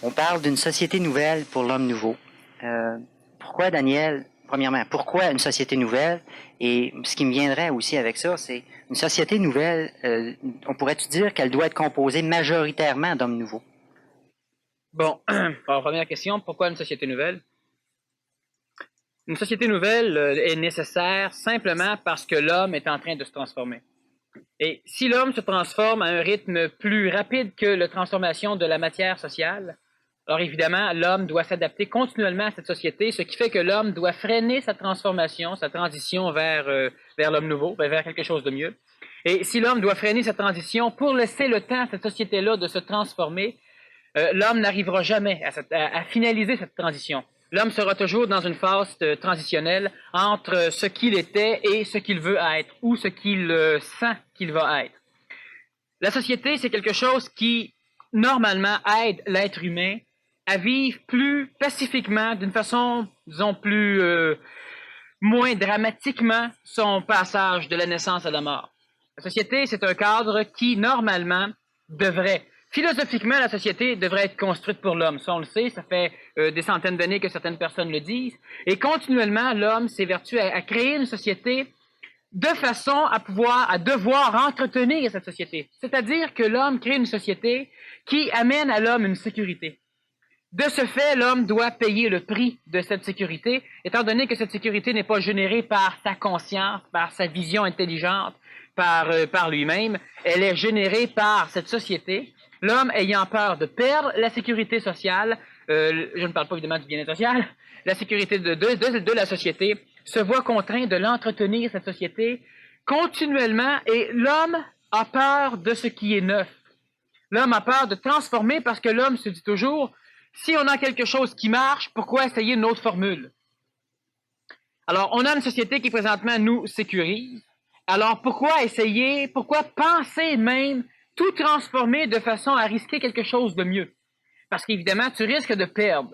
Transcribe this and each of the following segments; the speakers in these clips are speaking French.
On parle d'une société nouvelle pour l'homme nouveau. Pourquoi, Daniel, premièrement, pourquoi une société nouvelle? Et ce qui me viendrait aussi avec ça, c'est une société nouvelle, on pourrait-tu dire qu'elle doit être composée majoritairement d'hommes nouveaux? Bon, alors, première question, pourquoi une société nouvelle? Une société nouvelle est nécessaire simplement parce que l'homme est en train de se transformer. Et si l'homme se transforme à un rythme plus rapide que la transformation de la matière sociale, alors évidemment, l'homme doit s'adapter continuellement à cette société, ce qui fait que l'homme doit freiner sa transformation, sa transition vers l'homme nouveau, vers quelque chose de mieux. Et si l'homme doit freiner sa transition pour laisser le temps à cette société-là de se transformer, l'homme n'arrivera jamais à finaliser cette transition. L'homme sera toujours dans une phase transitionnelle entre ce qu'il était et ce qu'il veut être, ou ce qu'il sent qu'il va être. La société, c'est quelque chose qui, normalement, aide l'être humain à vivre plus pacifiquement, d'une façon, disons, moins dramatiquement, son passage de la naissance à la mort. La société, c'est un cadre qui, normalement, philosophiquement, la société devrait être construite pour l'homme. Ça, on le sait, ça fait des centaines d'années que certaines personnes le disent. Et continuellement, l'homme s'évertue à créer une société de façon à devoir entretenir cette société. C'est-à-dire que l'homme crée une société qui amène à l'homme une sécurité. De ce fait, l'homme doit payer le prix de cette sécurité, étant donné que cette sécurité n'est pas générée par sa conscience, par sa vision intelligente, par lui-même. Elle est générée par cette société. L'homme ayant peur de perdre la sécurité sociale, je ne parle pas évidemment du bien-être social, la sécurité de la société, se voit contraint de l'entretenir, cette société, continuellement, et l'homme a peur de ce qui est neuf. L'homme a peur de transformer parce que l'homme se dit toujours, si on a quelque chose qui marche, pourquoi essayer une autre formule? Alors, on a une société qui présentement nous sécurise. Alors, pourquoi penser même tout transformer de façon à risquer quelque chose de mieux? Parce qu'évidemment, tu risques de perdre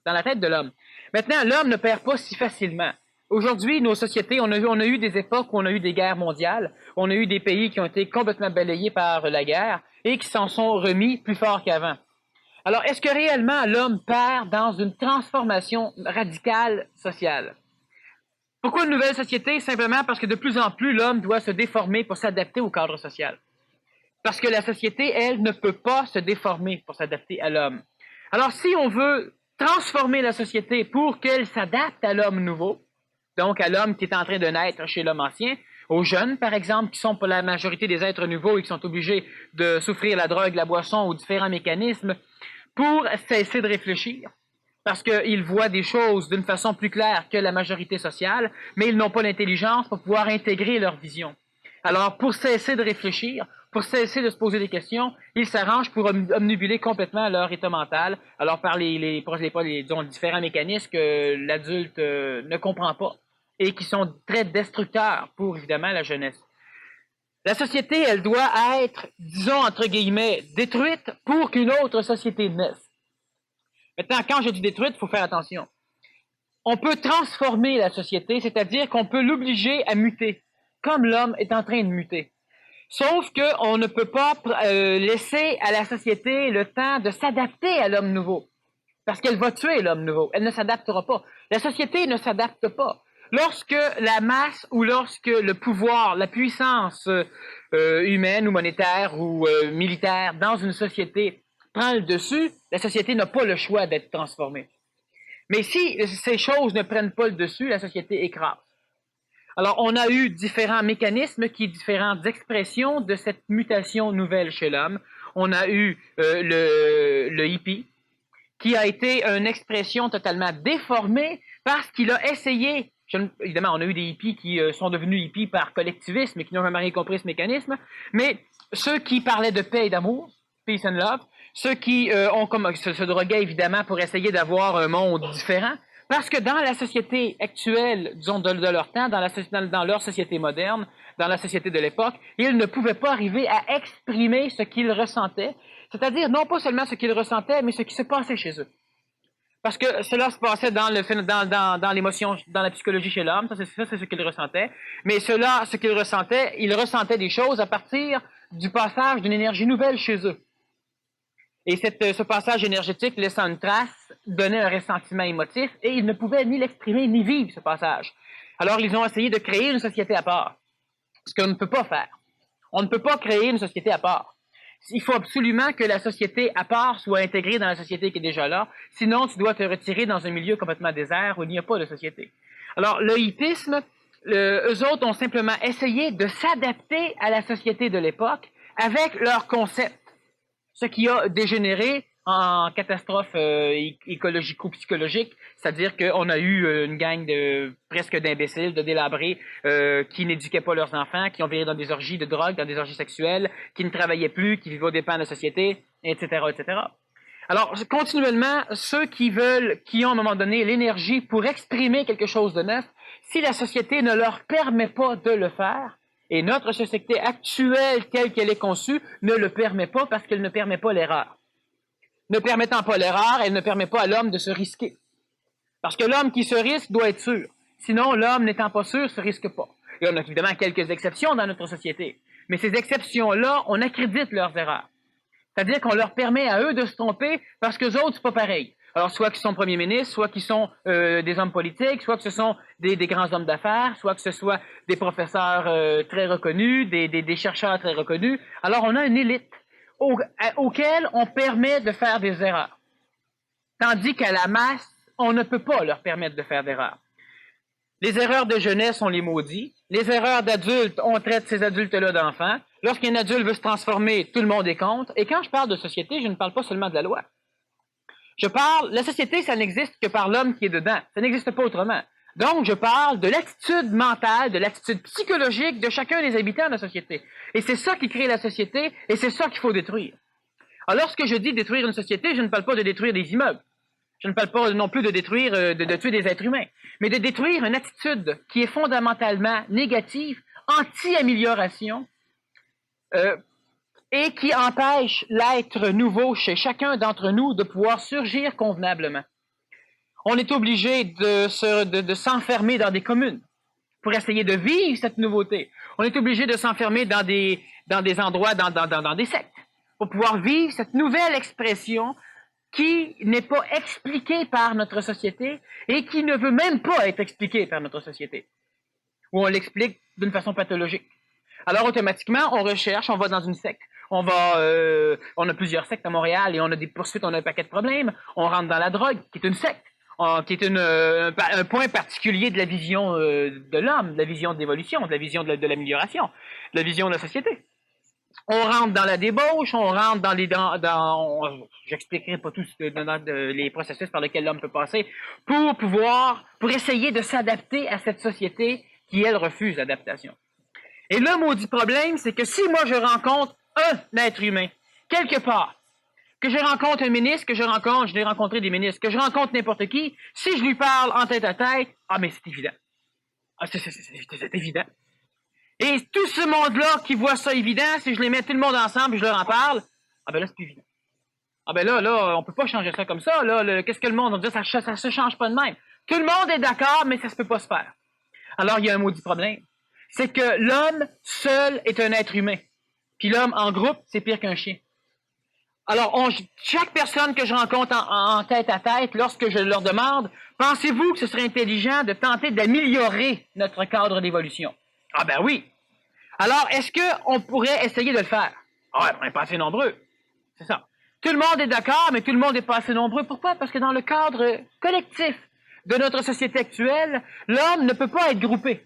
dans la tête de l'homme. Maintenant, l'homme ne perd pas si facilement. Aujourd'hui, nos sociétés, on a eu des époques où on a eu des guerres mondiales, on a eu des pays qui ont été complètement balayés par la guerre et qui s'en sont remis plus fort qu'avant. Alors, est-ce que réellement l'homme perd dans une transformation radicale sociale? Pourquoi une nouvelle société? Simplement parce que de plus en plus, l'homme doit se déformer pour s'adapter au cadre social. Parce que la société, elle, ne peut pas se déformer pour s'adapter à l'homme. Alors, si on veut transformer la société pour qu'elle s'adapte à l'homme nouveau, donc à l'homme qui est en train de naître chez l'homme ancien, aux jeunes, par exemple, qui sont pour la majorité des êtres nouveaux et qui sont obligés de souffrir la drogue, la boisson ou différents mécanismes, pour cesser de réfléchir, parce qu'ils voient des choses d'une façon plus claire que la majorité sociale, mais ils n'ont pas l'intelligence pour pouvoir intégrer leur vision. Alors, pour cesser de réfléchir, pour cesser de se poser des questions, ils s'arrangent pour omnibuler complètement leur état mental, alors par disons, différents mécanismes que l'adulte ne comprend pas et qui sont très destructeurs pour, évidemment, la jeunesse. La société, elle doit être, disons, entre guillemets, détruite pour qu'une autre société naisse. Maintenant, quand je dis détruite, il faut faire attention. On peut transformer la société, c'est-à-dire qu'on peut l'obliger à muter, comme l'homme est en train de muter. Sauf qu'on ne peut pas laisser à la société le temps de s'adapter à l'homme nouveau, parce qu'elle va tuer l'homme nouveau. Elle ne s'adaptera pas. La société ne s'adapte pas. Lorsque la masse ou lorsque le pouvoir, la puissance humaine ou monétaire ou militaire dans une société prend le dessus, la société n'a pas le choix d'être transformée. Mais si ces choses ne prennent pas le dessus, la société écrase. Alors, on a eu différents mécanismes, différentes expressions de cette mutation nouvelle chez l'homme. On a eu le hippie, qui a été une expression totalement déformée parce qu'il a essayé. Évidemment, on a eu des hippies qui sont devenus hippies par collectivisme et qui n'ont jamais rien compris ce mécanisme, mais ceux qui parlaient de paix et d'amour, peace and love, ceux qui se droguaient évidemment pour essayer d'avoir un monde différent, parce que dans la société actuelle, disons de leur temps, dans leur société moderne, dans la société de l'époque, ils ne pouvaient pas arriver à exprimer ce qu'ils ressentaient, c'est-à-dire non pas seulement ce qu'ils ressentaient, mais ce qui se passait chez eux. Parce que cela se passait dans l'émotion, dans la psychologie chez l'homme, ça c'est ce qu'il ressentait. Mais ce qu'il ressentait, il ressentait des choses à partir du passage d'une énergie nouvelle chez eux. Et ce passage énergétique laissant une trace donnait un ressentiment émotif et ils ne pouvaient ni l'exprimer ni vivre ce passage. Alors ils ont essayé de créer une société à part, ce qu'on ne peut pas faire. On ne peut pas créer une société à part. Il faut absolument que la société à part soit intégrée dans la société qui est déjà là, sinon tu dois te retirer dans un milieu complètement désert où il n'y a pas de société. Alors le hippisme, eux autres ont simplement essayé de s'adapter à la société de l'époque avec leurs concepts, ce qui a dégénéré en catastrophe écologico-psychologique, c'est-à-dire qu'on a eu une gang de presque d'imbéciles, de délabrés, qui n'éduquaient pas leurs enfants, qui ont viré dans des orgies de drogue, dans des orgies sexuelles, qui ne travaillaient plus, qui vivaient aux dépens de la société, etc., etc. Alors, continuellement, ceux qui ont à un moment donné l'énergie pour exprimer quelque chose de neuf, si la société ne leur permet pas de le faire, et notre société actuelle, telle qu'elle est conçue, ne le permet pas parce qu'elle ne permet pas l'erreur. Ne permettant pas l'erreur, elle ne permet pas à l'homme de se risquer. Parce que l'homme qui se risque doit être sûr. Sinon, l'homme n'étant pas sûr, se risque pas. Et on a évidemment quelques exceptions dans notre société. Mais ces exceptions-là, on accrédite leurs erreurs. C'est-à-dire qu'on leur permet à eux de se tromper parce qu'eux autres, c'est pas pareil. Alors, soit qu'ils sont premiers ministres, soit qu'ils sont des hommes politiques, soit que ce sont des grands hommes d'affaires, soit que ce soit des professeurs très reconnus, des chercheurs très reconnus. Alors, on a une élite auquel on permet de faire des erreurs. Tandis qu'à la masse, on ne peut pas leur permettre de faire d'erreurs. Les erreurs de jeunesse, on les maudit. Les erreurs d'adultes, on traite ces adultes-là d'enfants. Lorsqu'un adulte veut se transformer, tout le monde est contre. Et quand je parle de société, je ne parle pas seulement de la loi. La société, ça n'existe que par l'homme qui est dedans. Ça n'existe pas autrement. Donc, je parle de l'attitude mentale, de l'attitude psychologique de chacun des habitants de la société. Et c'est ça qui crée la société, et c'est ça qu'il faut détruire. Alors, lorsque je dis détruire une société, je ne parle pas de détruire des immeubles. Je ne parle pas non plus de détruire, de tuer des êtres humains, mais de détruire une attitude qui est fondamentalement négative, anti-amélioration, et qui empêche l'être nouveau chez chacun d'entre nous de pouvoir surgir convenablement. On est obligé de s'enfermer dans des communes pour essayer de vivre cette nouveauté. On est obligé de s'enfermer dans des endroits, dans des sectes, pour pouvoir vivre cette nouvelle expression qui n'est pas expliquée par notre société et qui ne veut même pas être expliquée par notre société, où on l'explique d'une façon pathologique. Alors automatiquement, on recherche, on va dans une secte. On a plusieurs sectes à Montréal et on a des poursuites, on a un paquet de problèmes. On rentre dans la drogue, qui est une secte, qui est un point particulier de la vision de l'homme, de la vision de l'évolution, de la vision de l'amélioration, de la vision de la société. On rentre dans la débauche, on rentre j'expliquerai pas tous les processus par lesquels l'homme peut passer pour essayer de s'adapter à cette société qui, elle, refuse l'adaptation. Et le maudit problème, c'est que si moi je rencontre un être humain, quelque part, que je rencontre un ministre, je l'ai rencontré des ministres, que je rencontre n'importe qui, si je lui parle en tête à tête, mais c'est évident. C'est évident. Et tout ce monde-là qui voit ça évident, si je les mets tout le monde ensemble et je leur en parle, là, c'est plus évident. Là, on peut pas changer ça comme ça, là. Qu'est-ce que le monde va dire? Ça se change pas de même. Tout le monde est d'accord, mais ça se peut pas se faire. Alors, il y a un maudit problème. C'est que l'homme seul est un être humain. Puis l'homme en groupe, c'est pire qu'un chien. Alors, chaque personne que je rencontre en tête à tête, lorsque je leur demande, pensez-vous que ce serait intelligent de tenter d'améliorer notre cadre d'évolution? Oui. Alors, est-ce qu'on pourrait essayer de le faire? On n'est pas assez nombreux. C'est ça. Tout le monde est d'accord, mais tout le monde n'est pas assez nombreux. Pourquoi? Parce que dans le cadre collectif de notre société actuelle, l'homme ne peut pas être groupé.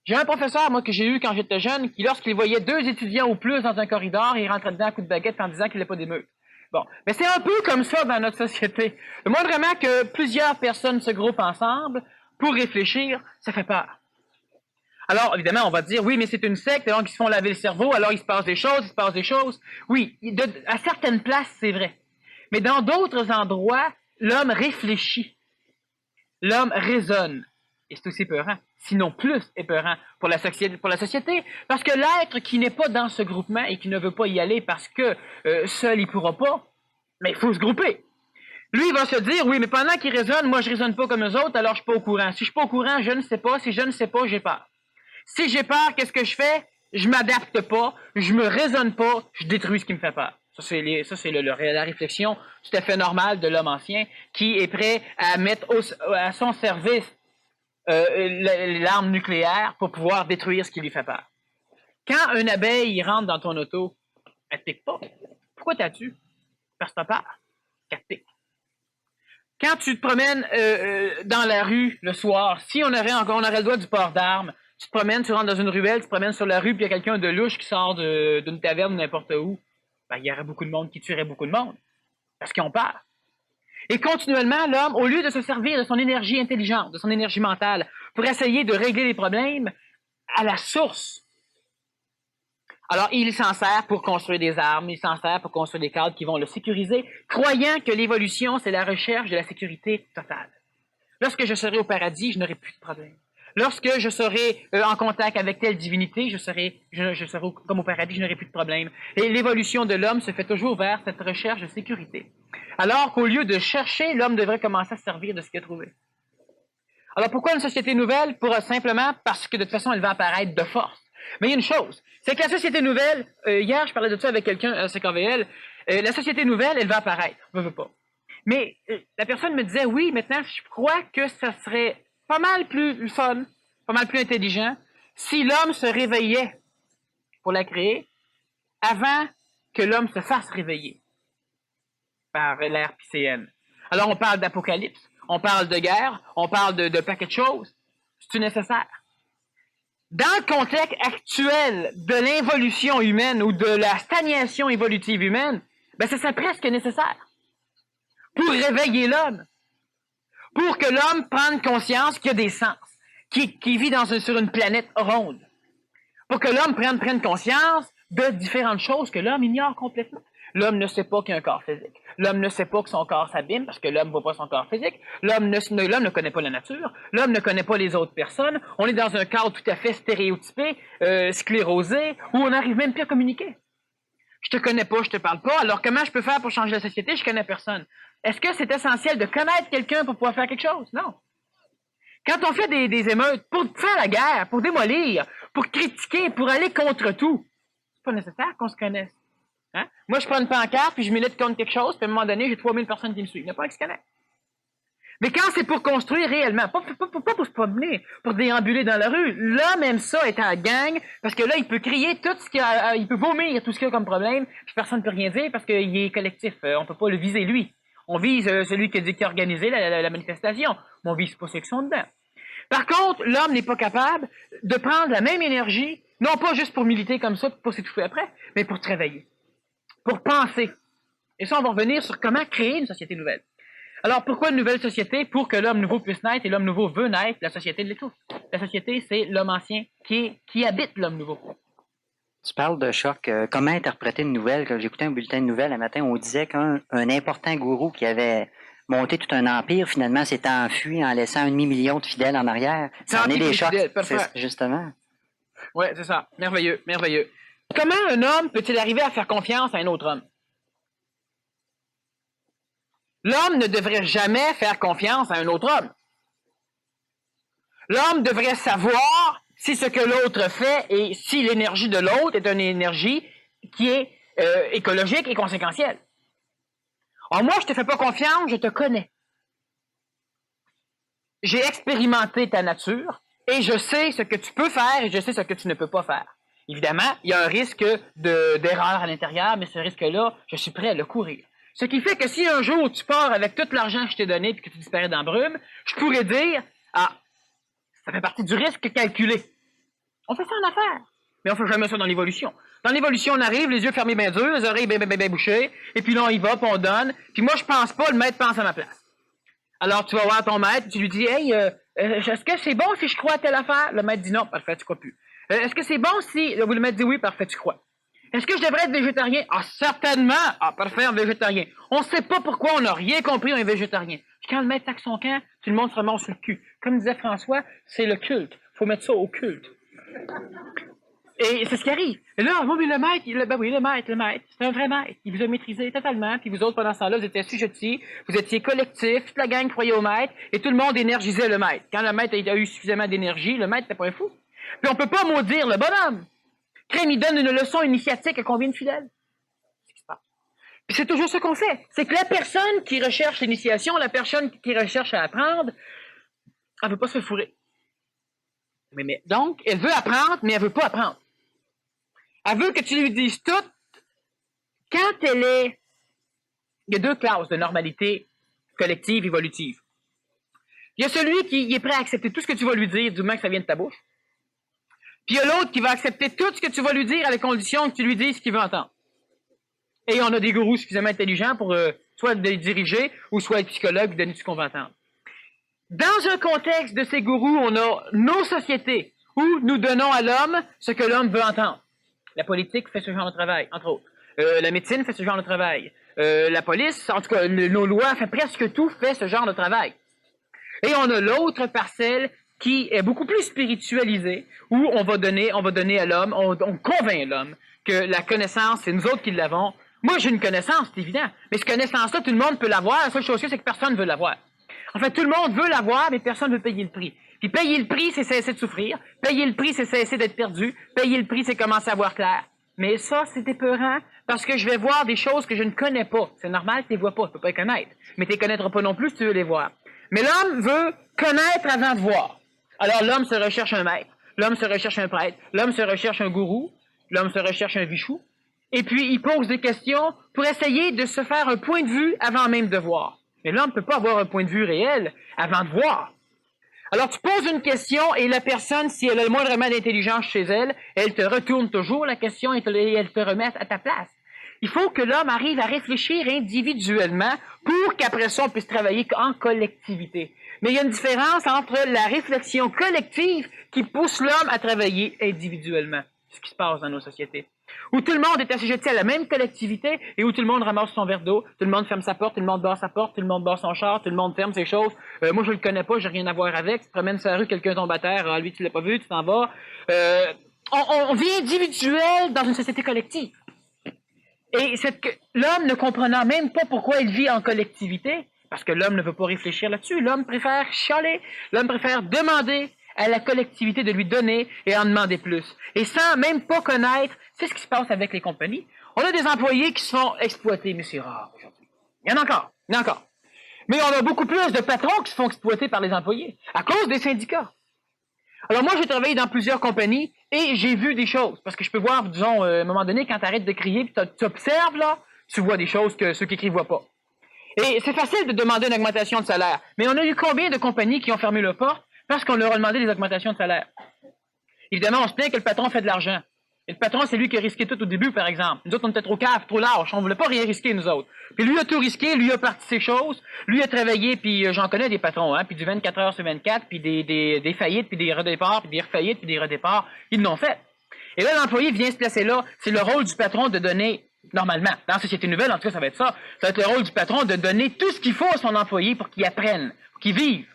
J'ai un professeur, moi, que j'ai eu quand j'étais jeune, qui, lorsqu'il voyait 2 étudiants ou plus dans un corridor, il rentrait dedans à coups de baguette en disant qu'il n'est pas d'émeute. Bon. Mais c'est un peu comme ça dans notre société. Le moindrement que plusieurs personnes se groupent ensemble pour réfléchir, ça fait peur. Alors, évidemment, on va dire, oui, mais c'est une secte, donc ils se font laver le cerveau, alors il se passe des choses. Oui, à certaines places, c'est vrai. Mais dans d'autres endroits, l'homme réfléchit. L'homme raisonne. Et c'est aussi épeurant, sinon plus épeurant pour la société, parce que l'être qui n'est pas dans ce groupement et qui ne veut pas y aller parce que seul il pourra pas, mais il faut se grouper. Lui, il va se dire, oui, mais pendant qu'il raisonne, moi je raisonne pas comme eux autres, alors je suis pas au courant. Si je suis pas au courant, je ne sais pas. Si je ne sais pas, j'ai peur. Si j'ai peur, qu'est-ce que je fais? Je m'adapte pas, je me raisonne pas, je détruis ce qui me fait peur. Ça, c'est la réflexion tout à fait normale de l'homme ancien qui est prêt à mettre à son service l'arme nucléaire pour pouvoir détruire ce qui lui fait peur. Quand une abeille rentre dans ton auto, elle ne pique pas. Pourquoi t'as-tu? Parce que t'as peur qu'elle te pique. Quand tu te promènes dans la rue le soir, si on aurait le droit du port d'armes, tu te promènes, tu rentres dans une ruelle, tu te promènes sur la rue, puis il y a quelqu'un de louche qui sort d'une taverne n'importe où, ben, il y aurait beaucoup de monde qui tuerait beaucoup de monde. Parce qu'ils ont peur. Et continuellement, l'homme, au lieu de se servir de son énergie intelligente, de son énergie mentale, pour essayer de régler les problèmes à la source, alors il s'en sert pour construire des armes, il s'en sert pour construire des cadres qui vont le sécuriser, croyant que l'évolution, c'est la recherche de la sécurité totale. Lorsque je serai au paradis, je n'aurai plus de problème. Lorsque je serai en contact avec telle divinité, je serai comme au paradis, je n'aurai plus de problème. Et l'évolution de l'homme se fait toujours vers cette recherche de sécurité. Alors qu'au lieu de chercher, l'homme devrait commencer à se servir de ce qu'il a trouvé. Alors pourquoi une société nouvelle? Simplement parce que de toute façon, elle va apparaître de force. Mais il y a une chose, c'est que la société nouvelle, hier je parlais de ça avec quelqu'un à CKVL, la société nouvelle, elle va apparaître, je veux pas. Mais la personne me disait, oui, maintenant, je crois que ça serait pas mal plus fun, pas mal plus intelligent, si l'homme se réveillait pour la créer avant que l'homme se fasse réveiller par l'ère piscéenne. Alors on parle d'apocalypse, on parle de guerre, on parle de paquet de choses. C'est-tu nécessaire? Dans le contexte actuel de l'involution humaine ou de la stagnation évolutive humaine, ben ça serait presque nécessaire pour réveiller l'homme, pour que l'homme prenne conscience qu'il y a des sens, qu'il vit sur une planète ronde, pour que l'homme prenne conscience de différentes choses que l'homme ignore complètement. L'homme ne sait pas qu'il y a un corps physique. L'homme ne sait pas que son corps s'abîme parce que l'homme ne voit pas son corps physique. L'homme ne connaît pas la nature. L'homme ne connaît pas les autres personnes. On est dans un cadre tout à fait stéréotypé, sclérosé, où on n'arrive même plus à communiquer. Je te connais pas, je te parle pas. Alors comment je peux faire pour changer la société? Je connais personne. Est-ce que c'est essentiel de connaître quelqu'un pour pouvoir faire quelque chose? Non. Quand on fait des émeutes pour faire la guerre, pour démolir, pour critiquer, pour aller contre tout, c'est pas nécessaire qu'on se connaisse. Hein? Moi, je prends une pancarte, puis je milite contre quelque chose, puis à un moment donné, j'ai 3000 personnes qui me suivent. Il n'y a pas un qui se connaît. Mais quand c'est pour construire réellement, pas pour se promener, pour déambuler dans la rue, l'homme aime ça, être en gang, parce que là, il peut crier tout ce qu'il a, il peut vomir tout ce qu'il a comme problème, puis personne ne peut rien dire parce qu'il est collectif. On peut pas le viser lui. On vise celui qui a organisé la manifestation, mais on vise pas ceux qui sont dedans. Par contre, l'homme n'est pas capable de prendre la même énergie, non pas juste pour militer comme ça, pour s'étouffer après, mais pour travailler, pour penser. Et ça, on va revenir sur comment créer une société nouvelle. Alors, pourquoi une nouvelle société? Pour que l'homme nouveau puisse naître, et l'homme nouveau veut naître, la société l'étouffe. La société, c'est l'homme ancien qui habite l'homme nouveau. Tu parles de choc. Comment interpréter une nouvelle? Quand j'écoutais un bulletin de nouvelles un matin, on disait qu'un important gourou qui avait monté tout un empire, finalement, s'était enfui en laissant 1,5 million de fidèles en arrière. Ça en est des chocs, justement. Oui, c'est ça. Merveilleux, merveilleux. Comment un homme peut-il arriver à faire confiance à un autre homme? L'homme ne devrait jamais faire confiance à un autre homme. L'homme devrait savoir si ce que l'autre fait et si l'énergie de l'autre est une énergie qui est écologique et conséquentielle. Alors moi, je te fais pas confiance, je te connais. J'ai expérimenté ta nature et je sais ce que tu peux faire et je sais ce que tu ne peux pas faire. Évidemment, il y a un risque d'erreur à l'intérieur, mais ce risque-là, je suis prêt à le courir. Ce qui fait que si un jour tu pars avec tout l'argent que je t'ai donné et que tu disparais dans la brume, je pourrais dire, ça fait partie du risque calculé. On fait ça en affaires, mais on fait jamais ça dans l'évolution. Dans l'évolution, on arrive, les yeux fermés bien durs, les oreilles bien bouchées, et puis là, on y va, puis on donne. Puis moi, je pense pas, le maître pense à ma place. Alors, tu vas voir ton maître, tu lui dis, hey, est-ce que c'est bon si je crois à telle affaire? Le maître dit non, parfait, tu crois plus. Est-ce que c'est bon si... Le maître dit oui, parfait, tu crois. Est-ce que je devrais être végétarien? Ah, certainement! Ah, parfait, un végétarien. On ne sait pas pourquoi on n'a rien compris un végétarien. Puis quand le maître taxe son camp, tout le monde se remonte sur le cul. Comme disait François, c'est le culte. Faut mettre ça au culte. Et c'est ce qui arrive. Et là, moi, mais le maître, le maître, c'est un vrai maître. Il vous a maîtrisé totalement, puis vous autres, pendant ce temps-là, vous étiez assujettis, vous étiez collectifs, toute la gang croyait au maître, et tout le monde énergisait le maître. Quand le maître a eu suffisamment d'énergie, le maître n'était pas un fou. Puis on peut pas maudire le bonhomme. Crème, il donne une leçon initiatique à combien de fidèles? C'est ce qui se passe. Puis c'est toujours ce qu'on fait. C'est que la personne qui recherche l'initiation, la personne qui recherche à apprendre, elle veut pas se faire fourrer. Donc, elle veut apprendre, mais elle veut pas apprendre. Elle veut que tu lui dises tout. Quand elle est... Il y a deux classes de normalité collective, évolutive. Il y a celui qui est prêt à accepter tout ce que tu vas lui dire, du moment que ça vient de ta bouche. Puis il y a l'autre qui va accepter tout ce que tu vas lui dire à la condition que tu lui dises ce qu'il veut entendre. Et on a des gourous suffisamment intelligents pour soit les diriger ou soit être psychologue et donner tout ce qu'on veut entendre. Dans un contexte de ces gourous, on a nos sociétés où nous donnons à l'homme ce que l'homme veut entendre. La politique fait ce genre de travail, entre autres. La médecine fait ce genre de travail. La police, en tout cas, nos lois, fait presque tout fait ce genre de travail. Et on a l'autre parcelle qui est beaucoup plus spiritualisée, où on va donner à l'homme, on convainc l'homme que la connaissance, c'est nous autres qui l'avons. Moi, j'ai une connaissance, c'est évident, mais cette connaissance-là, tout le monde peut l'avoir. La seule chose, c'est que personne ne veut l'avoir. En fait, tout le monde veut l'avoir, mais personne ne veut payer le prix. Puis payer le prix, c'est cesser de souffrir. Payer le prix, c'est cesser d'être perdu. Payer le prix, c'est commencer à voir clair. Mais ça, c'est épeurant, parce que je vais voir des choses que je ne connais pas. C'est normal, tu les vois pas, tu peux pas les connaître. Mais tu les connaîtras pas non plus si tu veux les voir. Mais l'homme veut connaître avant de voir. Alors l'homme se recherche un maître, l'homme se recherche un prêtre, l'homme se recherche un gourou, l'homme se recherche un vichou. Et puis il pose des questions pour essayer de se faire un point de vue avant même de voir. Mais l'homme ne peut pas avoir un point de vue réel avant de voir. Alors tu poses une question et la personne, si elle a le moindrement d'intelligence chez elle, elle te retourne toujours la question et elle te remet à ta place. Il faut que l'homme arrive à réfléchir individuellement pour qu'après ça, on puisse travailler en collectivité. Mais il y a une différence entre la réflexion collective qui pousse l'homme à travailler individuellement. C'est ce qui se passe dans nos sociétés. Où tout le monde est assujetti à la même collectivité et où tout le monde ramasse son verre d'eau, tout le monde ferme sa porte, tout le monde barre sa porte, tout le monde barre son char, tout le monde ferme ses choses. Moi, je le connais pas, j'ai rien à voir avec. Tu te promènes sur la rue, quelqu'un tombe à terre, ah, lui, tu l'as pas vu, tu t'en vas. On vit individuel dans une société collective. Et l'homme ne comprenant même pas pourquoi il vit en collectivité, parce que l'homme ne veut pas réfléchir là-dessus, l'homme préfère chialer, l'homme préfère demander à la collectivité de lui donner et en demander plus. Et sans même pas connaître, c'est ce qui se passe avec les compagnies. On a des employés qui se font exploiter, mais c'est rare aujourd'hui. Il y en a encore. Mais on a beaucoup plus de patrons qui se font exploiter par les employés, à cause des syndicats. Alors moi, j'ai travaillé dans plusieurs compagnies et j'ai vu des choses. Parce que je peux voir, disons, à un moment donné, quand tu arrêtes de crier et tu observes, là, tu vois des choses que ceux qui crient ne voient pas. Et c'est facile de demander une augmentation de salaire. Mais on a eu combien de compagnies qui ont fermé leurs portes parce qu'on leur a demandé des augmentations de salaire? Évidemment, on se plaint que le patron fait de l'argent. Et le patron, c'est lui qui a risqué tout au début, par exemple. Nous autres, on était trop caves, trop larges. On voulait pas rien risquer, nous autres. Puis lui a tout risqué, lui a parti ses choses, lui a travaillé, puis j'en connais des patrons, hein, puis du 24 heures sur 24, puis des faillites, puis des redéparts, puis des refaillites, puis des redéparts. Ils l'ont fait. Et là, l'employé vient se placer là. C'est le rôle du patron de donner, normalement, dans la société nouvelle, en tout cas, ça va être ça. Ça va être le rôle du patron de donner tout ce qu'il faut à son employé pour qu'il apprenne, pour qu'il vive.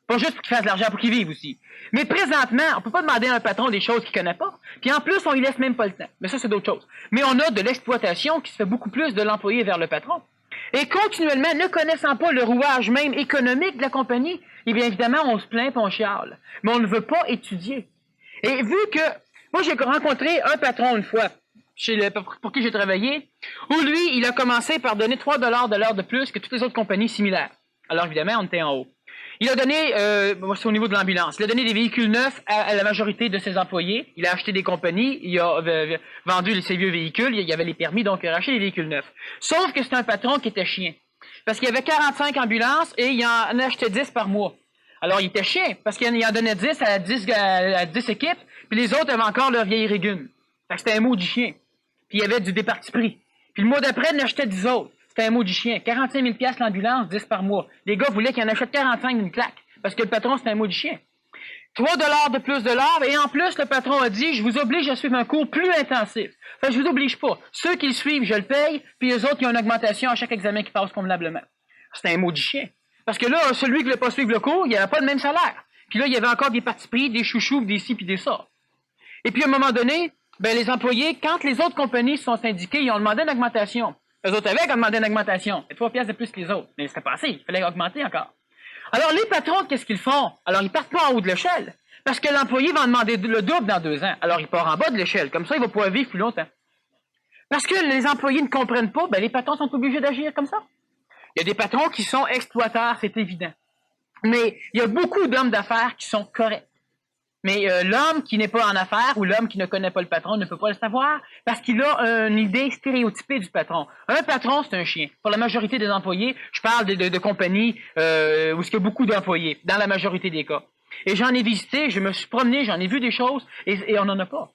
Pas juste pour qu'il fasse de l'argent, pour qu'il vive aussi. Mais présentement, on peut pas demander à un patron des choses qu'il connaît pas. Puis en plus, on lui laisse même pas le temps. Mais ça, c'est d'autres choses. Mais on a de l'exploitation qui se fait beaucoup plus de l'employé vers le patron. Et continuellement, ne connaissant pas le rouage même économique de la compagnie, eh bien évidemment, on se plaint et on chiale. Mais on ne veut pas étudier. Et vu que, moi j'ai rencontré un patron une fois, pour qui j'ai travaillé, où lui, il a commencé par donner 3 $ de l'heure de plus que toutes les autres compagnies similaires. Alors évidemment, on était en haut. Il a donné, c'est au niveau de l'ambulance, il a donné des véhicules neufs à la majorité de ses employés. Il a acheté des compagnies, il a vendu ses vieux véhicules, il y avait les permis, donc il a acheté des véhicules neufs. Sauf que c'est un patron qui était chien. Parce qu'il y avait 45 ambulances et il en achetait 10 par mois. Alors il était chien, parce qu'il en donnait 10 à 10 équipes, puis les autres avaient encore leur vieille régune. Fait que c'était un mot du chien. Puis il y avait du départi pris. Puis le mois d'après, il en achetait 10 autres. C'était un mot du chien. 45 000 $ l'ambulance, 10 par mois. Les gars voulaient qu'il en achète 45 d'une claque. Parce que le patron, c'était un mot du chien. 3 $ de plus de l'heure. Et en plus, le patron a dit, je vous oblige à suivre un cours plus intensif. Enfin, je vous oblige pas. Ceux qui le suivent, je le paye. Puis les autres, qui ont une augmentation à chaque examen qui passe convenablement. C'était un mot du chien. Parce que là, celui qui ne voulait pas suivre le cours, il n'avait pas le même salaire. Puis là, il y avait encore des partis pris, des chouchous, des ci, puis des ça. Et puis à un moment donné, ben, les employés, quand les autres compagnies se sont syndiquées, ils ont demandé une augmentation. Eux autres avaient demandé une augmentation. Et 3 piastres de plus que les autres. Mais c'était pas assez. Il fallait augmenter encore. Alors, les patrons, qu'est-ce qu'ils font? Alors, ils partent pas en haut de l'échelle. Parce que l'employé va en demander le double dans 2 ans. Alors, il part en bas de l'échelle. Comme ça, il va pouvoir vivre plus longtemps. Parce que les employés ne comprennent pas, ben les patrons sont obligés d'agir comme ça. Il y a des patrons qui sont exploiteurs, c'est évident. Mais il y a beaucoup d'hommes d'affaires qui sont corrects. Mais l'homme qui n'est pas en affaires ou l'homme qui ne connaît pas le patron ne peut pas le savoir parce qu'il a une idée stéréotypée du patron. Un patron, c'est un chien. Pour la majorité des employés, je parle de compagnies où il y a beaucoup d'employés, dans la majorité des cas. Et j'en ai visité, je me suis promené, j'en ai vu des choses et on n'en a pas.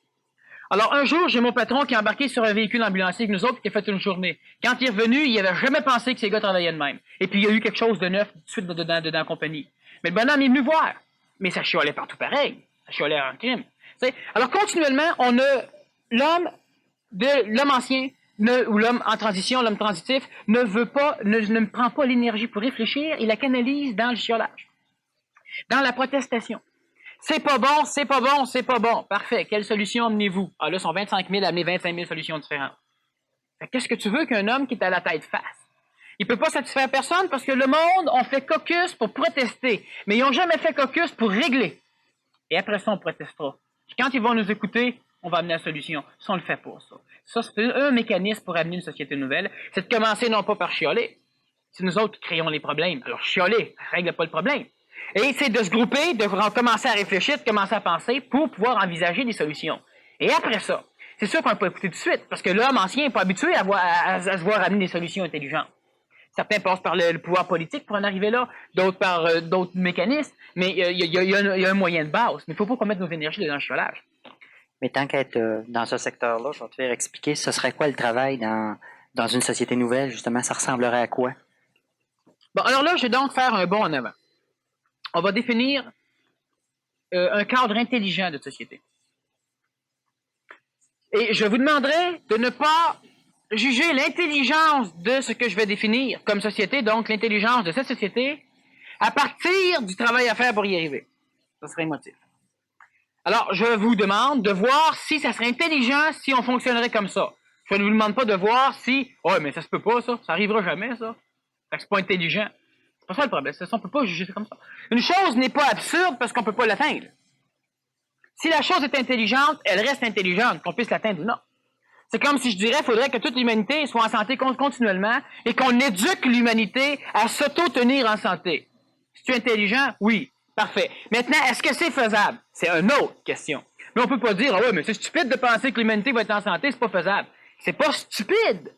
Alors un jour, j'ai mon patron qui est embarqué sur un véhicule ambulancier avec nous autres qui a fait une journée. Quand il est revenu, il n'avait jamais pensé que ces gars travaillaient de même. Et puis il y a eu quelque chose de neuf tout de suite dans la compagnie. Mais le bonhomme est venu voir. Mais ça chialait partout pareil. Ça chialait en crime. T'sais? Alors continuellement, on a l'homme ancien ou l'homme en transition, l'homme transitif, ne prend pas l'énergie pour réfléchir, il la canalise dans le chiolage, dans la protestation. C'est pas bon, c'est pas bon, c'est pas bon. Parfait. Quelle solution amenez-vous? Ah là, sont 25 000 à amener 25 000 solutions différentes. Qu'est-ce que tu veux qu'un homme qui est à la tête fasse? Il peut pas satisfaire personne parce que le monde, on fait caucus pour protester. Mais ils n'ont jamais fait caucus pour régler. Et après ça, on protestera. Puis quand ils vont nous écouter, on va amener la solution. Ça, on le fait pas, ça. Ça, c'est un mécanisme pour amener une société nouvelle. C'est de commencer non pas par chialer. C'est nous autres qui créons les problèmes. Alors, chialer, ça règle pas le problème. Et c'est de se grouper, de commencer à réfléchir, de commencer à penser pour pouvoir envisager des solutions. Et après ça, c'est sûr qu'on ne peut pas écouter tout de suite, parce que l'homme ancien n'est pas habitué à se voir amener des solutions intelligentes. Certains passent par le pouvoir politique pour en arriver là, d'autres par d'autres mécanismes, mais il y a un moyen de base. Mais il ne faut pas qu'on mette nos énergies dans le chiolage. Mais tant qu'à être dans ce secteur-là, je vais te faire expliquer, ce serait quoi le travail dans une société nouvelle, justement, ça ressemblerait à quoi? Bon, alors là, je vais donc faire un bond en avant. On va définir un cadre intelligent de société. Et je vous demanderai de ne pas juger l'intelligence de ce que je vais définir comme société, donc l'intelligence de cette société, à partir du travail à faire pour y arriver. Ça serait un motif. Alors, je vous demande de voir si ça serait intelligent si on fonctionnerait comme ça. Je ne vous demande pas de voir si, ouais, mais ça se peut pas, ça arrivera jamais, ça. C'est pas intelligent. C'est pas ça le problème, on ne peut pas juger ça comme ça. Une chose n'est pas absurde parce qu'on ne peut pas l'atteindre. Si la chose est intelligente, elle reste intelligente, qu'on puisse l'atteindre ou non. C'est comme si je dirais qu'il faudrait que toute l'humanité soit en santé continuellement et qu'on éduque l'humanité à s'auto-tenir en santé. C'est-tu intelligent? Oui. Parfait. Maintenant, est-ce que c'est faisable? C'est une autre question. Mais on ne peut pas dire, ah ouais, mais c'est stupide de penser que l'humanité va être en santé, c'est pas faisable. C'est pas stupide.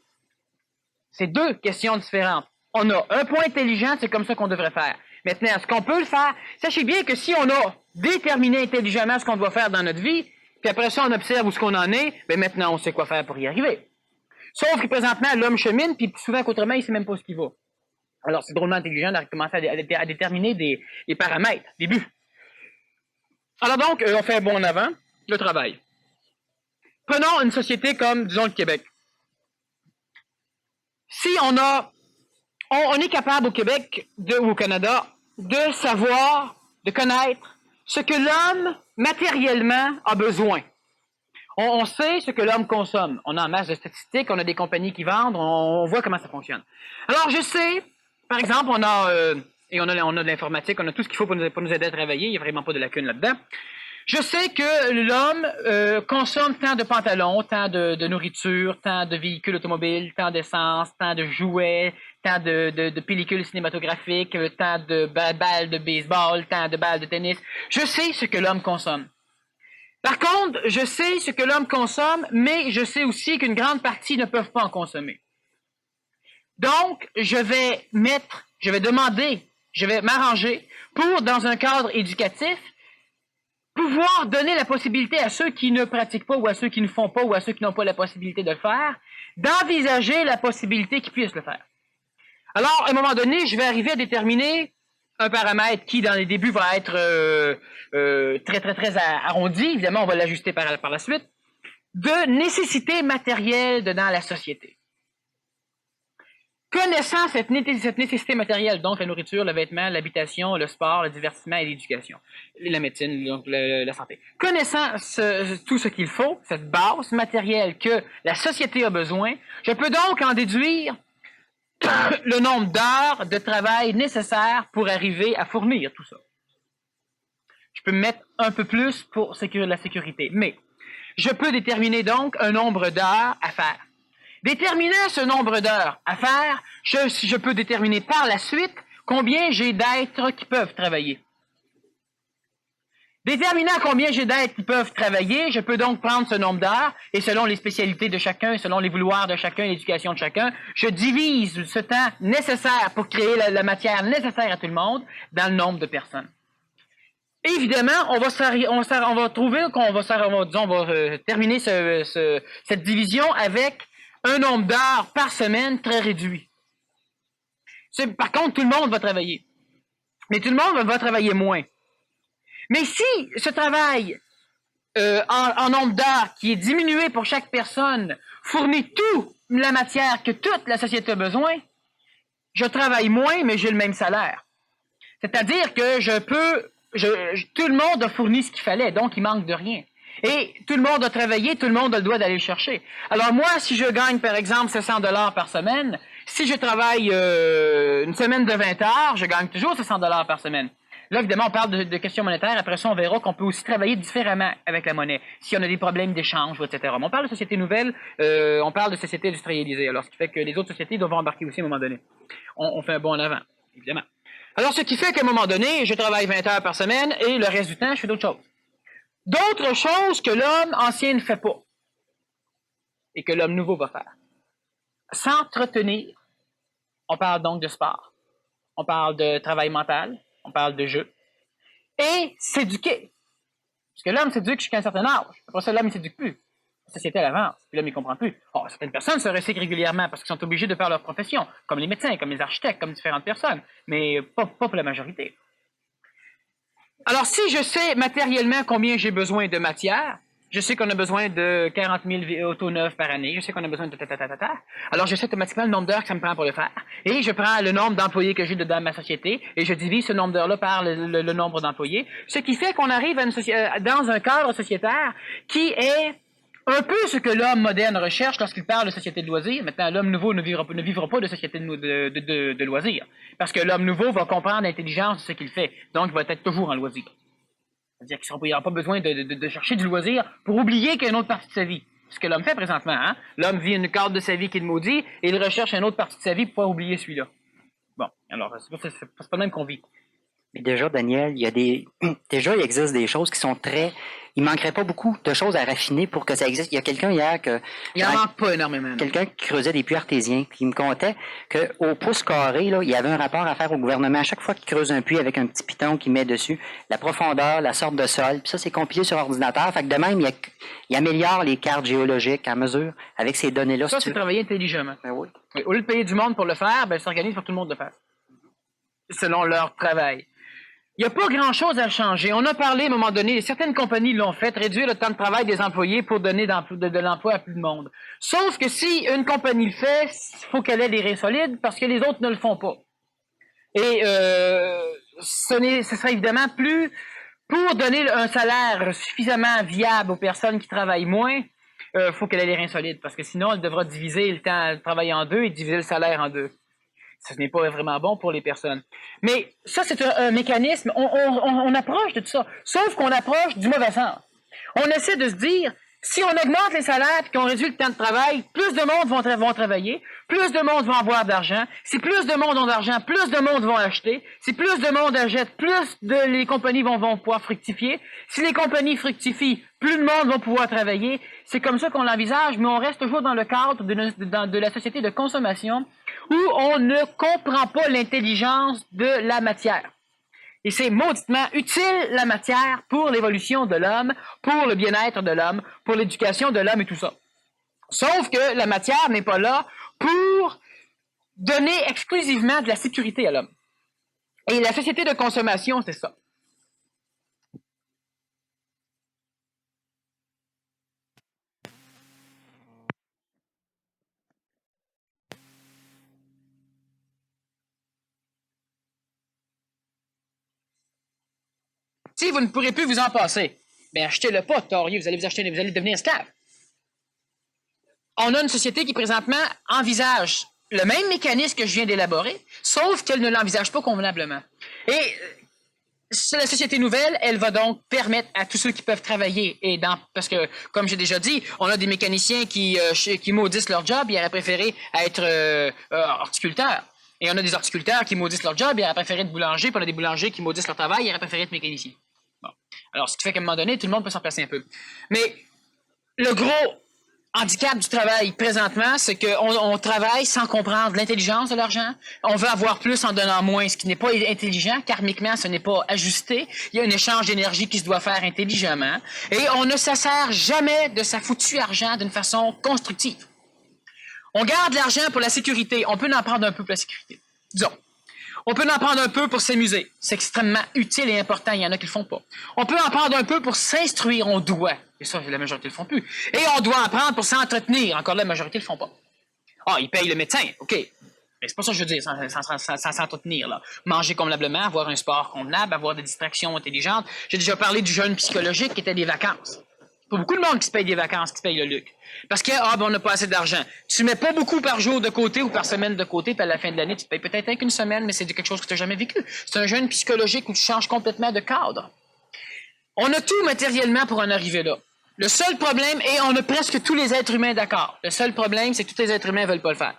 C'est deux questions différentes. On a un point intelligent, c'est comme ça qu'on devrait faire. Maintenant, est-ce qu'on peut le faire? Sachez bien que si on a déterminé intelligemment ce qu'on doit faire dans notre vie, puis après ça, on observe où ce qu'on en est, bien maintenant, on sait quoi faire pour y arriver. Sauf que présentement, l'homme chemine, puis souvent qu'autrement, il ne sait même pas ce qu'il va. Alors, c'est drôlement intelligent de commencer à déterminer des paramètres, des buts. Alors donc, on fait un bond en avant, le travail. Prenons une société comme, disons, le Québec. Si on est capable au Québec ou au Canada de savoir, de connaître ce que l'homme matériellement a besoin. On sait ce que l'homme consomme. On a en masse de statistiques, on a des compagnies qui vendent, on voit comment ça fonctionne. Alors je sais, par exemple, on a de l'informatique, on a tout ce qu'il faut pour nous aider à travailler, il n'y a vraiment pas de lacune là-dedans. Je sais que l'homme consomme tant de pantalons, tant de nourriture, tant de véhicules automobiles, tant d'essence, tant de jouets, tant de pellicules cinématographiques, tant de balles de baseball, tant de balles de tennis. Je sais ce que l'homme consomme. Par contre, je sais ce que l'homme consomme, mais je sais aussi qu'une grande partie ne peuvent pas en consommer. Donc, je vais m'arranger pour, dans un cadre éducatif, pouvoir donner la possibilité à ceux qui ne pratiquent pas ou à ceux qui ne font pas ou à ceux qui n'ont pas la possibilité de le faire, d'envisager la possibilité qu'ils puissent le faire. Alors, à un moment donné, je vais arriver à déterminer un paramètre qui, dans les débuts, va être très, très, très arrondi. Évidemment, on va l'ajuster par la suite. De nécessité matérielle dans la société. Connaissant cette nécessité matérielle, donc la nourriture, le vêtement, l'habitation, le sport, le divertissement et l'éducation, la médecine, donc la santé. Connaissant tout ce qu'il faut, cette base matérielle que la société a besoin, je peux donc en déduire le nombre d'heures de travail nécessaires pour arriver à fournir tout ça. Je peux me mettre un peu plus pour la sécurité, mais je peux déterminer donc un nombre d'heures à faire. Déterminant ce nombre d'heures à faire, je peux déterminer par la suite combien j'ai d'êtres qui peuvent travailler. Déterminant combien j'ai d'êtres qui peuvent travailler, je peux donc prendre ce nombre d'heures, et selon les spécialités de chacun, selon les vouloirs de chacun, l'éducation de chacun, je divise ce temps nécessaire pour créer la matière nécessaire à tout le monde dans le nombre de personnes. Évidemment, on va terminer cette division avec un nombre d'heures par semaine très réduit. Par contre, tout le monde va travailler. Mais tout le monde va travailler moins. Mais si ce travail en nombre d'heures qui est diminué pour chaque personne fournit toute la matière que toute la société a besoin, je travaille moins, mais j'ai le même salaire. C'est-à-dire que tout le monde a fourni ce qu'il fallait, donc il manque de rien. Et tout le monde a travaillé, tout le monde a le droit d'aller le chercher. Alors moi, si je gagne, par exemple, 700 $ par semaine, si je travaille une semaine de 20 heures, je gagne toujours 700 $ par semaine. Là, évidemment, on parle de questions monétaires. Après ça, on verra qu'on peut aussi travailler différemment avec la monnaie, si on a des problèmes d'échange, etc. Mais on parle de société nouvelle, on parle de société industrialisée. Alors, ce qui fait que les autres sociétés doivent embarquer aussi à un moment donné. On fait un bond en avant, évidemment. Alors, ce qui fait qu'à un moment donné, je travaille 20 heures par semaine et le reste du temps, je fais d'autres choses. D'autres choses que l'homme ancien ne fait pas et que l'homme nouveau va faire. S'entretenir. On parle donc de sport. On parle de travail mental. On parle de jeu. Et s'éduquer. Parce que l'homme s'éduque jusqu'à un certain âge. Après ça, l'homme ne s'éduque plus. La société, elle avance. Puis l'homme, il ne comprend plus. Oh, certaines personnes se recyclent régulièrement parce qu'ils sont obligés de faire leur profession, comme les médecins, comme les architectes, comme différentes personnes. Mais pas pour la majorité. Alors, si je sais matériellement combien j'ai besoin de matière, je sais qu'on a besoin de 40 000 autos neuves par année, je sais qu'on a besoin de alors je sais automatiquement le nombre d'heures que ça me prend pour le faire, et je prends le nombre d'employés que j'ai dans ma société, et je divise ce nombre d'heures-là par le nombre d'employés, ce qui fait qu'on arrive dans un cadre sociétaire qui est un peu ce que l'homme moderne recherche lorsqu'il parle de société de loisirs. Maintenant, l'homme nouveau ne vivra pas de société de loisirs. Parce que l'homme nouveau va comprendre l'intelligence de ce qu'il fait. Donc, il va être toujours en loisir. C'est-à-dire qu'il n'aura pas besoin de chercher du loisir pour oublier qu'il y a une autre partie de sa vie. Ce que l'homme fait présentement. Hein? L'homme vit une carte de sa vie qui est maudit et il recherche une autre partie de sa vie pour pouvoir oublier celui-là. Bon, alors, c'est pas le même qu'on vit. Mais déjà, Daniel, déjà, il existe des choses qui sont il manquerait pas beaucoup de choses à raffiner pour que ça existe. Il y a quelqu'un hier il en manque pas énormément. Quelqu'un qui creusait des puits artésiens, puis il me contait qu'au pouce carré, là, il y avait un rapport à faire au gouvernement. À chaque fois qu'il creuse un puits avec un petit piton qu'il met dessus, la profondeur, la sorte de sol, puis ça, c'est compilé sur ordinateur. Fait que de même, il améliore les cartes géologiques à mesure avec ces données-là. Ça, c'est travailler intelligemment. Ben oui. Au lieu de payer du monde pour le faire, ben, ils s'organisent pour tout le monde de le faire. Selon leur travail. Il n'y a pas grand-chose à changer. On a parlé à un moment donné, certaines compagnies l'ont fait, réduire le temps de travail des employés pour donner de l'emploi à plus de monde. Sauf que si une compagnie le fait, il faut qu'elle ait des reins solides parce que les autres ne le font pas. Et ce serait évidemment plus... Pour donner un salaire suffisamment viable aux personnes qui travaillent moins, il faut qu'elle ait les reins solides parce que sinon, elle devra diviser le temps de travail en deux et diviser le salaire en deux. Ce n'est pas vraiment bon pour les personnes. Mais ça, c'est un mécanisme. On approche de tout ça. Sauf qu'on approche du mauvais sens. On essaie de se dire, si on augmente les salaires et qu'on réduit le temps de travail, plus de monde vont travailler, plus de monde vont avoir d'argent. Si plus de monde ont d'argent, plus de monde vont acheter. Si plus de monde achète, plus les compagnies vont pouvoir fructifier. Si les compagnies fructifient, plus de monde vont pouvoir travailler. C'est comme ça qu'on l'envisage, mais on reste toujours dans le cadre de la société de consommation où on ne comprend pas l'intelligence de la matière. Et c'est mauditement utile, la matière, pour l'évolution de l'homme, pour le bien-être de l'homme, pour l'éducation de l'homme et tout ça. Sauf que la matière n'est pas là pour donner exclusivement de la sécurité à l'homme. Et la société de consommation, c'est ça. Si vous ne pourrez plus vous en passer, bien achetez-le pas, torieux, vous allez devenir esclave. On a une société qui présentement envisage le même mécanisme que je viens d'élaborer, sauf qu'elle ne l'envisage pas convenablement. Et la société nouvelle, elle va donc permettre à tous ceux qui peuvent travailler, parce que, comme j'ai déjà dit, on a des mécaniciens qui maudissent leur job, ils auraient préféré être horticulteurs. Et on a des horticulteurs qui maudissent leur job, ils auraient préféré être boulangers, puis on a des boulangers qui maudissent leur travail, ils auraient préféré être mécaniciens. Bon. Alors, ce qui fait qu'à un moment donné, tout le monde peut s'en placer un peu. Mais le gros handicap du travail présentement, c'est qu'on travaille sans comprendre l'intelligence de l'argent. On veut avoir plus en donnant moins, ce qui n'est pas intelligent. Karmiquement, ce n'est pas ajusté. Il y a un échange d'énergie qui se doit faire intelligemment. Et on ne se sert jamais de sa foutue argent d'une façon constructive. On garde l'argent pour la sécurité. On peut en prendre un peu pour la sécurité. Disons. On peut en prendre un peu pour s'amuser. C'est extrêmement utile et important. Il y en a qui le font pas. On peut en prendre un peu pour s'instruire. On doit. Et ça, la majorité le font plus. Et on doit en prendre pour s'entretenir. Encore là, la majorité le font pas. Ah, ils payent le médecin. OK. Mais c'est pas ça que je veux dire, sans s'entretenir, là. Manger convenablement, avoir un sport convenable, avoir des distractions intelligentes. J'ai déjà parlé du jeûne psychologique qui était des vacances. Pas beaucoup de monde qui se paye des vacances, qui se paye le luxe. Parce que, on n'a pas assez d'argent. Tu mets pas beaucoup par jour de côté ou par semaine de côté, puis à la fin de l'année, tu te payes peut-être qu'une semaine, mais c'est quelque chose que tu n'as jamais vécu. C'est un jeûne psychologique où tu changes complètement de cadre. On a tout matériellement pour en arriver là. Le seul problème, et on a presque tous les êtres humains d'accord, le seul problème, c'est que tous les êtres humains ne veulent pas le faire.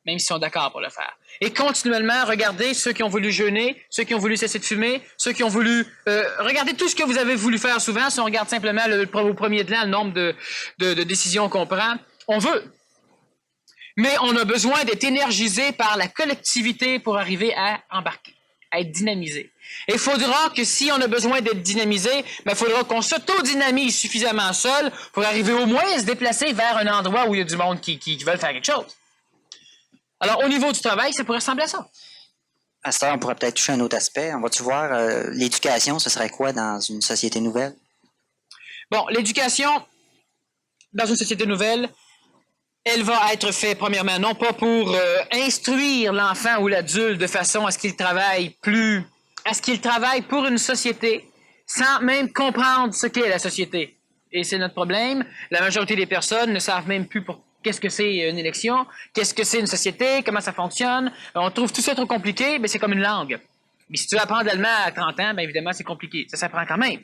Même s'ils sont d'accord pour le faire. Et continuellement, regardez ceux qui ont voulu jeûner, ceux qui ont voulu cesser de fumer, ceux qui ont voulu... regardez tout ce que vous avez voulu faire souvent. Si on regarde simplement au premier de l'an, le nombre de décisions qu'on prend, on veut. Mais on a besoin d'être énergisé par la collectivité pour arriver à embarquer, à être dynamisé. Et il faudra que si on a besoin d'être dynamisé, il faudra qu'on s'autodynamise suffisamment seul pour arriver au moins à se déplacer vers un endroit où il y a du monde qui veulent faire quelque chose. Alors, au niveau du travail, ça pourrait ressembler à ça. À ça, on pourrait peut-être toucher un autre aspect. On va-tu voir l'éducation, ce serait quoi dans une société nouvelle? Bon, l'éducation, dans une société nouvelle, elle va être faite, premièrement, non pas pour instruire l'enfant ou l'adulte de façon à ce qu'il travaille pour une société, sans même comprendre ce qu'est la société. Et c'est notre problème. La majorité des personnes ne savent même plus qu'est-ce que c'est une élection, qu'est-ce que c'est une société, comment ça fonctionne. On trouve tout ça trop compliqué, mais c'est comme une langue. Mais si tu veux apprendre l'allemand à 30 ans, bien évidemment, c'est compliqué. Ça s'apprend quand même.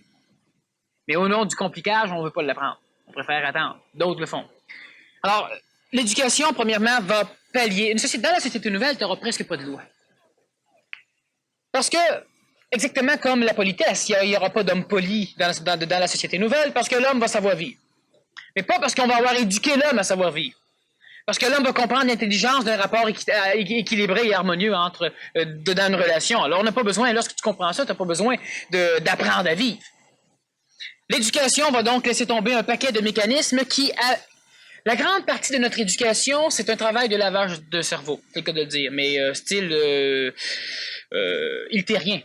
Mais au nom du compliquage, on ne veut pas l'apprendre. On préfère attendre. D'autres le font. Alors, l'éducation, premièrement, va pallier. Dans la société nouvelle, tu n'auras presque pas de loi. Parce que, exactement comme la politesse, il n'y aura pas d'homme poli dans la société nouvelle, parce que l'homme va savoir vivre. Mais pas parce qu'on va avoir éduqué l'homme à savoir vivre. Parce que l'homme va comprendre l'intelligence d'un rapport équilibré et harmonieux dans une relation. Alors, on n'a pas besoin, lorsque tu comprends ça, tu n'as pas besoin d'apprendre à vivre. L'éducation va donc laisser tomber un paquet de mécanismes la grande partie de notre éducation, c'est un travail de lavage de cerveau, c'est le cas de le dire, mais style iltérien.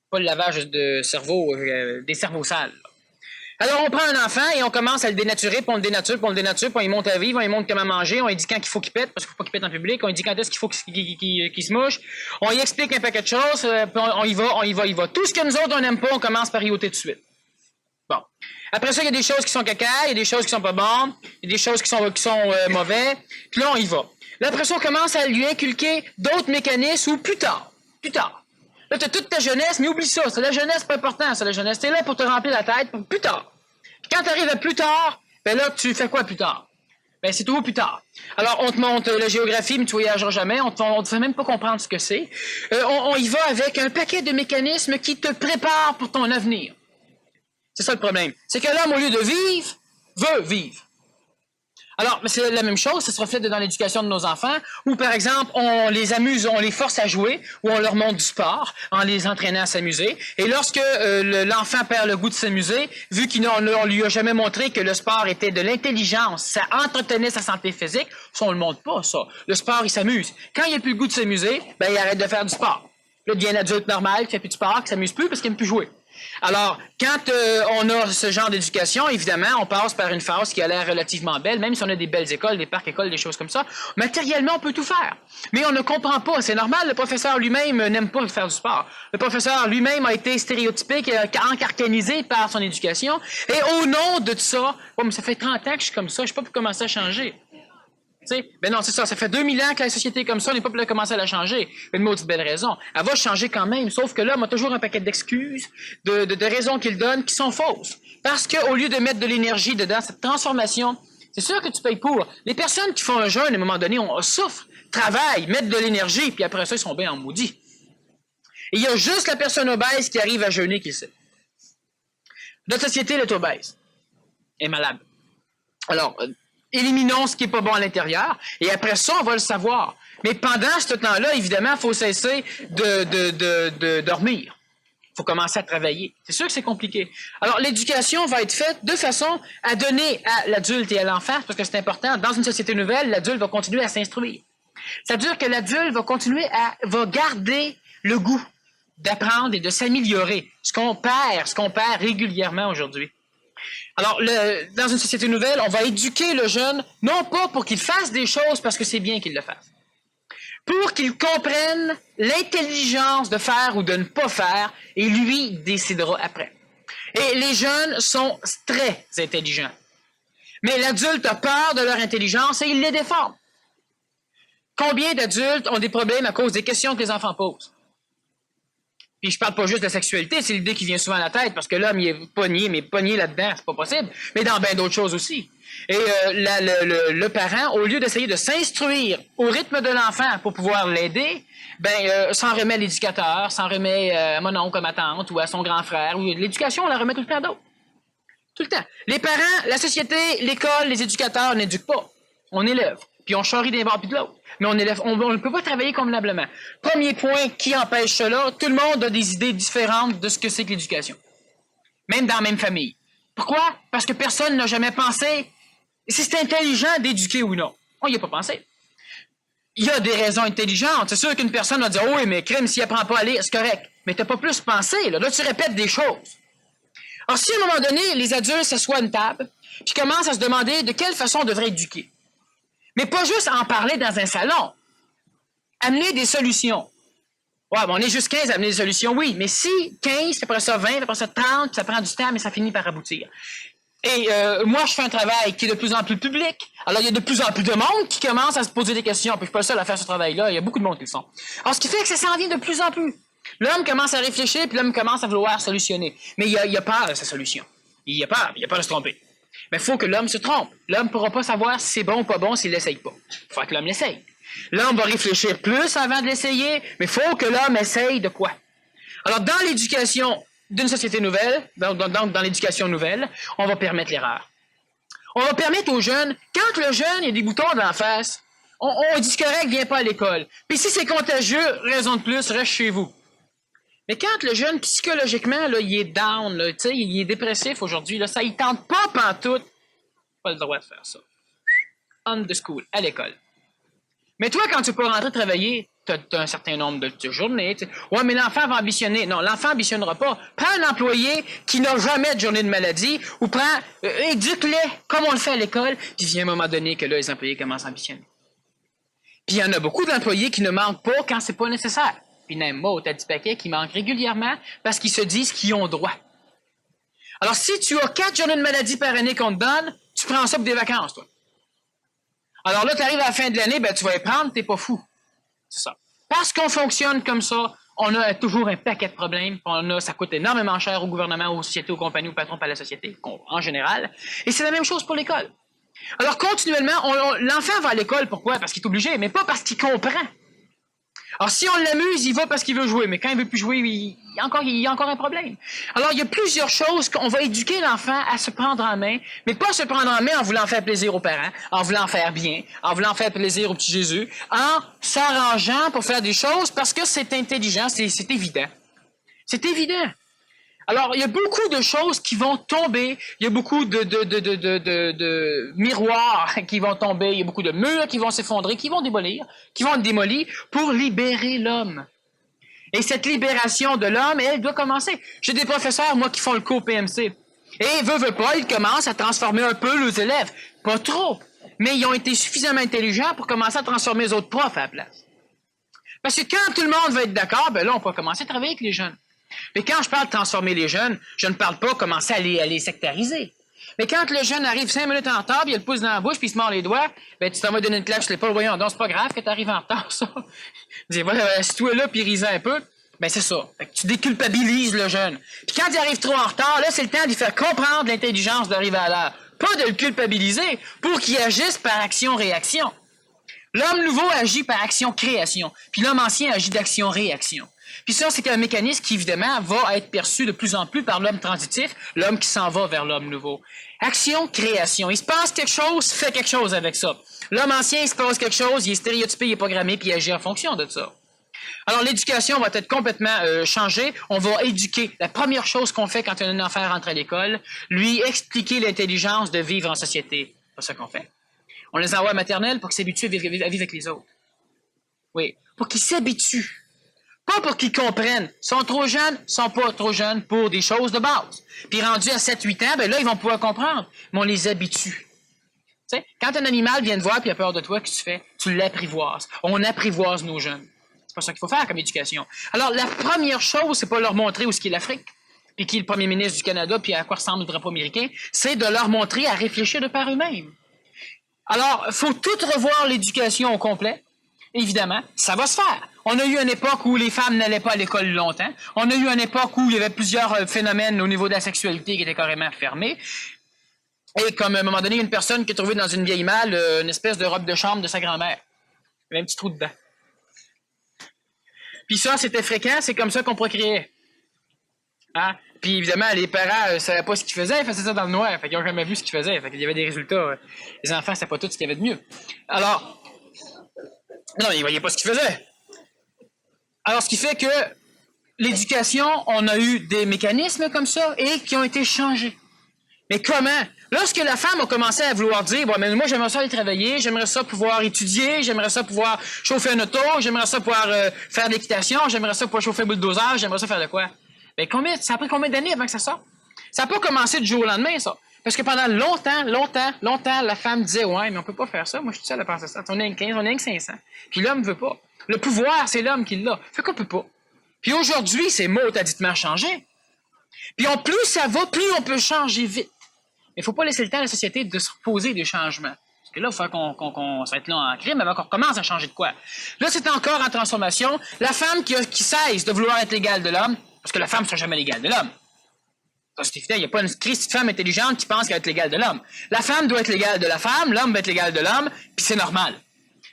Pas le lavage de cerveau, des cerveaux sales. Alors, on prend un enfant et on commence à le dénaturer, puis on le dénature, puis on le dénature, puis on lui montre à vivre, on lui montre comment manger, on lui dit quand il faut qu'il pète, parce qu'il ne faut pas qu'il pète en public, on lui dit quand est-ce qu'il faut qu'il se mouche, on lui explique un paquet de choses, puis on y va. Tout ce que nous autres, on n'aime pas, on commence par y ôter tout de suite. Bon. Après ça, il y a des choses qui sont caca, il y a des choses qui sont pas bonnes, il y a des choses qui sont mauvais, puis là, on y va. Là, après ça, on commence à lui inculquer d'autres mécanismes ou plus tard. Là, tu as toute ta jeunesse, mais oublie ça. C'est la jeunesse, c'est pas important, c'est la jeunesse. T'es là pour te remplir la tête pour plus tard. Puis quand tu arrives à plus tard, ben là, tu fais quoi plus tard? Ben, c'est toujours plus tard. Alors, on te montre la géographie, mais tu voyageras jamais. On te fait même pas comprendre ce que c'est. On y va avec un paquet de mécanismes qui te préparent pour ton avenir. C'est ça le problème. C'est que l'homme, au lieu de vivre, veut vivre. Alors, c'est la même chose, ça se reflète dans l'éducation de nos enfants, où, par exemple, on les amuse, on les force à jouer, ou on leur montre du sport, en les entraînant à s'amuser. Et lorsque l'enfant perd le goût de s'amuser, vu qu'on lui a jamais montré que le sport était de l'intelligence, ça entretenait sa santé physique, ça, on le montre pas, ça. Le sport, il s'amuse. Quand il n'a plus le goût de s'amuser, ben, il arrête de faire du sport. Là, il devient un adulte normal, qui fait plus de sport, qui s'amuse plus parce qu'il n'aime plus jouer. Alors, quand on a ce genre d'éducation, évidemment, on passe par une phase qui a l'air relativement belle, même si on a des belles écoles, des parcs écoles, des choses comme ça. Matériellement, on peut tout faire. Mais on ne comprend pas. C'est normal, le professeur lui-même n'aime pas faire du sport. Le professeur lui-même a été stéréotypé, encarcanisé par son éducation. Et au nom de ça, mais ça fait 30 ans que je suis comme ça, je ne sais pas comment ça a changé. Ben non, c'est ça. Ça fait 2000 ans que la société est comme ça, on n'est pas pour commencer à la changer. Une maudite belle raison. Elle va changer quand même, sauf que l'homme a toujours un paquet d'excuses, de raisons qu'il donne qui sont fausses. Parce qu'au lieu de mettre de l'énergie dedans, cette transformation, c'est sûr que tu payes pour. Les personnes qui font un jeûne, à un moment donné, on souffre, travaillent, mettent de l'énergie, puis après ça, ils sont bien en maudit. Et il y a juste la personne obèse qui arrive à jeûner qui le sait. Notre société, elle est obèse. Elle est malade. Alors, éliminons ce qui n'est pas bon à l'intérieur, et après ça, on va le savoir. Mais pendant ce temps-là, évidemment, il faut cesser de dormir. Il faut commencer à travailler. C'est sûr que c'est compliqué. Alors, l'éducation va être faite de façon à donner à l'adulte et à l'enfant, parce que c'est important. Dans une société nouvelle, l'adulte va continuer à s'instruire. C'est-à-dire que l'adulte va garder le goût d'apprendre et de s'améliorer, ce qu'on perd régulièrement aujourd'hui. Alors, dans une société nouvelle, on va éduquer le jeune, non pas pour qu'il fasse des choses parce que c'est bien qu'il le fasse, pour qu'il comprenne l'intelligence de faire ou de ne pas faire, et lui décidera après. Et les jeunes sont très intelligents. Mais l'adulte a peur de leur intelligence et il les déforme. Combien d'adultes ont des problèmes à cause des questions que les enfants posent? Puis je parle pas juste de la sexualité, c'est l'idée qui vient souvent à la tête, parce que l'homme, il est pogné là-dedans, c'est pas possible, mais dans bien d'autres choses aussi. Et le parent, au lieu d'essayer de s'instruire au rythme de l'enfant pour pouvoir l'aider, s'en remet à l'éducateur, s'en remet à mon oncle, à ma tante, ou à son grand frère, ou l'éducation, on la remet tout le temps d'autres. Tout le temps. Les parents, la société, l'école, les éducateurs n'éduquent pas. On élève. Puis on charrie d'un bord puis de l'autre. Mais on élève. On ne peut pas travailler convenablement. Premier point qui empêche cela, tout le monde a des idées différentes de ce que c'est que l'éducation. Même dans la même famille. Pourquoi? Parce que personne n'a jamais pensé si c'est intelligent d'éduquer ou non. On n'y a pas pensé. Il y a des raisons intelligentes. C'est sûr qu'une personne va dire « Oh oui, mais crime, s'il apprend pas à lire, c'est correct. » Mais tu n'as pas plus pensé. Là, tu répètes des choses. Alors, si à un moment donné, les adultes s'assoient à une table puis commencent à se demander de quelle façon on devrait éduquer. Mais pas juste en parler dans un salon. Amener des solutions. Ouais, on est juste 15 à amener des solutions, oui. Mais si 15, puis après ça 20, puis après ça 30, ça prend du temps, mais ça finit par aboutir. Et moi, je fais un travail qui est de plus en plus public. Alors, il y a de plus en plus de monde qui commence à se poser des questions. Puis je suis pas le seul à faire ce travail-là. Il y a beaucoup de monde qui le font. Alors, ce qui fait que ça s'en vient de plus en plus. L'homme commence à réfléchir, puis l'homme commence à vouloir solutionner. Mais il a peur de sa solution. Il a peur de se tromper. Mais il faut que l'homme se trompe. L'homme ne pourra pas savoir si c'est bon ou pas bon s'il ne l'essaye pas. Il faut que l'homme l'essaye. L'homme va réfléchir plus avant de l'essayer, mais il faut que l'homme essaye de quoi? Alors, dans l'éducation d'une société nouvelle, donc dans l'éducation nouvelle, on va permettre l'erreur. On va permettre aux jeunes, quand le jeune il a des boutons dans la face, on dit correct, viens pas à l'école. Puis si c'est contagieux, raison de plus, reste chez vous. Mais quand le jeune, psychologiquement, là, il est down, là, il est dépressif aujourd'hui, là, ça ne tente pas pantoute, pas le droit de faire ça. On the school, à l'école. Mais toi, quand tu peux rentrer travailler, tu as un certain nombre de journées. Ouais, mais l'enfant va ambitionner. Non, l'enfant ambitionnera pas. Prends un employé qui n'a jamais de journée de maladie ou éduque-les comme on le fait à l'école, puis il vient à un moment donné que là, les employés commencent à ambitionner. Puis il y en a beaucoup d'employés qui ne manquent pas quand c'est pas nécessaire. Puis même moi, t'as 10 paquets qui manquent régulièrement parce qu'ils se disent qu'ils ont droit. Alors, si tu as 4 journées de maladie par année qu'on te donne, tu prends ça pour des vacances, toi. Alors là, tu arrives à la fin de l'année, tu vas les prendre, t'es pas fou. C'est ça. Parce qu'on fonctionne comme ça, on a toujours un paquet de problèmes. Ça coûte énormément cher au gouvernement, aux sociétés, aux compagnies, aux patrons, pas à la société, en général. Et c'est la même chose pour l'école. Alors, continuellement, l'enfant va à l'école, pourquoi? Parce qu'il est obligé, mais pas parce qu'il comprend. Alors, si on l'amuse, il va parce qu'il veut jouer. Mais quand il veut plus jouer, il y a encore un problème. Alors, il y a plusieurs choses qu'on va éduquer l'enfant à se prendre en main, mais pas se prendre en main en voulant faire plaisir aux parents, en voulant faire bien, en voulant faire plaisir au petit Jésus, en s'arrangeant pour faire des choses parce que c'est intelligent, c'est évident. C'est évident. Alors, il y a beaucoup de choses qui vont tomber, il y a beaucoup de miroirs qui vont tomber, il y a beaucoup de murs qui vont s'effondrer, qui vont être démolis pour libérer l'homme. Et cette libération de l'homme, elle doit commencer. J'ai des professeurs, moi, qui font le cours PMC. Et, veut pas, ils commencent à transformer un peu les élèves. Pas trop, mais ils ont été suffisamment intelligents pour commencer à transformer les autres profs à la place. Parce que quand tout le monde va être d'accord, là, on peut commencer à travailler avec les jeunes. Mais quand je parle de transformer les jeunes, je ne parle pas commencer à les sectariser. Mais quand le jeune arrive 5 minutes en retard, puis il a le pouce dans la bouche, puis il se mord les doigts, ben tu t'en vas donner une claque sur l'épaule, voyons donc, c'est pas grave que tu arrives en retard, ça. Dis, voilà, assis-toi là, puis risant un peu. Ben c'est ça. Fait que tu déculpabilises le jeune. Puis quand il arrive trop en retard, là, c'est le temps d'y faire comprendre l'intelligence d'arriver à l'heure. Pas de le culpabiliser pour qu'il agisse par action-réaction. L'homme nouveau agit par action-création, puis l'homme ancien agit d'action-réaction. Puis ça, c'est un mécanisme qui, évidemment, va être perçu de plus en plus par l'homme transitif, l'homme qui s'en va vers l'homme nouveau. Action-création. Il se passe quelque chose, fait quelque chose avec ça. L'homme ancien, il se passe quelque chose, il est stéréotypé, il est programmé, puis il agit en fonction de ça. Alors, l'éducation va être complètement changée. On va éduquer. La première chose qu'on fait quand un enfant rentre à l'école, lui expliquer l'intelligence de vivre en société. C'est ça qu'on fait. On les envoie à la maternelle pour qu'ils s'habituent à vivre avec les autres. Oui, pour qu'ils s'habituent. Pas pour qu'ils comprennent. Ils sont trop jeunes, ils sont pas trop jeunes pour des choses de base. Puis rendus à 7-8 ans, ben là, ils vont pouvoir comprendre. Mais on les habitue. Tu sais, quand un animal vient te voir et a peur de toi, qu'est-ce que tu fais? Tu l'apprivoises. On apprivoise nos jeunes. C'est pas ça qu'il faut faire comme éducation. Alors, la première chose, c'est pas leur montrer où est l'Afrique, puis qui est le premier ministre du Canada, puis à quoi ressemble le drapeau américain, c'est de leur montrer à réfléchir de par eux-mêmes. Alors, il faut tout revoir l'éducation au complet. Évidemment, ça va se faire. On a eu une époque où les femmes n'allaient pas à l'école longtemps. On a eu une époque où il y avait plusieurs phénomènes au niveau de la sexualité qui étaient carrément fermés. Et comme à un moment donné, une personne qui a trouvé dans une vieille malle une espèce de robe de chambre de sa grand-mère. Il y avait un petit trou dedans. Puis ça, c'était fréquent, c'est comme ça qu'on procréait. Hein? Puis évidemment, les parents ne savaient pas ce qu'ils faisaient, ils faisaient ça dans le noir. Fait qu'ils n'ont jamais vu ce qu'ils faisaient. Fait qu'il y avait des résultats. Les enfants ne savaient pas tout ce qu'il y avait de mieux. Alors, non, ils ne voyaient pas ce qu'ils faisaient. Alors, ce qui fait que l'éducation, on a eu des mécanismes comme ça et qui ont été changés. Mais comment? Lorsque la femme a commencé à vouloir dire, bon, mais moi, j'aimerais ça aller travailler, j'aimerais ça pouvoir étudier, j'aimerais ça pouvoir chauffer un auto, j'aimerais ça pouvoir faire de l'équitation, j'aimerais ça pouvoir chauffer un bulldozer, j'aimerais ça faire de quoi? Mais ça a pris combien d'années avant que ça sorte? Ça n'a pas commencé du jour au lendemain, ça. Parce que pendant longtemps, la femme disait, ouais, mais on peut pas faire ça. Moi, je suis seule à penser ça. On est 15, on est 500. Puis l'homme veut pas. Le pouvoir, c'est l'homme qui l'a. Fait qu'on peut pas. Puis aujourd'hui, c'est mot-à-ditement changé. Puis plus ça va, plus on peut changer vite. Mais il ne faut pas laisser le temps à la société de se reposer des changements. Parce que là, il faut qu'on ça va être là en crime avant qu'on commence à changer de quoi. Là, c'est encore en transformation. La femme qui cesse de vouloir être l'égale de l'homme, parce que la femme ne sera jamais l'égale de l'homme. Ça, c'est évident. Il n'y a pas une Christ femme intelligente qui pense qu'elle va être l'égale de l'homme. La femme doit être l'égale de la femme, l'homme va être l'égal de l'homme, puis c'est normal.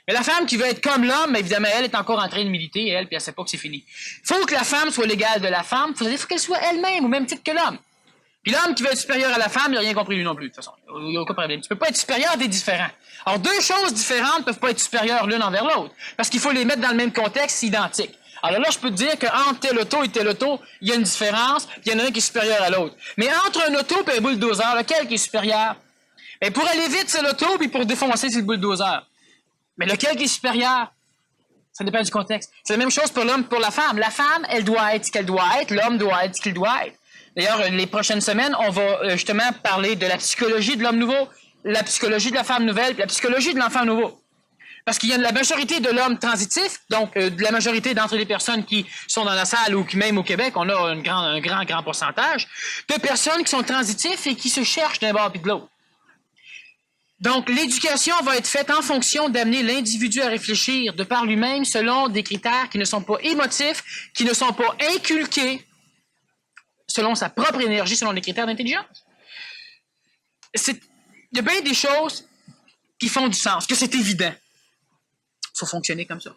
Mais la femme qui veut être comme l'homme, évidemment, elle est encore en train de militer, puis elle ne sait pas que c'est fini. Il faut que la femme soit l'égale de la femme, il faut qu'elle soit elle-même, au même titre que l'homme. Puis l'homme qui veut être supérieur à la femme, il n'a rien compris lui non plus, de toute façon. Il n'y a aucun problème. Tu ne peux pas être supérieur des différents. Alors, deux choses différentes ne peuvent pas être supérieures l'une envers l'autre, parce qu'il faut les mettre dans le même contexte identique. Alors là, je peux te dire qu'entre tel auto et tel auto, il y a une différence, puis il y en a un qui est supérieur à l'autre. Mais entre un auto et un bulldozer, lequel qui est supérieur? Et pour aller vite, c'est l'auto, puis pour défoncer, c'est le bulldozer. Mais lequel qui est supérieur? Ça dépend du contexte. C'est la même chose pour l'homme, pour la femme. La femme, elle doit être ce qu'elle doit être, l'homme doit être ce qu'il doit être. D'ailleurs, les prochaines semaines, on va justement parler de la psychologie de l'homme nouveau, la psychologie de la femme nouvelle, puis la psychologie de l'enfant nouveau. Parce qu'il y a la majorité de l'homme transitif, donc de la majorité d'entre les personnes qui sont dans la salle ou qui même au Québec, on a un grand pourcentage de personnes qui sont transitifs et qui se cherchent d'un bord puis de l'autre. Donc, l'éducation va être faite en fonction d'amener l'individu à réfléchir de par lui-même selon des critères qui ne sont pas émotifs, qui ne sont pas inculqués, selon sa propre énergie, selon les critères d'intelligence. Il y a bien des choses qui font du sens, que c'est évident. Il faut fonctionner comme ça.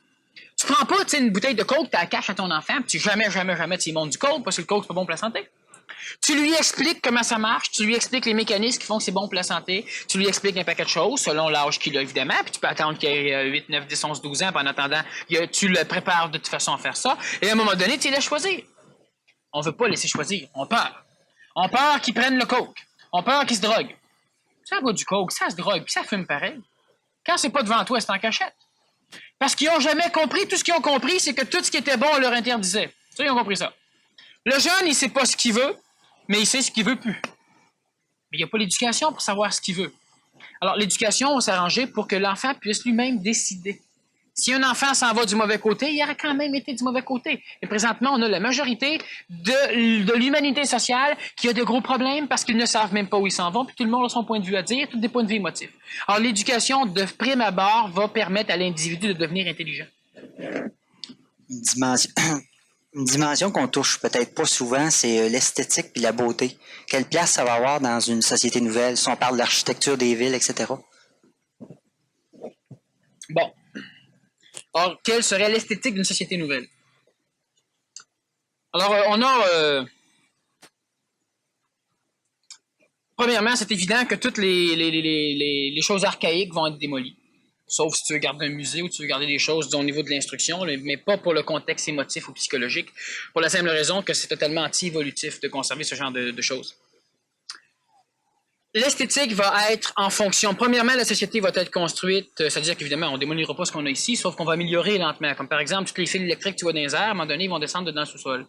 Tu prends pas une bouteille de coke, tu la caches à ton enfant, puis tu jamais tu lui montres du coke, parce que le coke, c'est pas bon pour la santé. Tu lui expliques comment ça marche, tu lui expliques les mécanismes qui font que c'est bon pour la santé, tu lui expliques un paquet de choses, selon l'âge qu'il a, évidemment, puis tu peux attendre qu'il ait 8, 9, 10, 11, 12 ans, puis en attendant, tu le prépares de toute façon à faire ça, et à un moment donné, tu laisses choisir. On veut pas laisser choisir, on peur. On peur qu'ils prennent le coke, on peur qu'ils se droguent. Ça boit du coke, ça se drogue, puis ça fume pareil. Quand c'est pas devant toi, c'est en cachette. Parce qu'ils n'ont jamais compris, tout ce qu'ils ont compris, c'est que tout ce qui était bon, on leur interdisait. Ça, ils ont compris ça. Le jeune, il sait pas ce qu'il veut, mais il sait ce qu'il veut plus. Mais il n'y a pas l'éducation pour savoir ce qu'il veut. Alors, l'éducation, on s'est arrangé pour que l'enfant puisse lui-même décider. Si un enfant s'en va du mauvais côté, il aurait quand même été du mauvais côté. Et présentement, on a la majorité de l'humanité sociale qui a de gros problèmes parce qu'ils ne savent même pas où ils s'en vont, puis tout le monde a son point de vue à dire, tous des points de vue émotifs. Alors, l'éducation de prime abord va permettre à l'individu de devenir intelligent. Une dimension, une dimension qu'on touche peut-être pas souvent, c'est l'esthétique puis la beauté. Quelle place ça va avoir dans une société nouvelle, si on parle de l'architecture des villes, etc.? Bon. Or, quelle serait l'esthétique d'une société nouvelle? Alors, on a... premièrement, c'est évident que toutes les choses archaïques vont être démolies. Sauf si tu veux garder un musée ou tu veux garder des choses au niveau de l'instruction, mais pas pour le contexte émotif ou psychologique, pour la simple raison que c'est totalement anti-évolutif de conserver ce genre de choses. L'esthétique va être en fonction. Premièrement, la société va être construite, c'est-à-dire qu'évidemment, on ne démolira pas ce qu'on a ici, sauf qu'on va améliorer lentement. Comme par exemple, tous les fils électriques que tu vois dans les airs, à un moment donné, ils vont descendre dans le sous-sol.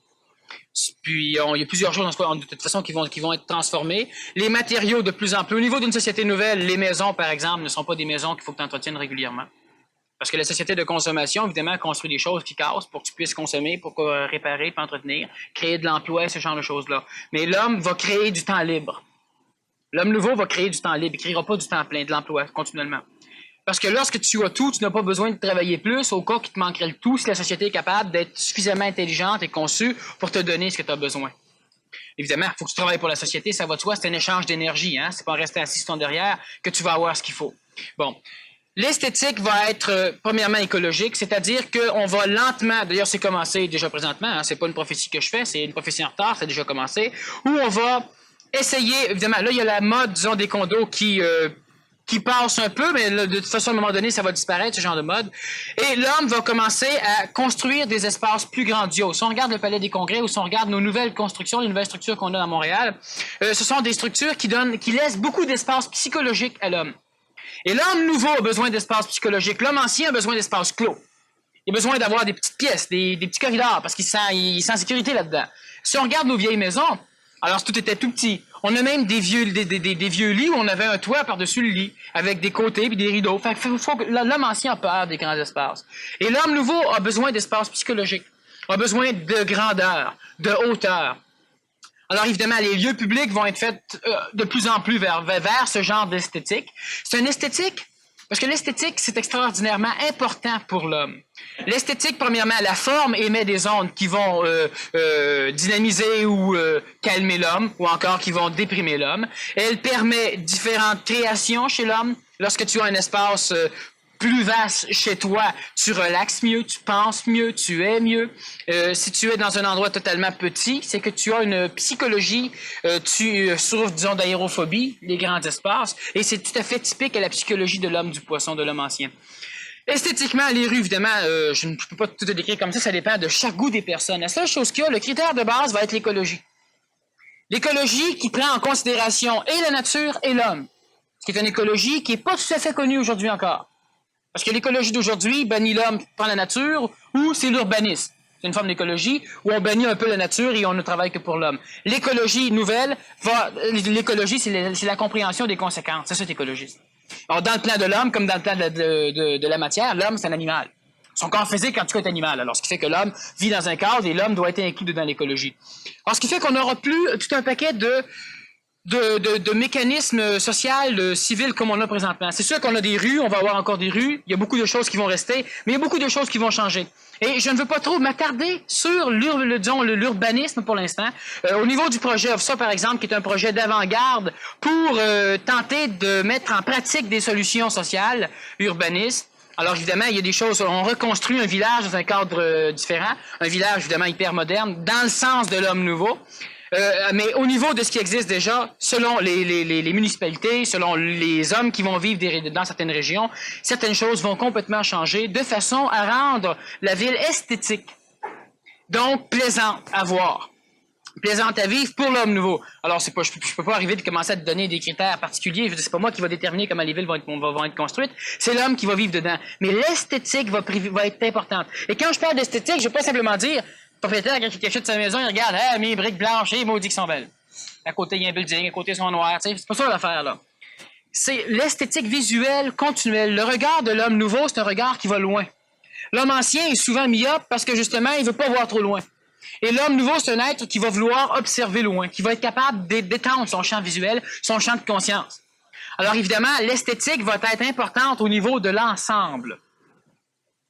Puis, il y a plusieurs choses de toute façon qui vont être transformées. Les matériaux, de plus en plus. Au niveau d'une société nouvelle, les maisons, par exemple, ne sont pas des maisons qu'il faut que tu entretiennes régulièrement. Parce que la société de consommation, évidemment, construit des choses qui cassent pour que tu puisses consommer, pour réparer, pour entretenir, créer de l'emploi, ce genre de choses-là. Mais l'homme va créer du temps libre. L'homme nouveau va créer du temps libre. Il ne créera pas du temps plein, de l'emploi, continuellement. Parce que lorsque tu as tout, tu n'as pas besoin de travailler plus au cas qu'il te manquerait le tout si la société est capable d'être suffisamment intelligente et conçue pour te donner ce que tu as besoin. Évidemment, il faut que tu travailles pour la société, ça va de soi, c'est un échange d'énergie. Hein? C'est pas en restant assis sur ton derrière que tu vas avoir ce qu'il faut. Bon. L'esthétique va être, premièrement, écologique, c'est-à-dire qu'on va lentement, d'ailleurs c'est commencé déjà présentement, hein, c'est pas une prophétie que je fais, c'est une prophétie en retard, c'est déjà commencé, où on va essayer, évidemment, là il y a la mode, disons, des condos qui passe un peu, mais là, de toute façon, à un moment donné, ça va disparaître, ce genre de mode. Et l'homme va commencer à construire des espaces plus grandioses. Si on regarde le Palais des Congrès ou si on regarde nos nouvelles constructions, les nouvelles structures qu'on a à Montréal, ce sont des structures qui laissent beaucoup d'espace psychologique à l'homme. Et l'homme nouveau a besoin d'espace psychologique. L'homme ancien a besoin d'espace clos. Il a besoin d'avoir des petites pièces, des petits corridors, parce qu'il sent en sécurité là-dedans. Si on regarde nos vieilles maisons, alors tout était tout petit. On a même des vieux lits où on avait un toit par-dessus le lit, avec des côtés et des rideaux. Fait que l'homme ancien a peur des grands espaces. Et l'homme nouveau a besoin d'espace psychologique, a besoin de grandeur, de hauteur. Alors évidemment, les lieux publics vont être faits de plus en plus vers ce genre d'esthétique. C'est une esthétique, parce que l'esthétique, c'est extraordinairement important pour l'homme. L'esthétique, premièrement, la forme émet des ondes qui vont dynamiser ou calmer l'homme, ou encore qui vont déprimer l'homme. Elle permet différentes créations chez l'homme. Lorsque tu as un espace plus vaste chez toi, tu relaxes mieux, tu penses mieux, tu es mieux. Si tu es dans un endroit totalement petit, c'est que tu as une psychologie, tu souffres, disons, d'aérophobie, les grands espaces, et c'est tout à fait typique à la psychologie de l'homme du poisson, de l'homme ancien. Esthétiquement, les rues, évidemment, je ne peux pas tout décrire comme ça dépend de chaque goût des personnes. La seule chose qu'il y a, le critère de base va être l'écologie. L'écologie qui prend en considération et la nature et l'homme, ce qui est une écologie qui n'est pas tout à fait connue aujourd'hui encore. Parce que l'écologie d'aujourd'hui bannit l'homme par la nature ou c'est l'urbanisme. C'est une forme d'écologie où on bannit un peu la nature et on ne travaille que pour l'homme. L'écologie nouvelle, l'écologie, c'est la compréhension des conséquences. C'est ça l'écologisme. Alors, dans le plan de l'homme, comme dans le plan de la matière, l'homme, c'est un animal. Son corps physique, en tout cas, est animal. Alors, ce qui fait que l'homme vit dans un cadre et l'homme doit être inclus dans l'écologie. Alors, ce qui fait qu'on n'aura plus tout un paquet de mécanismes sociaux, civils comme on a présentement. C'est sûr qu'on a des rues, on va avoir encore des rues, il y a beaucoup de choses qui vont rester, mais il y a beaucoup de choses qui vont changer. Et je ne veux pas trop m'attarder sur l'urbanisme pour l'instant. Au niveau du projet OFSA, par exemple, qui est un projet d'avant-garde pour tenter de mettre en pratique des solutions sociales urbanistes. Alors évidemment, il y a des choses, on reconstruit un village dans un cadre différent, un village évidemment hyper moderne, dans le sens de l'homme nouveau. Mais au niveau de ce qui existe déjà, selon les municipalités, selon les hommes qui vont vivre dans certaines régions, certaines choses vont complètement changer de façon à rendre la ville esthétique. Donc, plaisante à voir. Plaisante à vivre pour l'homme nouveau. Alors, je peux pas arriver de commencer à te donner des critères particuliers. C'est pas moi qui va déterminer comment les villes vont être construites. C'est l'homme qui va vivre dedans. Mais l'esthétique va être importante. Et quand je parle d'esthétique, je veux pas simplement dire le propriétaire, quand il achète sa maison, il regarde, mes briques blanches, maudit qui sont belles. À côté, il y a un building, à côté, ils sont noirs. C'est pas ça l'affaire, là. C'est l'esthétique visuelle continuelle. Le regard de l'homme nouveau, c'est un regard qui va loin. L'homme ancien est souvent myope parce que justement, il ne veut pas voir trop loin. Et l'homme nouveau, c'est un être qui va vouloir observer loin, qui va être capable d'étendre son champ visuel, son champ de conscience. Alors évidemment, l'esthétique va être importante au niveau de l'ensemble.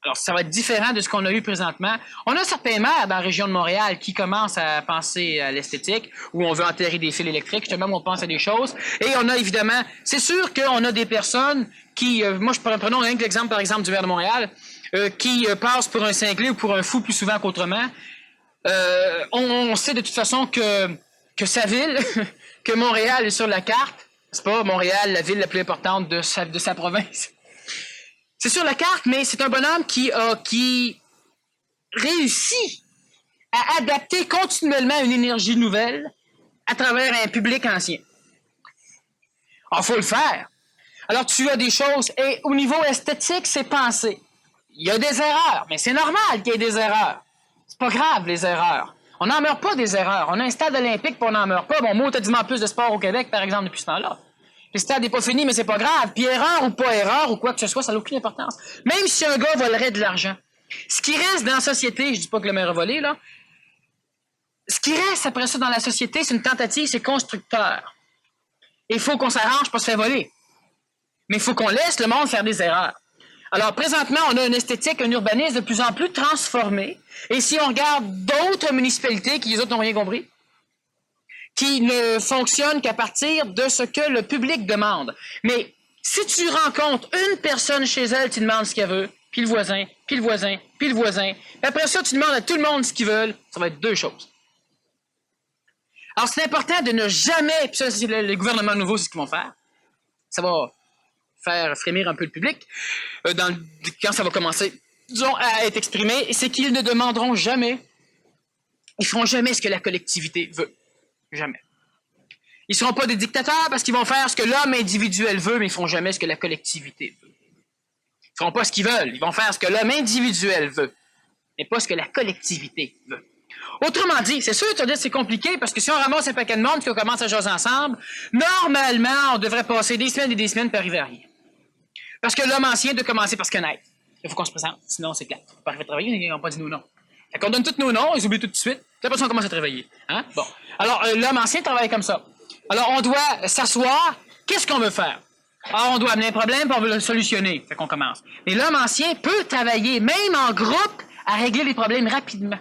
Alors, ça va être différent de ce qu'on a eu présentement. On a certains maires dans la région de Montréal qui commencent à penser à l'esthétique, où on veut enterrer des fils électriques, justement, on pense à des choses. Et on a évidemment, c'est sûr qu'on a des personnes qui, moi, prenons rien que l'exemple, par exemple, du maire de Montréal, qui passent pour un cinglé ou pour un fou plus souvent qu'autrement. On sait de toute façon que sa ville, que Montréal est sur la carte. C'est pas Montréal, la ville la plus importante de sa province. C'est sur la carte, mais c'est un bonhomme qui réussit à adapter continuellement une énergie nouvelle à travers un public ancien. Alors, il faut le faire. Alors, tu as des choses, et au niveau esthétique, c'est pensé. Il y a des erreurs, mais c'est normal qu'il y ait des erreurs. C'est pas grave, les erreurs. On n'en meurt pas des erreurs. On a un stade olympique, puis on n'en meurt pas. Bon, moi, t'as dit plus de sport au Québec, par exemple, depuis ce temps-là. Le stade n'est pas fini, mais c'est pas grave. Puis erreur ou pas erreur ou quoi que ce soit, ça n'a aucune importance. Même si un gars volerait de l'argent. Ce qui reste dans la société, je dis pas que le maire a volé, là. Ce qui reste après ça dans la société, c'est une tentative, c'est constructeur. Et il faut qu'on s'arrange pour se faire voler. Mais il faut qu'on laisse le monde faire des erreurs. Alors, présentement, on a une esthétique, un urbanisme de plus en plus transformé. Et si on regarde d'autres municipalités qui, les autres, n'ont rien compris, qui ne fonctionnent qu'à partir de ce que le public demande. Mais si tu rencontres une personne chez elle, tu demandes ce qu'elle veut, puis le voisin, puis le voisin, puis le voisin, puis après ça, tu demandes à tout le monde ce qu'ils veulent, ça va être deux choses. Alors, c'est important de ne jamais, puis ça, c'est le gouvernement nouveau, c'est ce qu'ils vont faire. Ça va faire frémir un peu le public quand ça va commencer, disons, à être exprimé, c'est qu'ils ne demanderont jamais, ils feront jamais ce que la collectivité veut. Jamais. Ils ne seront pas des dictateurs parce qu'ils vont faire ce que l'homme individuel veut, mais ils ne feront jamais ce que la collectivité veut. Ils ne feront pas ce qu'ils veulent. Ils vont faire ce que l'homme individuel veut, mais pas ce que la collectivité veut. Autrement dit, c'est sûr, tu vas dire que c'est compliqué parce que si on ramasse un paquet de monde et qu'on commence à jaser ensemble, normalement, on devrait passer des semaines et des semaines pour arriver à rien. Parce que l'homme ancien doit commencer par se connaître. Il faut qu'on se présente, sinon c'est clair. On peut arriver à travailler, ils n'ont pas dit nos noms. Fait qu'on donne tous nos noms, ils oublient tout de suite. Puis après ça, on commence à travailler. Hein? Bon. Alors, l'homme ancien travaille comme ça. Alors, on doit s'asseoir. Qu'est-ce qu'on veut faire? Alors, on doit amener un problème, puis on veut le solutionner. Fait qu'on commence. Mais l'homme ancien peut travailler, même en groupe, à régler les problèmes rapidement.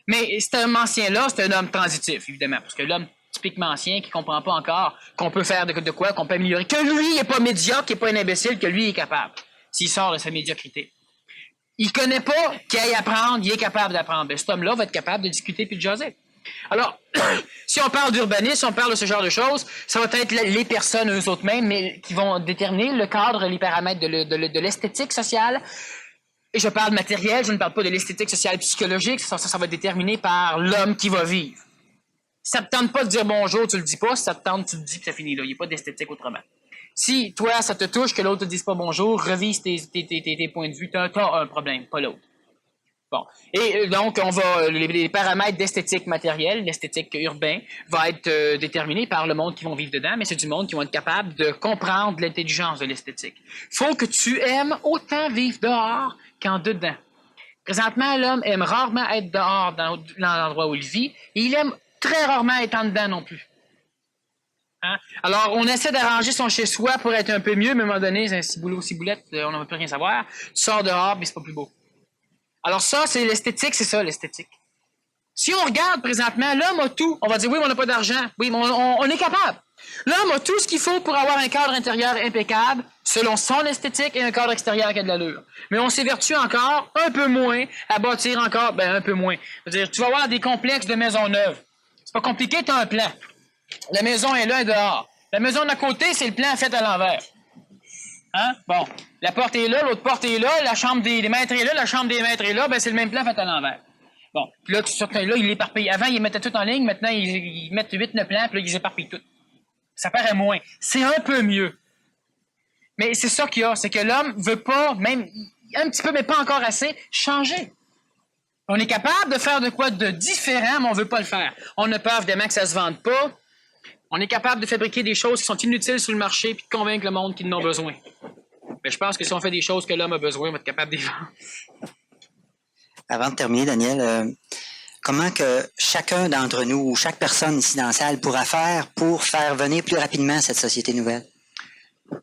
Mais cet homme ancien-là, c'est un homme transitif, évidemment. Parce que l'homme typiquement ancien, qui ne comprend pas encore qu'on peut faire de quoi, qu'on peut améliorer, que lui n'est pas médiocre, qu'il n'est pas un imbécile, que lui est capable, s'il sort de sa médiocrité. Il ne connaît pas qu'il aille apprendre, il est capable d'apprendre. Ben, cet homme-là va être capable de discuter puis de jaser. Alors, si on parle d'urbanisme, si on parle de ce genre de choses, ça va être les personnes eux autres mêmes, mais qui vont déterminer le cadre, les paramètres de l'esthétique sociale. Et je parle matériel, je ne parle pas de l'esthétique sociale psychologique, ça va être déterminé par l'homme qui va vivre. Si ça ne te tente pas de dire bonjour, tu le dis pas. Si ça te tente, tu le dis, puis ça finit là. Il n'y a pas d'esthétique autrement. Si, toi, ça te touche que l'autre te dise pas bonjour, revise tes points de vue, t'as un problème, pas l'autre. Bon. Et donc, les paramètres d'esthétique matérielle, l'esthétique urbain, va être déterminé par le monde qui vont vivre dedans, mais c'est du monde qui vont être capable de comprendre l'intelligence de l'esthétique. Faut que tu aimes autant vivre dehors qu'en dedans. Présentement, l'homme aime rarement être dehors dans l'endroit où il vit, et il aime très rarement être en dedans non plus. Hein? Alors, on essaie d'arranger son chez-soi pour être un peu mieux, mais à un moment donné, c'est un ciboulot, ciboulette, on n'en veut plus rien savoir. Tu sors dehors, mais c'est pas plus beau. Alors ça, c'est l'esthétique, c'est ça l'esthétique. Si on regarde présentement, l'homme a tout. On va dire, oui, mais on n'a pas d'argent. Oui, mais on est capable. L'homme a tout ce qu'il faut pour avoir un cadre intérieur impeccable, selon son esthétique, et un cadre extérieur qui a de l'allure. Mais on s'évertue encore un peu moins à bâtir encore, un peu moins. C'est-à-dire, tu vas avoir des complexes de maisons neuves. C'est pas compliqué, tu as un plan. La maison est là et dehors. La maison d'à côté, c'est le plan fait à l'envers. Hein? Bon. La porte est là, l'autre porte est là, la chambre des maîtres est là, la chambre des maîtres est là, c'est le même plan fait à l'envers. Bon. Puis là, là, il l'éparpille. Avant, ils mettaient tout en ligne, maintenant, ils mettent 8-9 plans, puis là, ils éparpillent tout. Ça paraît moins. C'est un peu mieux. Mais c'est ça qu'il y a, c'est que l'homme veut pas, même un petit peu, mais pas encore assez, changer. On est capable de faire de quoi de différent, mais on veut pas le faire. On a peur, évidemment, que ça se vende pas. On est capable de fabriquer des choses qui sont inutiles sur le marché puis de convaincre le monde qu'ils en ont besoin. Mais je pense que si on fait des choses que l'homme a besoin, on va être capable de les vendre. Avant de terminer, Daniel, comment que chacun d'entre nous ou chaque personne ici dans la salle pourra faire pour faire venir plus rapidement cette société nouvelle?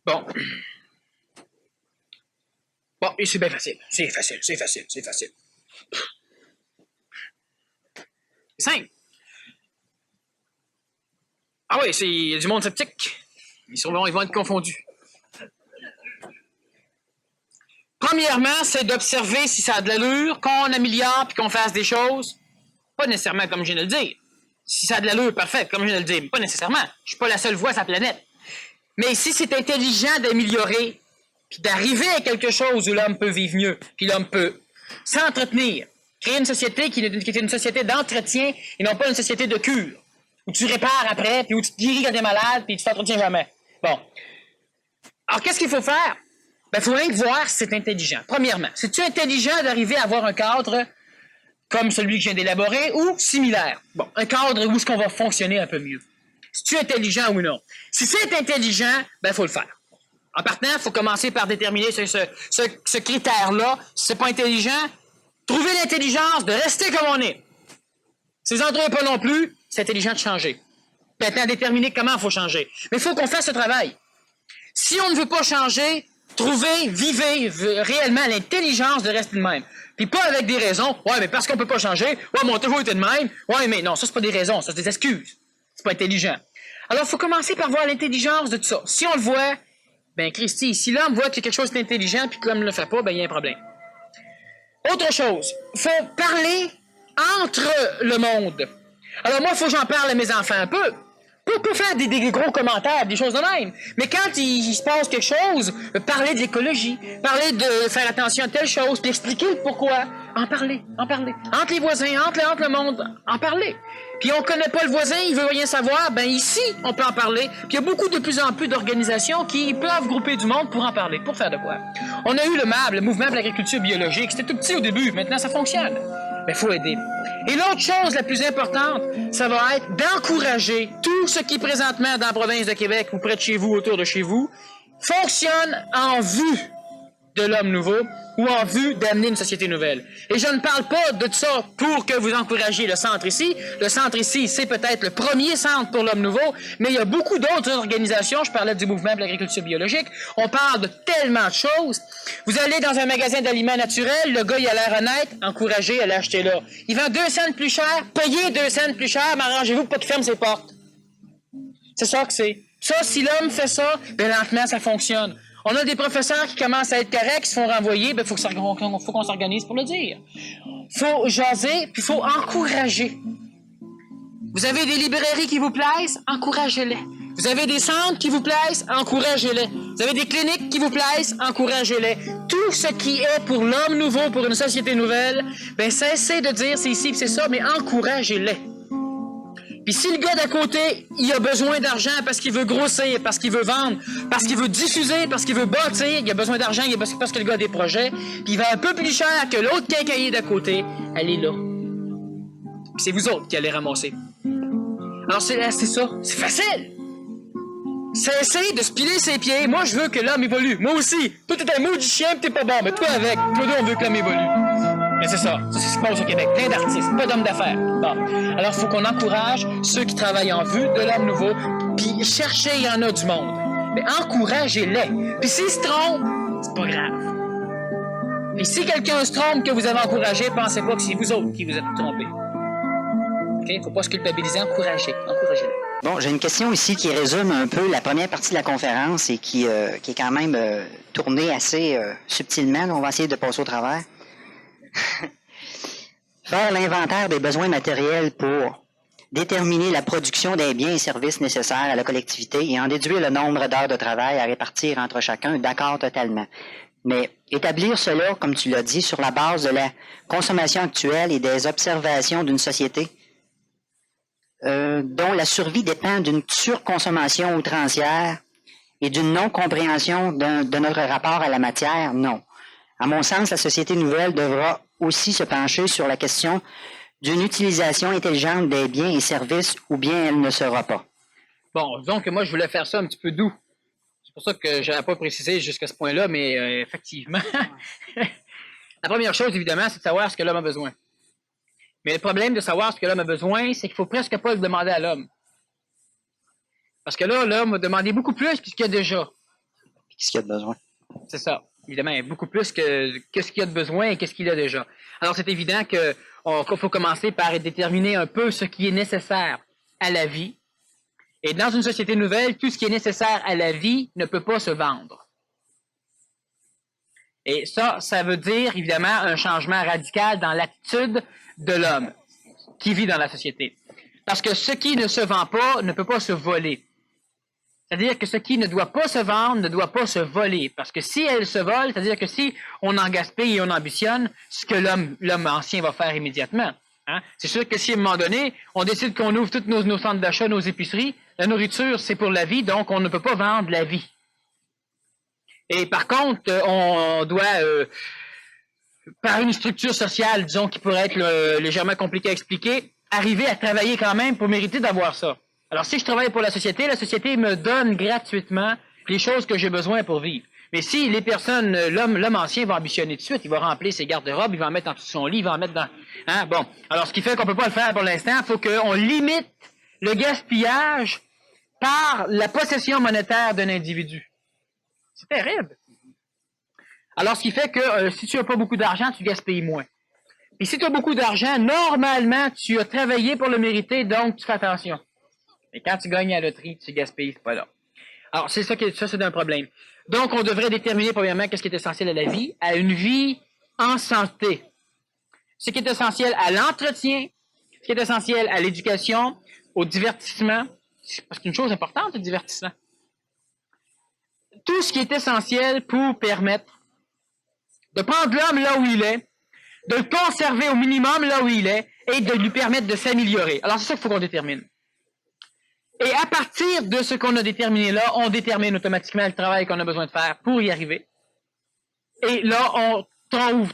Bon. Bon, et c'est bien facile. C'est facile. C'est simple. Ah oui, il y a du monde sceptique. Ils vont être confondus. Premièrement, c'est d'observer si ça a de l'allure, qu'on améliore puis qu'on fasse des choses. Pas nécessairement comme je viens de le dire. Si ça a de l'allure, parfait, comme je viens de le dire. Mais pas nécessairement. Je suis pas la seule voix sur la planète. Mais si c'est intelligent d'améliorer, puis d'arriver à quelque chose où l'homme peut vivre mieux, puis l'homme peut s'entretenir, créer une société qui est une société d'entretien et non pas une société de cure, où tu répares après, puis où tu te guéris quand tu es malade, puis tu t'entretiens jamais. Bon. Alors, qu'est-ce qu'il faut faire? Ben, il faut rien que voir si c'est intelligent. Premièrement, c'est-tu intelligent d'arriver à avoir un cadre comme celui que je viens d'élaborer ou similaire? Bon, un cadre où est-ce qu'on va fonctionner un peu mieux. C'est-tu intelligent ou non? Si c'est intelligent, ben, il faut le faire. En partant, il faut commencer par déterminer ce critère-là. Si c'est pas intelligent, trouver l'intelligence de rester comme on est. Si vous n'en trouvez pas non plus, c'est intelligent de changer. Maintenant, déterminer comment il faut changer. Mais il faut qu'on fasse ce travail. Si on ne veut pas changer, vivez réellement l'intelligence de rester de même. Puis pas avec des raisons. Ouais, mais parce qu'on peut pas changer. Ouais, mais on a toujours été de même. Ouais, mais non, ça, c'est pas des raisons. Ça, c'est des excuses. C'est pas intelligent. Alors, il faut commencer par voir l'intelligence de tout ça. Si on le voit, ben, Christy, si l'homme voit qu'il y a quelque chose d'intelligent puis que l'homme ne le fait pas, ben, il y a un problème. Autre chose, il faut parler entre le monde. Alors, moi, il faut que j'en parle à mes enfants un peu. Pas faire des gros commentaires, des choses de même. Mais quand il se passe quelque chose, parler de l'écologie, parler de faire attention à telle chose, puis expliquer le pourquoi. En parler. Entre les voisins, entre le monde, en parler. Puis on connaît pas le voisin, il veut rien savoir, ben ici, on peut en parler. Puis il y a beaucoup de plus en plus d'organisations qui peuvent grouper du monde pour en parler. Pour faire de quoi? On a eu le MAB, le Mouvement pour l'agriculture biologique. C'était tout petit au début, maintenant ça fonctionne. Mais il faut aider. Et l'autre chose la plus importante, ça va être d'encourager tout ce qui présentement dans la province de Québec ou près de chez vous, autour de chez vous, fonctionne en vue de l'homme nouveau ou en vue d'amener une société nouvelle. Et je ne parle pas de ça pour que vous encouragiez le centre ici. Le centre ici, c'est peut-être le premier centre pour l'homme nouveau, mais il y a beaucoup d'autres organisations. Je parlais du mouvement pour l'agriculture biologique. On parle de tellement de choses. Vous allez dans un magasin d'aliments naturels, le gars, il a l'air honnête, encouragez à l'acheter là. Il vend 2 cents plus cher, payez 2 cents plus cher, mais arrangez-vous pour pas qu'il ferme ses portes. C'est ça que c'est. Ça, si l'homme fait ça, bien lentement, ça fonctionne. On a des professeurs qui commencent à être corrects, qui se font renvoyer, ben faut qu'on s'organise pour le dire. Faut jaser, puis faut encourager. Vous avez des librairies qui vous plaisent, encouragez-les. Vous avez des centres qui vous plaisent, encouragez-les. Vous avez des cliniques qui vous plaisent, encouragez-les. Tout ce qui est pour l'homme nouveau, pour une société nouvelle, ben cessez de dire c'est ici, c'est ça, mais encouragez-les. Puis si le gars d'à côté, il a besoin d'argent parce qu'il veut grossir, parce qu'il veut vendre, parce qu'il veut diffuser, parce qu'il veut bâtir, il a besoin d'argent, parce que le gars a des projets, puis il va un peu plus cher que l'autre quincaillier d'à côté, elle est là. Puis c'est vous autres qui allez ramasser. Alors c'est ça, c'est facile. Cessez de se piler ses pieds. Moi, je veux que l'homme évolue. Moi aussi. Toi, t'es un maudit chien, pis t'es pas bon. Mais toi avec. Toi deux, on veut que l'homme évolue. Mais c'est ça. C'est ce qui se passe au Québec. Plein d'artistes, pas d'hommes d'affaires. Bon. Alors, il faut qu'on encourage ceux qui travaillent en vue de l'homme nouveau. Puis cherchez, il y en a du monde. Mais encouragez-les. Puis s'ils se trompent, c'est pas grave. Et si quelqu'un se trompe que vous avez encouragé, pensez pas que c'est vous autres qui vous êtes trompés. OK? Faut pas se culpabiliser. Encouragez-les. Bon, j'ai une question ici qui résume un peu la première partie de la conférence et qui est quand même tournée assez subtilement. On va essayer de passer au travers. Faire l'inventaire des besoins matériels pour déterminer la production des biens et services nécessaires à la collectivité et en déduire le nombre d'heures de travail à répartir entre chacun, d'accord totalement. Mais établir cela, comme tu l'as dit, sur la base de la consommation actuelle et des observations d'une société dont la survie dépend d'une surconsommation outrancière et d'une non-compréhension de notre rapport à la matière, non. À mon sens, la société nouvelle devra aussi se pencher sur la question d'une utilisation intelligente des biens et services ou bien elle ne sera pas. Bon, disons que moi, je voulais faire ça un petit peu doux. C'est pour ça que je n'avais pas précisé jusqu'à ce point-là, mais effectivement, la première chose, évidemment, c'est de savoir ce que l'homme a besoin. Mais le problème de savoir ce que l'homme a besoin, c'est qu'il ne faut presque pas le demander à l'homme. Parce que là, l'homme va demander beaucoup plus que ce qu'il y a déjà. Qu'est-ce qu'il y a de besoin? C'est ça. Évidemment, beaucoup plus que qu'est-ce qu'il y a de besoin et qu'est-ce qu'il a déjà. Alors, c'est évident qu'il faut commencer par déterminer un peu ce qui est nécessaire à la vie. Et dans une société nouvelle, tout ce qui est nécessaire à la vie ne peut pas se vendre. Et ça veut dire, évidemment, un changement radical dans l'attitude de l'homme qui vit dans la société. Parce que ce qui ne se vend pas ne peut pas se voler. C'est-à-dire que ce qui ne doit pas se vendre ne doit pas se voler. Parce que si elle se vole, c'est-à-dire que si on en gaspille et on ambitionne, ce que l'homme ancien va faire immédiatement. Hein? C'est sûr que si à un moment donné, on décide qu'on ouvre tous nos centres d'achat, nos épiceries, la nourriture, c'est pour la vie, donc on ne peut pas vendre la vie. Et par contre, on doit, par une structure sociale, disons, qui pourrait être légèrement compliquée à expliquer, arriver à travailler quand même pour mériter d'avoir ça. Alors, si je travaille pour la société me donne gratuitement les choses que j'ai besoin pour vivre. Mais si les personnes, l'homme ancien va ambitionner tout de suite, il va remplir ses garde-robes, il va en mettre en dessous de son lit, il va en mettre dans... Hein? Bon, alors ce qui fait qu'on peut pas le faire pour l'instant, il faut qu'on limite le gaspillage par la possession monétaire d'un individu. C'est terrible. Alors, ce qui fait que si tu n'as pas beaucoup d'argent, tu gaspilles moins. Et si tu as beaucoup d'argent, normalement, tu as travaillé pour le mériter, donc tu fais attention. Et quand tu gagnes à la loterie, tu gaspilles, c'est pas là. Alors, ça c'est un problème. Donc, on devrait déterminer, premièrement, qu'est-ce qui est essentiel à la vie, à une vie en santé. Ce qui est essentiel à l'entretien, ce qui est essentiel à l'éducation, au divertissement, parce qu'une chose importante, le divertissement. Tout ce qui est essentiel pour permettre de prendre l'homme là où il est, de le conserver au minimum là où il est, et de lui permettre de s'améliorer. Alors, c'est ça qu'il faut qu'on détermine. Et à partir de ce qu'on a déterminé là, on détermine automatiquement le travail qu'on a besoin de faire pour y arriver. Et là, on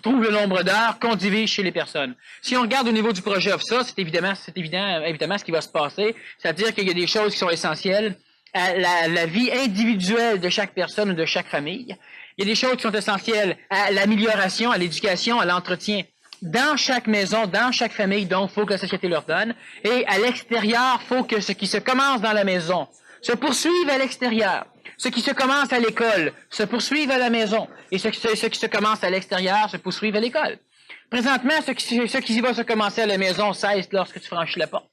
trouve le nombre d'heures qu'on divise chez les personnes. Si on regarde au niveau du projet OFSA, c'est évidemment ce qui va se passer. C'est-à-dire qu'il y a des choses qui sont essentielles à la vie individuelle de chaque personne ou de chaque famille. Il y a des choses qui sont essentielles à l'amélioration, à l'éducation, à l'entretien dans chaque maison, dans chaque famille, donc il faut que la société leur donne. Et à l'extérieur, il faut que ce qui se commence dans la maison se poursuive à l'extérieur. Ce qui se commence à l'école se poursuive à la maison. Et ce qui se commence à l'extérieur se poursuive à l'école. Présentement, ce qui va se commencer à la maison cesse lorsque tu franchis la porte.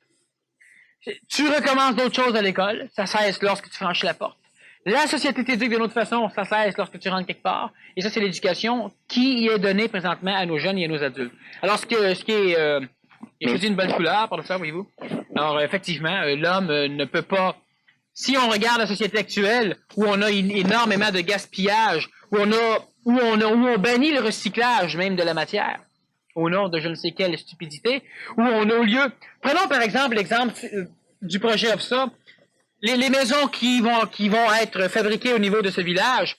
Tu recommences d'autres choses à l'école, ça cesse lorsque tu franchis la porte. La société t'éduque d'une autre façon, ça cesse lorsque tu rentres quelque part. Et ça, c'est l'éducation qui est donnée présentement à nos jeunes et à nos adultes. Alors, il a choisi une bonne couleur, pour le faire, voyez-vous. Alors, effectivement, l'homme ne peut pas... Si on regarde la société actuelle, où on a énormément de gaspillage, où on bannit le recyclage même de la matière, au nom de je ne sais quelle stupidité, où on a au lieu... Prenons par exemple l'exemple du projet OFSA. Les maisons qui vont être fabriquées au niveau de ce village,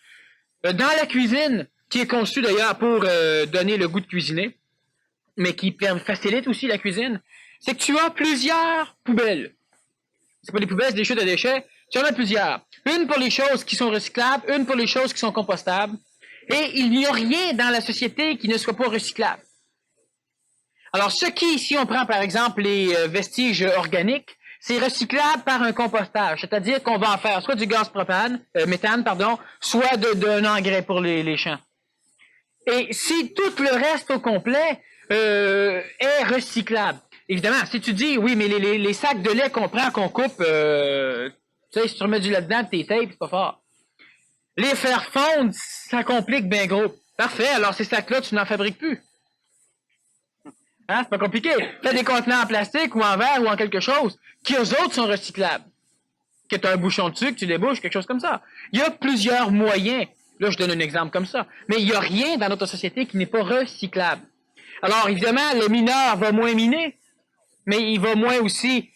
dans la cuisine, qui est conçue d'ailleurs pour donner le goût de cuisiner, mais qui facilite aussi la cuisine, c'est que tu as plusieurs poubelles. C'est pas des poubelles, c'est des chutes de déchets. Tu en as plusieurs. Une pour les choses qui sont recyclables, une pour les choses qui sont compostables. Et il n'y a rien dans la société qui ne soit pas recyclable. Alors, si on prend par exemple les vestiges organiques, c'est recyclable par un compostage, c'est-à-dire qu'on va en faire soit du gaz méthane, soit d'un engrais pour les champs. Et si tout le reste au complet est recyclable, évidemment, si tu dis, oui, mais les sacs de lait qu'on prend, qu'on coupe, tu sais, si tu remets du lait dedans, t'es tapes, c'est pas fort. Les faire fondre, ça complique bien gros. Parfait, alors ces sacs-là, tu n'en fabriques plus. Hein, c'est pas compliqué. Fais des contenants en plastique ou en verre ou en quelque chose qui, eux autres, sont recyclables. Que tu as un bouchon dessus, que tu débouches, quelque chose comme ça. Il y a plusieurs moyens. Là, je donne un exemple comme ça. Mais il n'y a rien dans notre société qui n'est pas recyclable. Alors, évidemment, le mineur va moins miner, mais il va moins aussi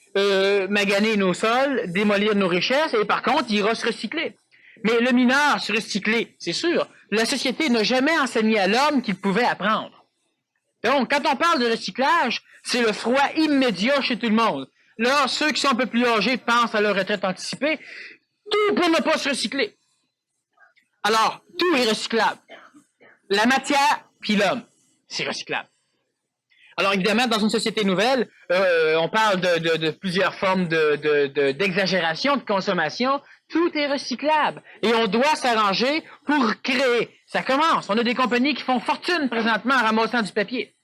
maganer nos sols, démolir nos richesses, et par contre, il ira se recycler. Mais le mineur se recycler, c'est sûr. La société n'a jamais enseigné à l'homme qu'il pouvait apprendre. Donc, quand on parle de recyclage, c'est le froid immédiat chez tout le monde. Là, ceux qui sont un peu plus âgés pensent à leur retraite anticipée, tout pour ne pas se recycler. Alors, tout est recyclable. La matière puis l'homme, c'est recyclable. Alors évidemment, dans une société nouvelle, on parle de plusieurs formes d'exagération, de consommation. Tout est recyclable. Et on doit s'arranger pour créer. Ça commence. On a des compagnies qui font fortune présentement en ramassant du papier.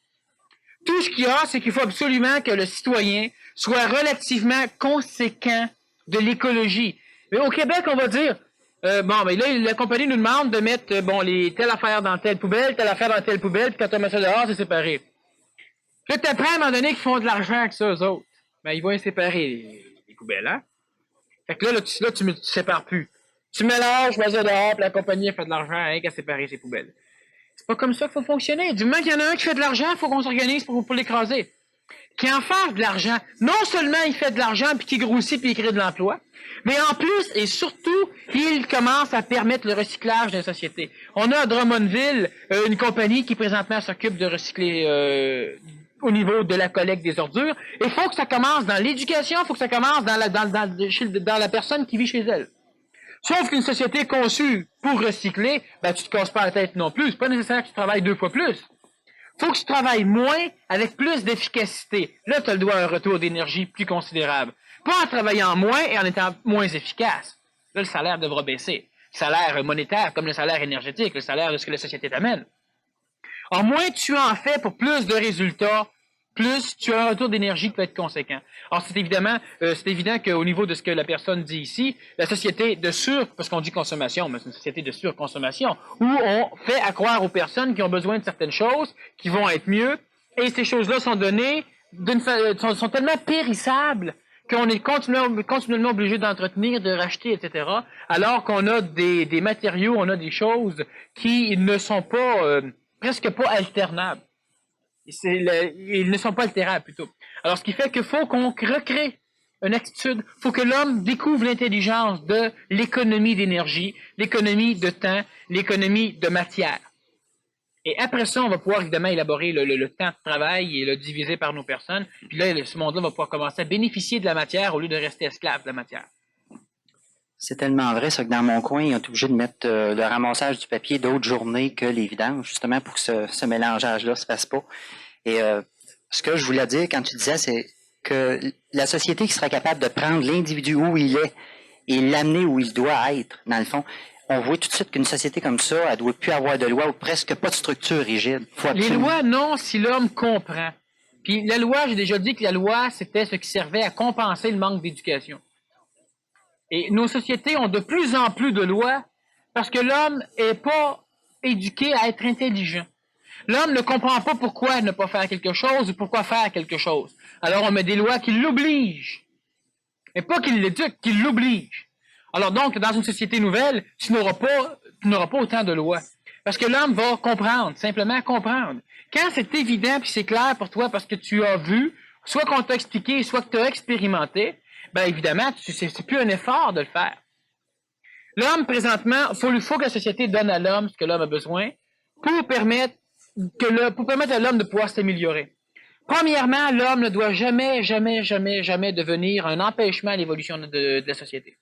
Tout ce qu'il y a, c'est qu'il faut absolument que le citoyen soit relativement conséquent de l'écologie. Mais au Québec, on va dire, ben là, la compagnie nous demande de mettre, telle affaire dans telle poubelle, telle affaire dans telle poubelle, puis quand on met ça dehors, c'est séparé. Là, t'apprends à un moment donné qu'ils font de l'argent avec ça, eux autres. Ben, ils vont y séparer les poubelles, hein? Fait que là, tu sépares plus. Tu mélanges, mets ça dehors, puis la compagnie fait de l'argent avec à séparer ses poubelles. C'est pas comme ça qu'il faut fonctionner. Du moment qu'il y en a un qui fait de l'argent, il faut qu'on s'organise pour l'écraser. Qui en fasse de l'argent. Non seulement il fait de l'argent, puis qu'il grossit, puis il crée de l'emploi, mais en plus, et surtout, il commence à permettre le recyclage de la société. On a à Drummondville une compagnie qui présentement s'occupe de recycler au niveau de la collecte des ordures. Il faut que ça commence dans l'éducation, il faut que ça commence dans la personne qui vit chez elle. Sauf qu'une société conçue pour recycler, ben tu te casses pas la tête non plus. C'est pas nécessaire que tu travailles 2 fois plus. Faut que tu travailles moins avec plus d'efficacité. Là, tu as le droit à un retour d'énergie plus considérable. Pas en travaillant moins et en étant moins efficace. Là, le salaire devra baisser. Le salaire monétaire comme le salaire énergétique, le salaire de ce que la société t'amène. En moins tu en fais pour plus de résultats, plus tu as un retour d'énergie qui peut être conséquent. Alors, c'est évident qu'au niveau de ce que la personne dit ici, la société parce qu'on dit consommation, mais c'est une société de surconsommation, où on fait accroire aux personnes qui ont besoin de certaines choses, qui vont être mieux, et ces choses-là sont données, sont tellement périssables, qu'on est continuellement obligé d'entretenir, de racheter, etc., alors qu'on a des matériaux, on a des choses qui ne sont pas, presque pas alternables. Ils ne sont pas altérables, plutôt. Alors, ce qui fait qu'il faut qu'on recrée une attitude. Il faut que l'homme découvre l'intelligence de l'économie d'énergie, l'économie de temps, l'économie de matière. Et après ça, on va pouvoir évidemment élaborer le temps de travail et le diviser par nos personnes. Puis là, ce monde-là va pouvoir commencer à bénéficier de la matière au lieu de rester esclave de la matière. C'est tellement vrai, ça, que dans mon coin, ils ont été obligés de mettre le ramassage du papier d'autres journées que les vidanges, justement, pour que ce mélangeage-là se fasse pas. Et ce que je voulais dire quand tu disais, c'est que la société qui sera capable de prendre l'individu où il est et l'amener où il doit être, dans le fond, on voit tout de suite qu'une société comme ça, elle doit plus avoir de loi ou presque pas de structure rigide. Les lois, non, si l'homme comprend. Puis la loi, j'ai déjà dit que la loi, c'était ce qui servait à compenser le manque d'éducation. Et nos sociétés ont de plus en plus de lois parce que l'homme n'est pas éduqué à être intelligent. L'homme ne comprend pas pourquoi ne pas faire quelque chose ou pourquoi faire quelque chose. Alors on met des lois qui l'obligent. Mais pas qui l'éduquent, qui l'obligent. Alors donc, dans une société nouvelle, tu n'auras pas autant de lois. Parce que l'homme va comprendre, simplement comprendre. Quand c'est évident puis c'est clair pour toi parce que tu as vu, soit qu'on t'a expliqué, soit que tu as expérimenté, ben évidemment, c'est plus un effort de le faire. L'homme, présentement, il faut que la société donne à l'homme ce que l'homme a besoin pour permettre à l'homme de pouvoir s'améliorer. Premièrement, l'homme ne doit jamais devenir un empêchement à l'évolution de la société.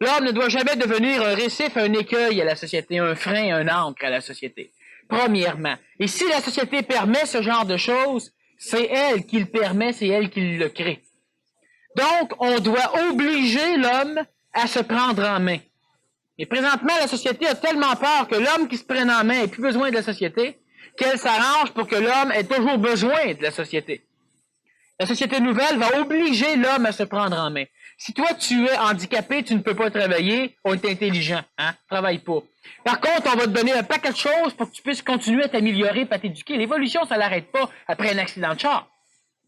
L'homme ne doit jamais devenir un récif, un écueil à la société, un frein, un ancre à la société. Premièrement. Et si la société permet ce genre de choses, c'est elle qui le permet, c'est elle qui le crée. Donc, on doit obliger l'homme à se prendre en main. Et présentement, la société a tellement peur que l'homme qui se prenne en main n'ait plus besoin de la société, qu'elle s'arrange pour que l'homme ait toujours besoin de la société. La société nouvelle va obliger l'homme à se prendre en main. Si toi, tu es handicapé, tu ne peux pas travailler, on est intelligent, hein? Travaille pas. Par contre, on va te donner un paquet de choses pour que tu puisses continuer à t'améliorer et à t'éduquer. L'évolution, ça l'arrête pas après un accident de char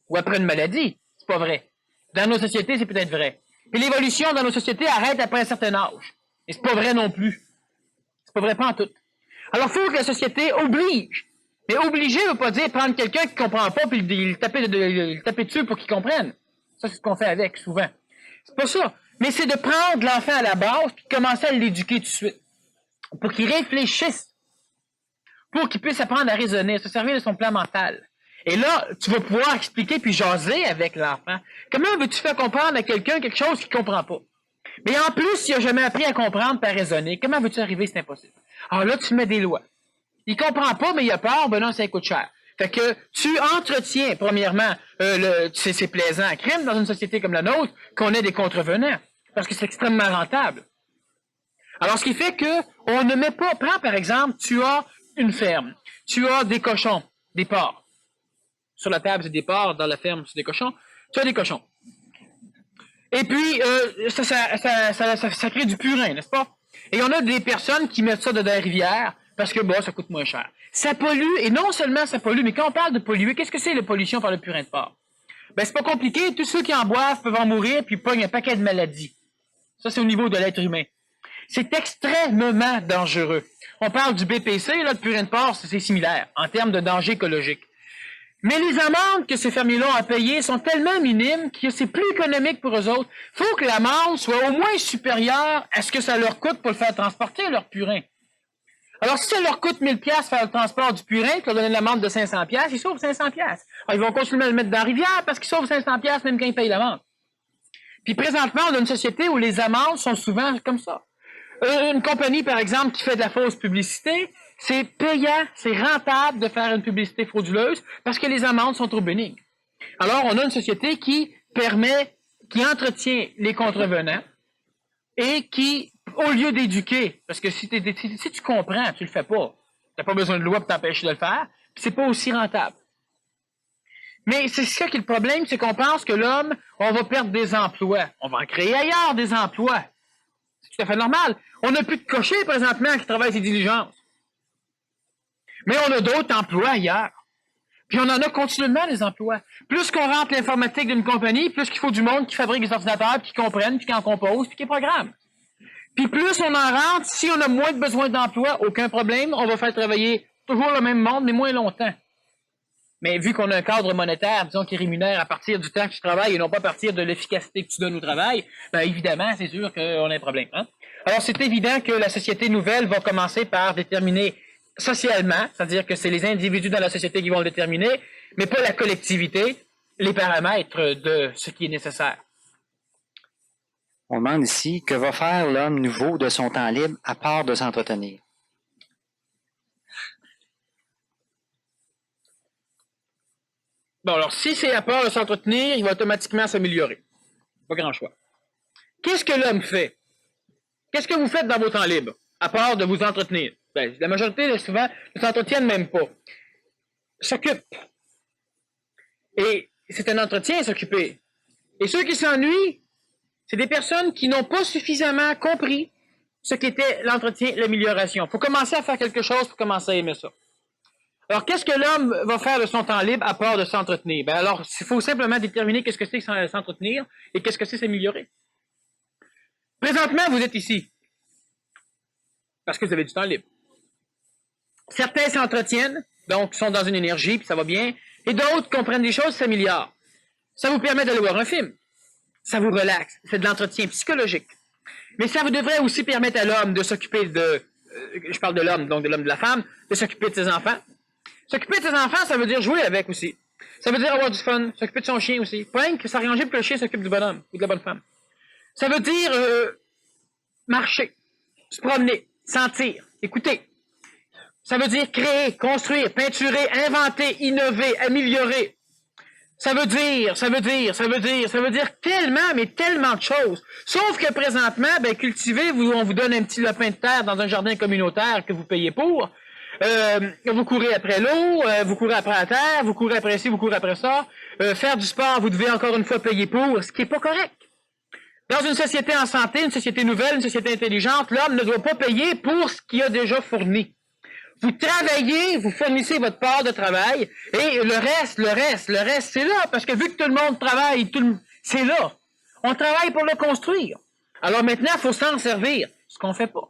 ou après une maladie. C'est pas vrai. Dans nos sociétés, c'est peut-être vrai. Puis l'évolution dans nos sociétés arrête après un certain âge. Et c'est pas vrai non plus. C'est pas vrai pas en tout. Alors, il faut que la société oblige. Mais obliger ne veut pas dire prendre quelqu'un qui comprend pas puis le taper dessus pour qu'il comprenne. Ça, c'est ce qu'on fait avec, souvent. C'est pas ça. Mais c'est de prendre l'enfant à la base puis de commencer à l'éduquer tout de suite. Pour qu'il réfléchisse. Pour qu'il puisse apprendre à raisonner, à se servir de son plan mental. Et là, tu vas pouvoir expliquer puis jaser avec l'enfant. Comment veux-tu faire comprendre à quelqu'un quelque chose qu'il comprend pas? Mais en plus, il n'a jamais appris à comprendre et à raisonner. Comment veux-tu arriver? C'est impossible. Alors là, tu mets des lois. Il comprend pas, mais il a peur, ben non, ça coûte cher. Fait que tu entretiens, premièrement, c'est plaisant à crime dans une société comme la nôtre qu'on ait des contrevenants, parce que c'est extrêmement rentable. Alors, ce qui fait que on ne met pas... Prends, par exemple, tu as une ferme, tu as des cochons, des porcs. Sur la table, c'est des porcs, dans la ferme, c'est des cochons. Tu as des cochons. Et puis, ça crée du purin, n'est-ce pas? Et on a des personnes qui mettent ça dans la rivière parce que, bon, ça coûte moins cher. Ça pollue, et non seulement ça pollue, mais quand on parle de polluer, qu'est-ce que c'est la pollution par le purin de porc? Ben, c'est pas compliqué. Tous ceux qui en boivent peuvent en mourir puis pognent un paquet de maladies. Ça, c'est au niveau de l'être humain. C'est extrêmement dangereux. On parle du BPC, là, le purin de porc, c'est similaire en termes de danger écologique. Mais les amendes que ces fermiers-là ont à payer sont tellement minimes que c'est plus économique pour eux autres. Il faut que l'amende soit au moins supérieure à ce que ça leur coûte pour le faire transporter, leur purin. Alors, si ça leur coûte 1000 $, faire le transport du purin, puis leur donner une amende de 500 $, ils sauvent 500 $. Alors, ils vont continuer à le mettre dans la rivière parce qu'ils sauvent 500 $ même quand ils payent l'amende. Puis présentement, on a une société où les amendes sont souvent comme ça. Une compagnie, par exemple, qui fait de la fausse publicité, c'est payant, c'est rentable de faire une publicité frauduleuse parce que les amendes sont trop bénignes. Alors, on a une société qui entretient les contrevenants et qui, au lieu d'éduquer, parce que si tu comprends, tu le fais pas, t'as pas besoin de loi pour t'empêcher de le faire, puis c'est pas aussi rentable. Mais c'est ça qui est le problème, c'est qu'on pense que l'homme, on va perdre des emplois. On va en créer ailleurs des emplois. C'est tout à fait normal. On n'a plus de cochers présentement qui travaillent ces diligences. Mais on a d'autres emplois ailleurs. Puis on en a continuellement des emplois. Plus qu'on rentre l'informatique d'une compagnie, plus qu'il faut du monde qui fabrique des ordinateurs, puis qui comprennent, puis qui en composent, puis qui programment. Puis plus on en rentre, si on a moins de besoin d'emploi, aucun problème, on va faire travailler toujours le même monde, mais moins longtemps. Mais vu qu'on a un cadre monétaire, disons, qui rémunère à partir du temps que tu travailles et non pas à partir de l'efficacité que tu donnes au travail, ben évidemment, c'est sûr qu'on a un problème. Hein? Alors, c'est évident que la société nouvelle va commencer par déterminer socialement, c'est-à-dire que c'est les individus dans la société qui vont le déterminer, mais pas la collectivité, les paramètres de ce qui est nécessaire. On demande ici, que va faire l'homme nouveau de son temps libre à part de s'entretenir? Bon, alors, si c'est à part de s'entretenir, il va automatiquement s'améliorer. Pas grand choix. Qu'est-ce que l'homme fait? Qu'est-ce que vous faites dans vos temps libres, à part de vous entretenir? Ben, la majorité, souvent, ne s'entretiennent même pas. S'occupent. Et c'est un entretien, s'occuper. Et ceux qui s'ennuient, c'est des personnes qui n'ont pas suffisamment compris ce qu'était l'entretien, l'amélioration. Il faut commencer à faire quelque chose pour commencer à aimer ça. Alors, qu'est-ce que l'homme va faire de son temps libre à part de s'entretenir? Ben alors, il faut simplement déterminer qu'est-ce que c'est s'entretenir et qu'est-ce que c'est s'améliorer. Présentement, vous êtes ici parce que vous avez du temps libre. Certains s'entretiennent, donc sont dans une énergie, puis ça va bien, et d'autres comprennent des choses, s'améliorent. Ça vous permet d'aller voir un film. Ça vous relaxe. C'est de l'entretien psychologique. Mais ça vous devrait aussi permettre à l'homme de s'occuper je parle de l'homme, donc de l'homme de la femme, de s'occuper de ses enfants. S'occuper de ses enfants, ça veut dire jouer avec aussi. Ça veut dire avoir du fun, s'occuper de son chien aussi. Pas rien que s'arranger pour que le chien s'occupe du bonhomme ou de la bonne femme. Ça veut dire marcher, se promener, sentir, écouter. Ça veut dire créer, construire, peinturer, inventer, innover, améliorer. Ça veut dire tellement, mais tellement de choses. Sauf que présentement, ben, cultiver, on vous donne un petit lopin de terre dans un jardin communautaire que vous payez pour. Vous courez après l'eau, vous courez après la terre, vous courez après ci, vous courez après ça. Faire du sport, vous devez encore une fois payer pour, ce qui n'est pas correct. Dans une société en santé, une société nouvelle, une société intelligente, l'homme ne doit pas payer pour ce qu'il a déjà fourni. Vous travaillez, vous fournissez votre part de travail, et le reste, c'est là, parce que vu que tout le monde travaille, c'est là. On travaille pour le construire. Alors maintenant, il faut s'en servir, ce qu'on ne fait pas.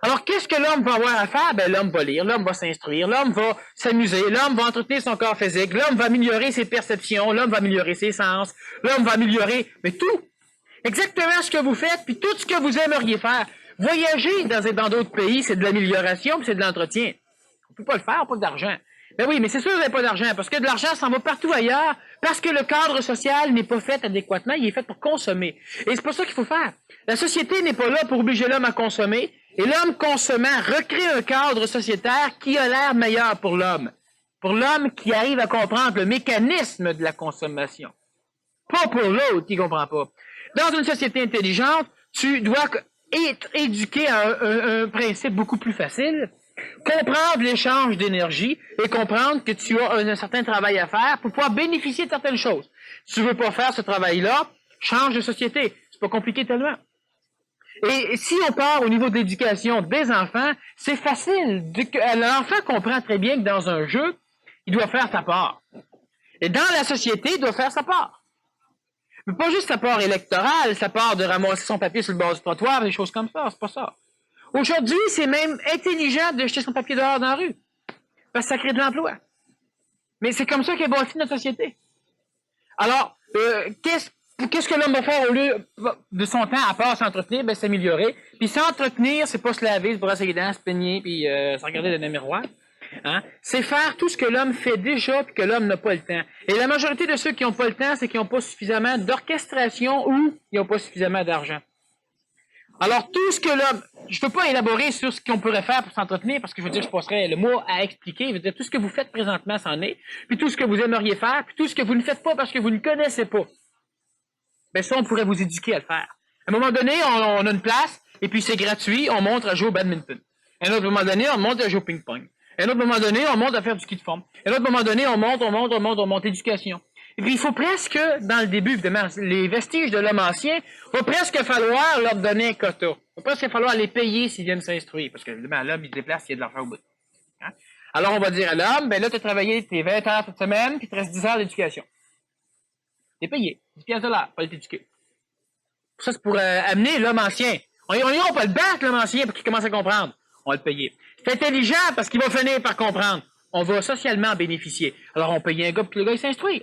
Alors, qu'est-ce que l'homme va avoir à faire? Ben, l'homme va lire, l'homme va s'instruire, l'homme va s'amuser, l'homme va entretenir son corps physique, l'homme va améliorer ses perceptions, l'homme va améliorer ses sens, l'homme va améliorer, mais tout. Exactement ce que vous faites, puis tout ce que vous aimeriez faire. Voyager dans d'autres pays, c'est de l'amélioration, puis c'est de l'entretien. On ne peut pas le faire, pas d'argent. Ben oui, mais c'est sûr que vous n'avez pas d'argent, parce que de l'argent s'en va partout ailleurs, parce que le cadre social n'est pas fait adéquatement, il est fait pour consommer. Et c'est pas ça qu'il faut faire. La société n'est pas là pour obliger l'homme à consommer, et l'homme consommant recrée un cadre sociétaire qui a l'air meilleur pour l'homme. Pour l'homme qui arrive à comprendre le mécanisme de la consommation. Pas pour l'autre qui ne comprend pas. Dans une société intelligente, tu dois être éduqué à un principe beaucoup plus facile, comprendre l'échange d'énergie et comprendre que tu as un certain travail à faire pour pouvoir bénéficier de certaines choses. Si tu veux pas faire ce travail-là, change de société. C'est pas compliqué tellement. Et si on part au niveau de l'éducation des enfants, c'est facile. L'enfant comprend très bien que dans un jeu, il doit faire sa part. Et dans la société, il doit faire sa part. Mais pas juste sa part électorale, sa part de ramasser son papier sur le bord du trottoir, des choses comme ça, c'est pas ça. Aujourd'hui, c'est même intelligent de jeter son papier dehors dans la rue. Parce que ça crée de l'emploi. Mais c'est comme ça qu'est bâtie notre société. Alors, qu'est-ce que l'homme va faire au lieu de son temps, à part s'entretenir? Ben, s'améliorer. Puis s'entretenir, c'est pas se laver, se brosser les dents, se peigner, puis se regarder dans le miroir. Hein? C'est faire tout ce que l'homme fait déjà, puis que l'homme n'a pas le temps. Et la majorité de ceux qui n'ont pas le temps, c'est qu'ils n'ont pas suffisamment d'orchestration ou ils n'ont pas suffisamment d'argent. Alors, tout ce que l'homme... Je ne peux pas élaborer sur ce qu'on pourrait faire pour s'entretenir, parce que je veux dire, je passerais le mot à expliquer. Je veux dire, tout ce que vous faites présentement, c'en est. Puis tout ce que vous aimeriez faire, puis tout ce que vous ne faites pas parce que vous ne connaissez pas. Ben ça, on pourrait vous éduquer à le faire. À un moment donné, on a une place, et puis c'est gratuit, on montre à jouer au badminton. À un autre moment donné, on monte à jouer au ping-pong. À un autre moment donné, on monte à faire du ski de forme. À un autre moment donné, on monte éducation. Et puis, il faut presque, dans le début, évidemment, les vestiges de l'homme ancien, il va presque falloir leur donner un quota. Il va presque falloir les payer s'ils viennent s'instruire. Parce que, évidemment, l'homme, il se déplace, il y a de l'argent au bout. Hein? Alors, on va dire à l'homme, ben là, tu as travaillé tes 20 heures cette semaine, puis il te reste 10 heures d'éducation. T'es payé. 10 piastres de l'heure, pas t'éduquer. Ça, c'est pour amener l'homme ancien. On ira pas le battre, l'homme ancien, pour qu'il commence à comprendre. On va le payer. C'est intelligent parce qu'il va finir par comprendre. On va socialement bénéficier. Alors, on paye un gars pour que le gars il s'instruise.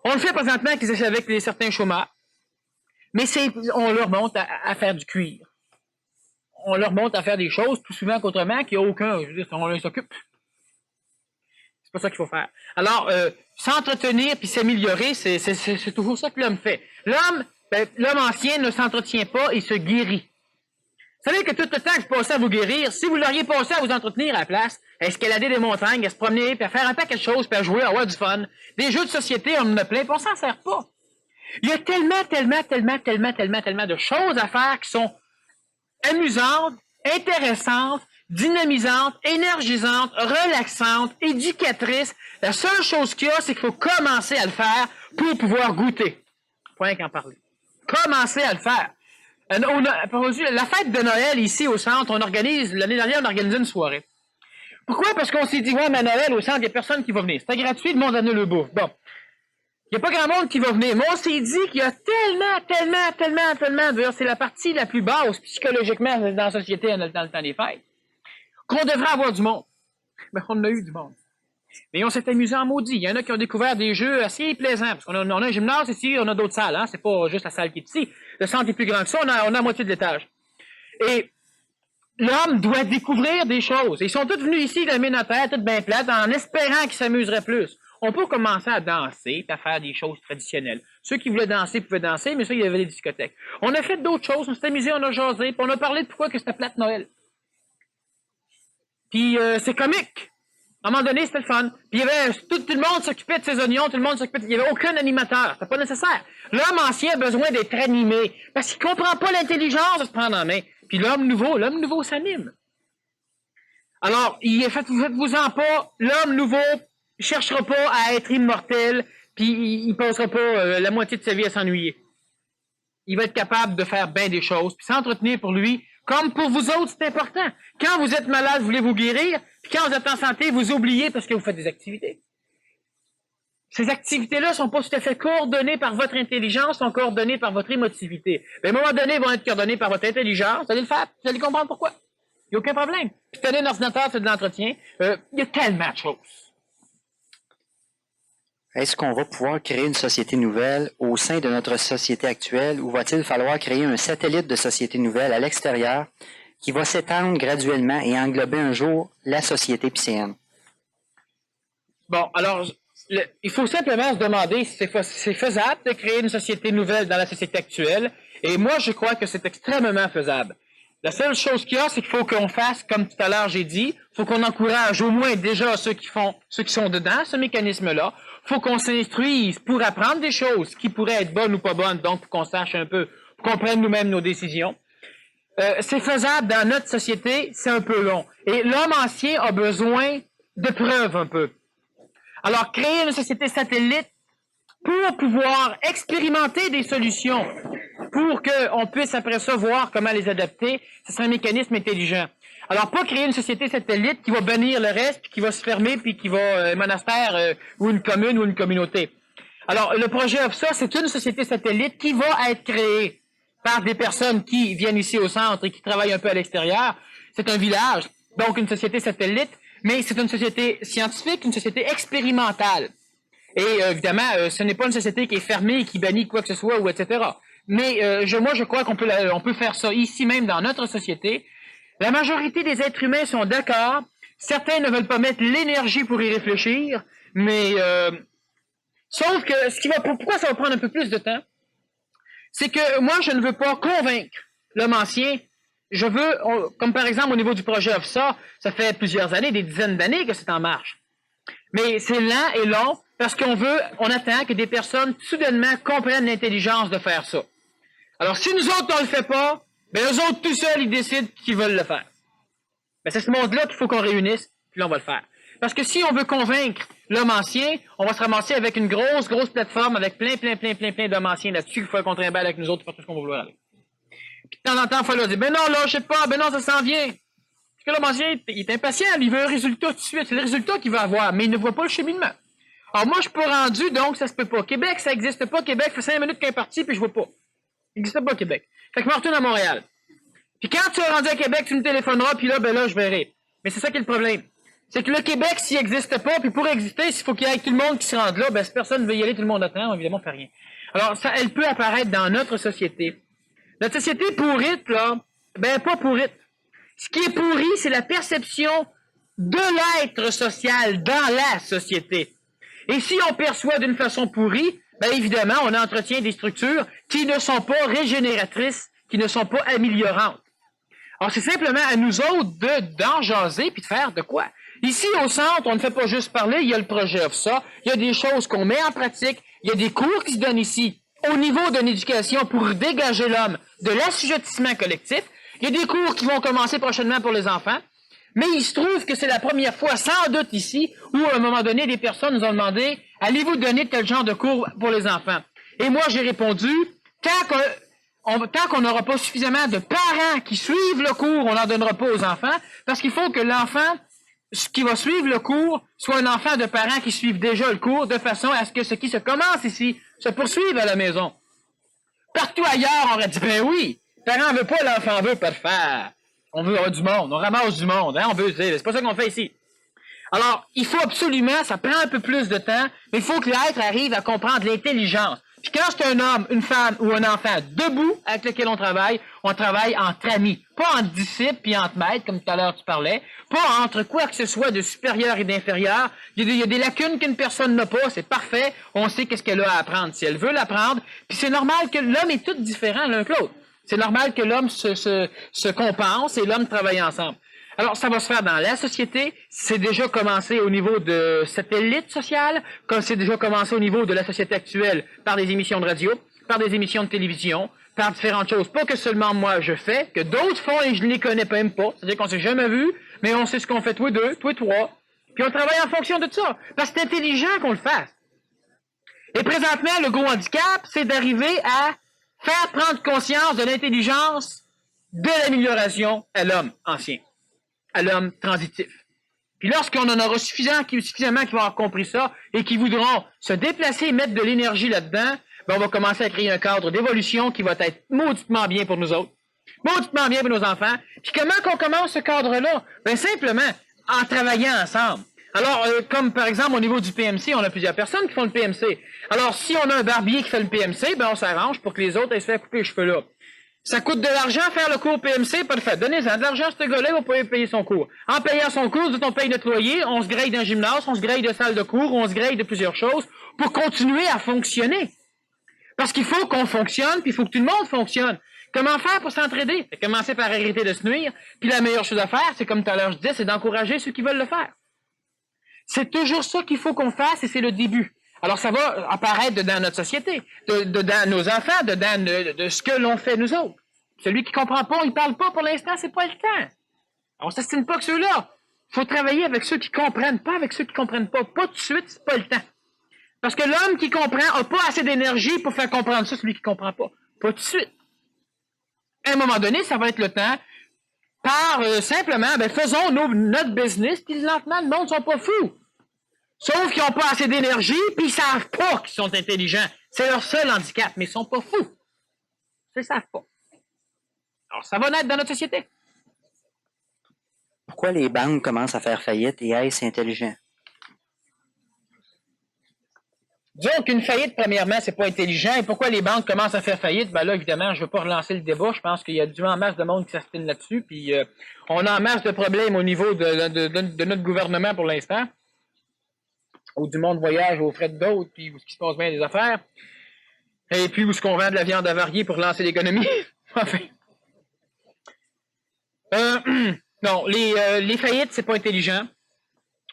On le fait présentement avec certains chômeurs. Mais on leur montre à faire du cuir. On leur montre à faire des choses plus souvent qu'autrement qu'il n'y a aucun. Je veux dire, on s'occupe. C'est pas ça qu'il faut faire. Alors, s'entretenir puis s'améliorer, c'est toujours ça que l'homme fait. L'homme ancien ne s'entretient pas, il se guérit. Vous savez que tout le temps que vous passez à vous guérir, si vous l'auriez passé à vous entretenir à la place, à escalader des montagnes, à se promener, puis à faire un paquet de choses, puis à jouer, à avoir du fun, des jeux de société, on en a plein, puis on s'en sert pas. Il y a tellement de choses à faire qui sont amusantes, intéressantes, dynamisantes, énergisantes, relaxantes, éducatrices. La seule chose qu'il y a, c'est qu'il faut commencer à le faire pour pouvoir goûter. Point qu'en parler. Commencer à le faire. La fête de Noël, ici, au centre, l'année dernière, on a organisé une soirée. Pourquoi? Parce qu'on s'est dit, ouais, mais à Noël, au centre, il n'y a personne qui va venir. C'était gratuit, le monde en a le bouffe. Bon. Il n'y a pas grand monde qui va venir. Mais on s'est dit qu'il y a tellement, c'est la partie la plus basse, psychologiquement, dans la société, dans le temps des fêtes, qu'on devrait avoir du monde. Mais on a eu du monde. Mais on s'est amusé en maudit. Il y en a qui ont découvert des jeux assez plaisants. Parce qu'on a un gymnase ici, on a d'autres salles. Hein? C'est pas juste la salle qui est ici. Le centre est plus grand que ça, on a la moitié de l'étage. Et l'homme doit découvrir des choses. Ils sont tous venus ici, la mine à terre, toutes bien plates, en espérant qu'ils s'amuseraient plus. On peut commencer à danser, à faire des choses traditionnelles. Ceux qui voulaient danser pouvaient danser, mais ça, il y avait des discothèques. On a fait d'autres choses, on s'est amusé, on a jasé, puis on a parlé de pourquoi que c'était plate Noël. Puis c'est comique. À un moment donné, c'était le fun. Puis il y avait tout le monde s'occupait de ses oignons, tout le monde s'occupait. Il n'y avait aucun animateur. C'était pas nécessaire. L'homme ancien a besoin d'être animé. Parce qu'il comprend pas l'intelligence de se prendre en main. Puis l'homme nouveau s'anime. Alors, faites-vous-en pas. L'homme nouveau ne cherchera pas à être immortel, puis il passera pas la moitié de sa vie à s'ennuyer. Il va être capable de faire bien des choses, puis s'entretenir pour lui. Comme pour vous autres, c'est important. Quand vous êtes malade, vous voulez vous guérir, puis quand vous êtes en santé, vous oubliez parce que vous faites des activités. Ces activités-là sont pas tout à fait coordonnées par votre intelligence, sont coordonnées par votre émotivité. Mais à un moment donné, elles vont être coordonnées par votre intelligence. Vous allez le faire, vous allez comprendre pourquoi. Il n'y a aucun problème. Puis tenez un ordinateur, c'est de l'entretien. Il y a tellement de choses. Est-ce qu'on va pouvoir créer une société nouvelle au sein de notre société actuelle ou va-t-il falloir créer un satellite de société nouvelle à l'extérieur qui va s'étendre graduellement et englober un jour la société piscéenne? Bon, alors, il faut simplement se demander si c'est faisable de créer une société nouvelle dans la société actuelle. Et moi, je crois que c'est extrêmement faisable. La seule chose qu'il y a, c'est qu'il faut qu'on fasse, comme tout à l'heure j'ai dit, il faut qu'on encourage au moins déjà ceux qui sont dedans, ce mécanisme-là. Il faut qu'on s'instruise pour apprendre des choses qui pourraient être bonnes ou pas bonnes, donc pour qu'on sache un peu, pour qu'on prenne nous-mêmes nos décisions. C'est faisable dans notre société, c'est un peu long. Et l'homme ancien a besoin de preuves un peu. Alors, créer une société satellite pour pouvoir expérimenter des solutions, pour qu'on puisse après ça voir comment les adapter, ce serait un mécanisme intelligent. Alors, pas créer une société satellite qui va bannir le reste, puis qui va se fermer, puis qui va un monastère ou une commune ou une communauté. Alors, le projet OFSA, c'est une société satellite qui va être créée par des personnes qui viennent ici au centre et qui travaillent un peu à l'extérieur. C'est un village, donc une société satellite, mais c'est une société scientifique, une société expérimentale. Et évidemment, ce n'est pas une société qui est fermée, qui bannit quoi que ce soit, ou etc. Mais moi, je crois qu'on peut faire ça ici même dans notre société. La majorité des êtres humains sont d'accord. Certains ne veulent pas mettre l'énergie pour y réfléchir, mais sauf que pourquoi ça va prendre un peu plus de temps, c'est que moi, je ne veux pas convaincre l'homme ancien. Je veux, comme par exemple au niveau du projet OFSA, ça fait plusieurs années, des dizaines d'années que c'est en marche. Mais c'est lent et long parce on attend que des personnes soudainement comprennent l'intelligence de faire ça. Alors, si nous autres, on le fait pas, ben eux autres, tout seuls, ils décident qu'ils veulent le faire. Ben, c'est ce monde-là qu'il faut qu'on réunisse, puis là, on va le faire. Parce que si on veut convaincre l'homme ancien, on va se ramasser avec une grosse plateforme avec plein d'hommes anciens là-dessus qu'il faut qu'on trimballe avec nous autres pour tout ce qu'on va vouloir aller. Puis de temps en temps, il faut leur dire, ben non, là, je sais pas, ben non, ça s'en vient. Parce que l'homme ancien, il est impatient, il veut un résultat tout de suite. C'est le résultat qu'il va avoir, mais il ne voit pas le cheminement. Alors moi, je suis pas rendu, donc ça se peut pas. Québec, ça existe pas. Québec, fait 5 minutes qu'il est parti, puis je vois pas. Il n'existe pas, Québec. Fait que je me retourne à Montréal. Puis quand tu es rendu à Québec, tu me téléphoneras, puis là, ben là, je verrai. Mais c'est ça qui est le problème. C'est que le Québec, s'il n'existe pas, puis pour exister, s'il faut qu'il y ait tout le monde qui se rende là, ben si personne ne veut y aller, tout le monde attend, évidemment, on fait rien. Alors, ça, elle peut apparaître dans notre société. Notre société pourrite, là, ben pas pourrite. Ce qui est pourri, c'est la perception de l'être social dans la société. Et si on perçoit d'une façon pourrie, ben évidemment, on entretient des structures qui ne sont pas régénératrices, qui ne sont pas améliorantes. Alors, c'est simplement à nous autres d'en jaser puis de faire de quoi. Ici, au centre, on ne fait pas juste parler, il y a le projet OFSA, il y a des choses qu'on met en pratique, il y a des cours qui se donnent ici au niveau d'une éducation pour dégager l'homme de l'assujettissement collectif. Il y a des cours qui vont commencer prochainement pour les enfants. Mais il se trouve que c'est la première fois, sans doute ici, où à un moment donné, des personnes nous ont demandé « Allez-vous donner tel genre de cours pour les enfants? » Et moi, j'ai répondu « Tant qu'on n'aura pas suffisamment de parents qui suivent le cours, on n'en donnera pas aux enfants, parce qu'il faut que l'enfant qui va suivre le cours soit un enfant de parents qui suivent déjà le cours, de façon à ce que ce qui se commence ici se poursuive à la maison. » Partout ailleurs, on aurait dit « Ben oui, le parent veut pas, l'enfant veut pas le faire. » On veut avoir du monde, on ramasse du monde, hein, on veut dire, c'est pas ça qu'on fait ici. Alors, il faut absolument, ça prend un peu plus de temps, mais il faut que l'être arrive à comprendre l'intelligence. Puis quand c'est un homme, une femme ou un enfant debout avec lequel on travaille entre amis, pas entre disciples puis entre maîtres, comme tout à l'heure tu parlais, pas entre quoi que ce soit de supérieur et d'inférieur. Il y a des lacunes qu'une personne n'a pas, c'est parfait, on sait qu'est-ce qu'elle a à apprendre si elle veut l'apprendre, puis c'est normal que l'homme est tout différent l'un que l'autre. C'est normal que l'homme se compense et l'homme travaille ensemble. Alors, ça va se faire dans la société. C'est déjà commencé au niveau de cette élite sociale, comme c'est déjà commencé au niveau de la société actuelle par des émissions de radio, par des émissions de télévision, par différentes choses. Pas que seulement moi je fais, que d'autres font et je ne les connais même pas. C'est-à-dire qu'on s'est jamais vu, mais on sait ce qu'on fait tous les deux, tous les trois. Puis on travaille en fonction de ça. Parce que c'est intelligent qu'on le fasse. Et présentement, le gros handicap, c'est d'arriver à faire prendre conscience de l'intelligence de l'amélioration à l'homme ancien, à l'homme transitif. Puis lorsqu'on en aura suffisamment qui vont avoir compris ça et qui voudront se déplacer et mettre de l'énergie là-dedans, ben on va commencer à créer un cadre d'évolution qui va être mauditement bien pour nous autres, mauditement bien pour nos enfants. Puis comment qu'on commence ce cadre-là? Ben simplement en travaillant ensemble. Alors, comme par exemple au niveau du PMC, on a plusieurs personnes qui font le PMC. Alors, si on a un barbier qui fait le PMC, ben on s'arrange pour que les autres aient se faire couper les cheveux là. Ça coûte de l'argent faire le cours PMC, pas de fait. Donnez-en de l'argent à ce gars-là, il va pouvoir payer son cours. En payant son cours, on paye notre loyer, on se grille d'un gymnase, on se grille de salle de cours, on se grille de plusieurs choses pour continuer à fonctionner. Parce qu'il faut qu'on fonctionne, puis il faut que tout le monde fonctionne. Comment faire pour s'entraider? C'est commencer par arrêter de se nuire, puis la meilleure chose à faire, c'est comme tout à l'heure je disais, c'est d'encourager ceux qui veulent le faire. C'est toujours ça qu'il faut qu'on fasse et c'est le début. Alors ça va apparaître dans notre société, dans nos enfants, de ce que l'on fait nous autres. Celui qui comprend pas, il parle pas pour l'instant, c'est pas le temps. On s'estime pas que ceux-là. Il faut travailler avec ceux qui comprennent, pas avec ceux qui comprennent pas. Pas tout de suite, c'est pas le temps. Parce que l'homme qui comprend n'a pas assez d'énergie pour faire comprendre ça, celui qui comprend pas. Pas tout de suite. À un moment donné, ça va être le temps par simplement, faisons notre business, puis lentement, le monde ne sont pas fous. Sauf qu'ils n'ont pas assez d'énergie, puis ils savent pas qu'ils sont intelligents. C'est leur seul handicap, mais ils sont pas fous. Ils ne savent pas. Alors, ça va naître dans notre société. Pourquoi les banques commencent à faire faillite et est-ce intelligent? Disons qu'une faillite, premièrement, c'est pas intelligent. Et pourquoi les banques commencent à faire faillite? Ben là, évidemment, je veux pas relancer le débat. Je pense qu'il y a du en masse de monde qui s'astine là-dessus. Puis on a en masse de problèmes au niveau de notre gouvernement pour l'instant. Où du monde voyage aux frais d'autres, puis où ce qui se passe bien des affaires. Et puis où ce qu'on vend de la viande avariée pour lancer l'économie. Enfin. Non, les faillites, c'est pas intelligent.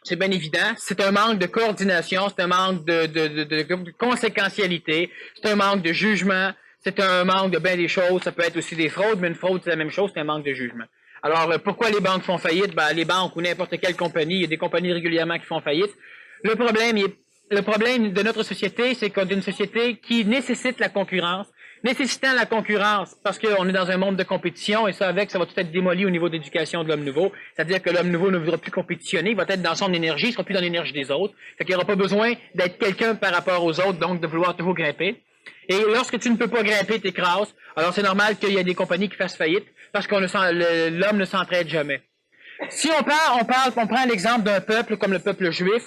C'est bien évident. C'est un manque de coordination, c'est un manque de conséquentialité, c'est un manque de jugement, c'est un manque de bien des choses. Ça peut être aussi des fraudes, mais une fraude, c'est la même chose, c'est un manque de jugement. Alors, pourquoi les banques font faillite? Ben, les banques ou n'importe quelle compagnie, il y a des compagnies régulièrement qui font faillite. Le problème de notre société, c'est qu'on est une société qui nécessite la concurrence. Nécessitant la concurrence, parce qu'on est dans un monde de compétition, et ça va tout être démoli au niveau de l'éducation de l'homme nouveau. C'est-à-dire que l'homme nouveau ne voudra plus compétitionner, il va être dans son énergie, il ne sera plus dans l'énergie des autres. Fait qu'il n'y aura pas besoin d'être quelqu'un par rapport aux autres, donc de vouloir toujours grimper. Et lorsque tu ne peux pas grimper, t'écrases. Alors c'est normal qu'il y ait des compagnies qui fassent faillite, parce qu'on l'homme ne s'entraide jamais. Si on prend l'exemple d'un peuple comme le peuple juif.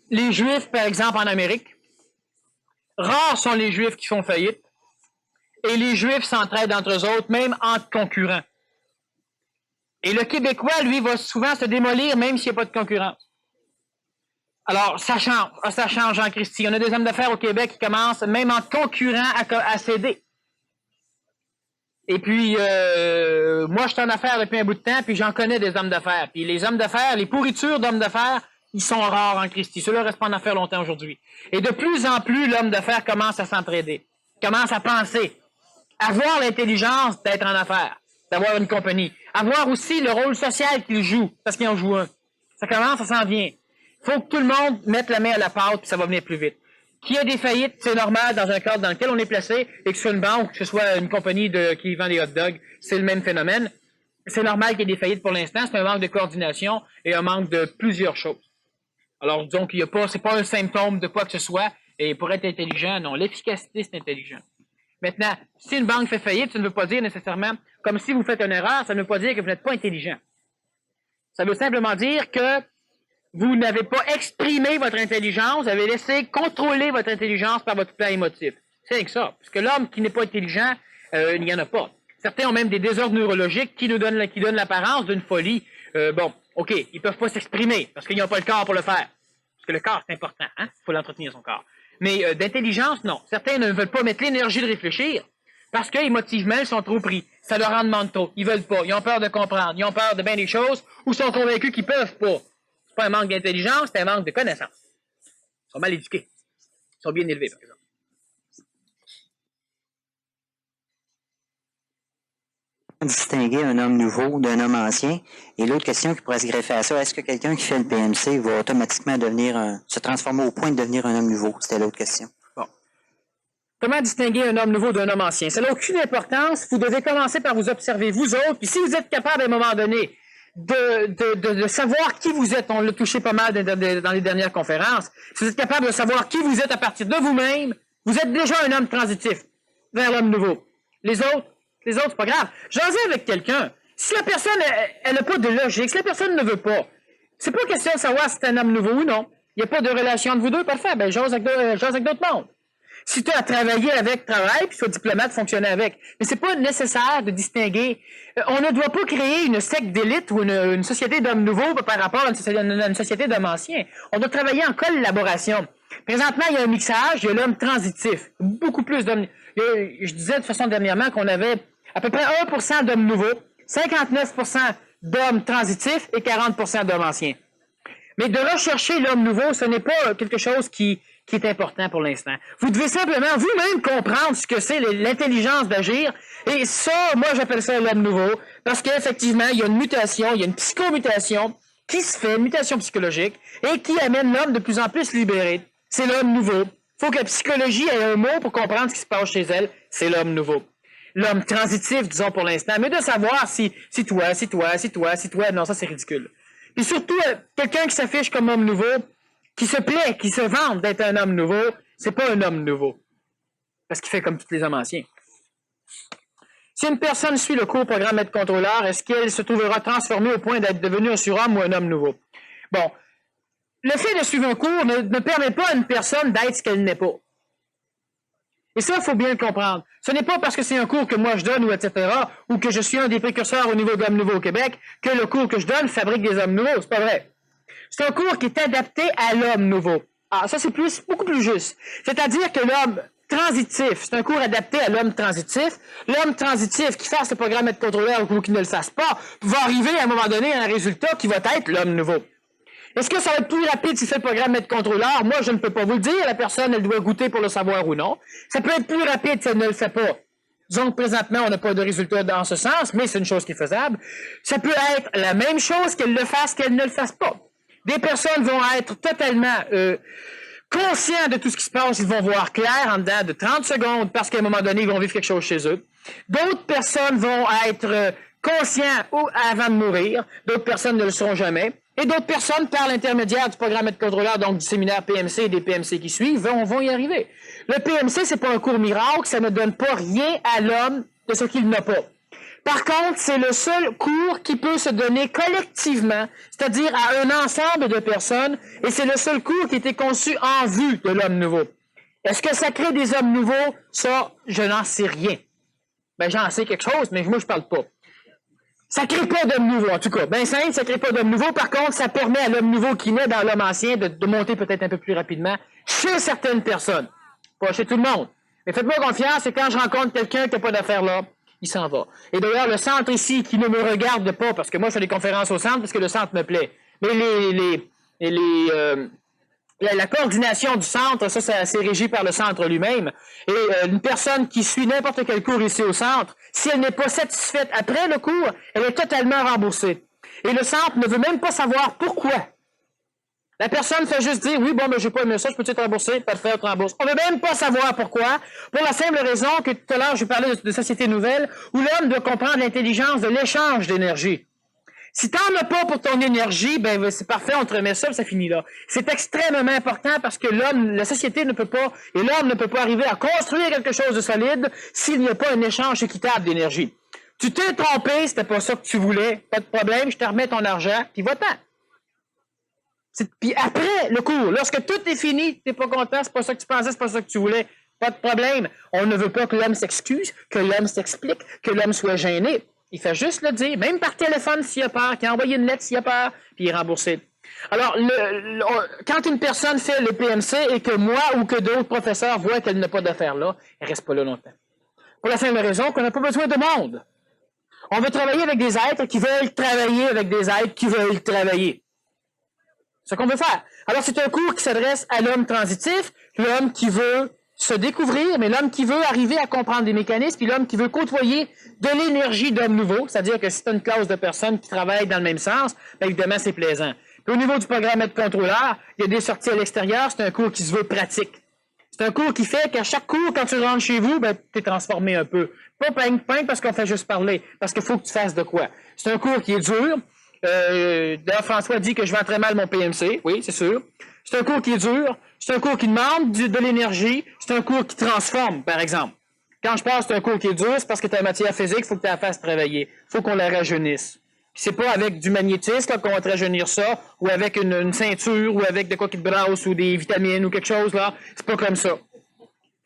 Les Juifs, par exemple, en Amérique, rares sont les Juifs qui font faillite, et les Juifs s'entraident entre eux autres, même entre concurrents. Et le Québécois, lui, va souvent se démolir, même s'il n'y a pas de concurrence. Alors, ça change en Christie. On a des hommes d'affaires au Québec qui commencent, même en concurrent, à céder. Et puis, moi, je suis en affaires depuis un bout de temps, puis j'en connais des hommes d'affaires. Puis les hommes d'affaires, les pourritures d'hommes d'affaires, ils sont rares en Christie. Ceux-là ne restent pas en affaires longtemps aujourd'hui. Et de plus en plus, l'homme d'affaires commence à s'entraider, commence à penser, avoir l'intelligence d'être en affaires, d'avoir une compagnie, avoir aussi le rôle social qu'il joue, parce qu'il en joue un. Ça commence, ça s'en vient. Il faut que tout le monde mette la main à la pâte, puis ça va venir plus vite. Qu'il y ait des faillites, c'est normal dans un cadre dans lequel on est placé, et que ce soit une banque, que ce soit une compagnie qui vend des hot dogs, c'est le même phénomène. C'est normal qu'il y ait des faillites pour l'instant, c'est un manque de coordination et un manque de plusieurs choses. Alors, disons qu'il y a pas, c'est pas un symptôme de quoi que ce soit, et pour être intelligent, non, l'efficacité, c'est intelligent. Maintenant, si une banque fait faillite, ça ne veut pas dire nécessairement, comme si vous faites une erreur, ça ne veut pas dire que vous n'êtes pas intelligent. Ça veut simplement dire que vous n'avez pas exprimé votre intelligence, vous avez laissé contrôler votre intelligence par votre plan émotif. C'est rien que ça. Parce que l'homme qui n'est pas intelligent, il n'y en a pas. Certains ont même des désordres neurologiques qui donnent l'apparence d'une folie. Bon, OK, ils peuvent pas s'exprimer parce qu'ils n'ont pas le corps pour le faire. Parce que le corps, c'est important, hein? Il faut l'entretenir, son corps. Mais d'intelligence, non. Certains ne veulent pas mettre l'énergie de réfléchir parce qu'émotivement, ils sont trop pris. Ça leur en demande trop. Ils veulent pas. Ils ont peur de comprendre. Ils ont peur de bien des choses ou sont convaincus qu'ils peuvent pas. C'est pas un manque d'intelligence, c'est un manque de connaissance. Ils sont mal éduqués. Ils sont bien élevés, par exemple. Distinguer un homme nouveau d'un homme ancien. Et l'autre question qui pourrait se greffer à ça, est-ce que quelqu'un qui fait le PMC va automatiquement se transformer au point de devenir un homme nouveau? C'était l'autre question. Bon. Comment distinguer un homme nouveau d'un homme ancien? Ça n'a aucune importance. Vous devez commencer par vous observer vous autres. Puis si vous êtes capable à un moment donné de savoir qui vous êtes, on l'a touché pas mal dans les dernières conférences, si vous êtes capable de savoir qui vous êtes à partir de vous-même, vous êtes déjà un homme transitif vers l'homme nouveau. Les autres, c'est pas grave. J'en ai avec quelqu'un. Si la personne, elle n'a pas de logique, si la personne ne veut pas, c'est pas question de savoir si c'est un homme nouveau ou non. Il n'y a pas de relation entre vous deux, parfait. Ben, j'ose avec d'autres mondes. Si tu as travaillé avec, travaille, puis sois diplomate, fonctionner avec. Mais c'est pas nécessaire de distinguer. On ne doit pas créer une secte d'élite ou une société d'hommes nouveaux par rapport à une société d'hommes anciens. On doit travailler en collaboration. Présentement, il y a un mixage, il y a l'homme transitif. Beaucoup plus d'hommes. Je disais de façon dernièrement qu'on avait à peu près 1% d'hommes nouveaux, 59% d'hommes transitifs et 40% d'hommes anciens. Mais de rechercher l'homme nouveau, ce n'est pas quelque chose qui est important pour l'instant. Vous devez simplement vous-même comprendre ce que c'est l'intelligence d'agir. Et ça, moi, j'appelle ça l'homme nouveau, parce qu'effectivement, il y a une mutation, il y a une psychomutation qui se fait, une mutation psychologique, et qui amène l'homme de plus en plus libéré. C'est l'homme nouveau. Il faut que la psychologie ait un mot pour comprendre ce qui se passe chez elle. C'est l'homme nouveau. L'homme transitif, disons pour l'instant, mais de savoir si toi, non, ça c'est ridicule. Et surtout, quelqu'un qui s'affiche comme homme nouveau, qui se plaît, qui se vante d'être un homme nouveau, c'est pas un homme nouveau. Parce qu'il fait comme tous les hommes anciens. Si une personne suit le cours programme être contrôleur, est-ce qu'elle se trouvera transformée au point d'être devenue un surhomme ou un homme nouveau? Bon. Le fait de suivre un cours ne permet pas à une personne d'être ce qu'elle n'est pas. Et ça, il faut bien le comprendre. Ce n'est pas parce que c'est un cours que moi je donne, ou etc., ou que je suis un des précurseurs au niveau d'hommes nouveaux au Québec, que le cours que je donne fabrique des hommes nouveaux. C'est pas vrai. C'est un cours qui est adapté à l'homme nouveau. Ah, ça, c'est beaucoup plus juste. C'est-à-dire que l'homme transitif, c'est un cours adapté à l'homme transitif. L'homme transitif qui fasse le programme être contrôleur ou qui ne le fasse pas, va arriver à un moment donné à un résultat qui va être l'homme nouveau. Est-ce que ça va être plus rapide si fait le programme être contrôleur? Moi, je ne peux pas vous le dire. La personne, elle doit goûter pour le savoir ou non. Ça peut être plus rapide si elle ne le fait pas. Disons que présentement, on n'a pas de résultat dans ce sens, mais c'est une chose qui est faisable. Ça peut être la même chose qu'elle le fasse, qu'elle ne le fasse pas. Des personnes vont être totalement conscients de tout ce qui se passe. Ils vont voir clair en dedans de 30 secondes parce qu'à un moment donné, ils vont vivre quelque chose chez eux. D'autres personnes vont être conscients avant de mourir. D'autres personnes ne le seront jamais. Et d'autres personnes, par l'intermédiaire du programme être contrôleur, donc du séminaire PMC et des PMC qui suivent, vont y arriver. Le PMC, c'est pas un cours miracle, ça ne donne pas rien à l'homme de ce qu'il n'a pas. Par contre, c'est le seul cours qui peut se donner collectivement, c'est-à-dire à un ensemble de personnes, et c'est le seul cours qui a été conçu en vue de l'homme nouveau. Est-ce que ça crée des hommes nouveaux? Ça, je n'en sais rien. Ben, j'en sais quelque chose, mais moi, je parle pas. Ça crée pas d'homme nouveau, en tout cas. Ben simple, ça crée pas d'homme nouveau. Par contre, ça permet à l'homme nouveau qui naît dans l'homme ancien de monter peut-être un peu plus rapidement chez certaines personnes. Pas chez tout le monde. Mais faites-moi confiance, c'est quand je rencontre quelqu'un qui n'a pas d'affaires là, il s'en va. Et d'ailleurs, le centre ici, qui ne me regarde pas, parce que moi, je fais des conférences au centre, parce que le centre me plaît. Mais la coordination du centre, ça c'est régi par le centre lui-même. Et une personne qui suit n'importe quel cours ici au centre, si elle n'est pas satisfaite après le cours, elle est totalement remboursée. Et le centre ne veut même pas savoir pourquoi. La personne fait juste dire, oui, bon, mais j'ai pas aimé ça, je peux-tu te rembourser? Parfait, on te rembourse. On ne veut même pas savoir pourquoi, pour la simple raison que tout à l'heure, je parlais de société nouvelle, où l'homme doit comprendre l'intelligence de l'échange d'énergie. Si t'en as pas pour ton énergie, ben c'est parfait, on te remet ça, ça finit là. C'est extrêmement important parce que la société ne peut pas, et l'homme ne peut pas arriver à construire quelque chose de solide s'il n'y a pas un échange équitable d'énergie. Tu t'es trompé, c'était pas ça que tu voulais, pas de problème, je te remets ton argent, puis va-t'en. Puis après le cours, lorsque tout est fini, t'es pas content, c'est pas ça que tu pensais, c'est pas ça que tu voulais, pas de problème. On ne veut pas que l'homme s'excuse, que l'homme s'explique, que l'homme soit gêné. Il fait juste le dire, même par téléphone s'il a peur, qu'il a envoyé une lettre s'il a peur, puis il est remboursé. Alors, quand une personne fait le PMC et que moi ou que d'autres professeurs voient qu'elle n'a pas d'affaires là, elle reste pas là longtemps. Pour la simple raison qu'on n'a pas besoin de monde. On veut travailler avec des êtres qui veulent travailler avec des êtres qui veulent travailler. C'est ce qu'on veut faire. Alors, c'est un cours qui s'adresse à l'homme transitif, l'homme qui veut se découvrir, mais l'homme qui veut arriver à comprendre des mécanismes, puis l'homme qui veut côtoyer de l'énergie d'homme nouveau, c'est-à-dire que si tu as une classe de personnes qui travaillent dans le même sens, bien évidemment, c'est plaisant. Puis au niveau du programme être contrôleur, il y a des sorties à l'extérieur, c'est un cours qui se veut pratique. C'est un cours qui fait qu'à chaque cours, quand tu rentres chez vous, ben, tu es transformé un peu. Pas ping-ping parce qu'on fait juste parler, parce qu'il faut que tu fasses de quoi. C'est un cours qui est dur. D'ailleurs, François dit que je vends très mal mon PMC. Oui, c'est sûr. C'est un cours qui est dur. C'est un cours qui demande de l'énergie. C'est un cours qui transforme, par exemple. Quand je parle c'est un cours qui est dur, c'est parce que ta matière physique, il faut que tu la fasses travailler. Il faut qu'on la rajeunisse. C'est pas avec du magnétisme qu'on va te rajeunir ça, ou avec une ceinture, ou avec de quoi qui te brasse, ou des vitamines, ou quelque chose, là. C'est pas comme ça.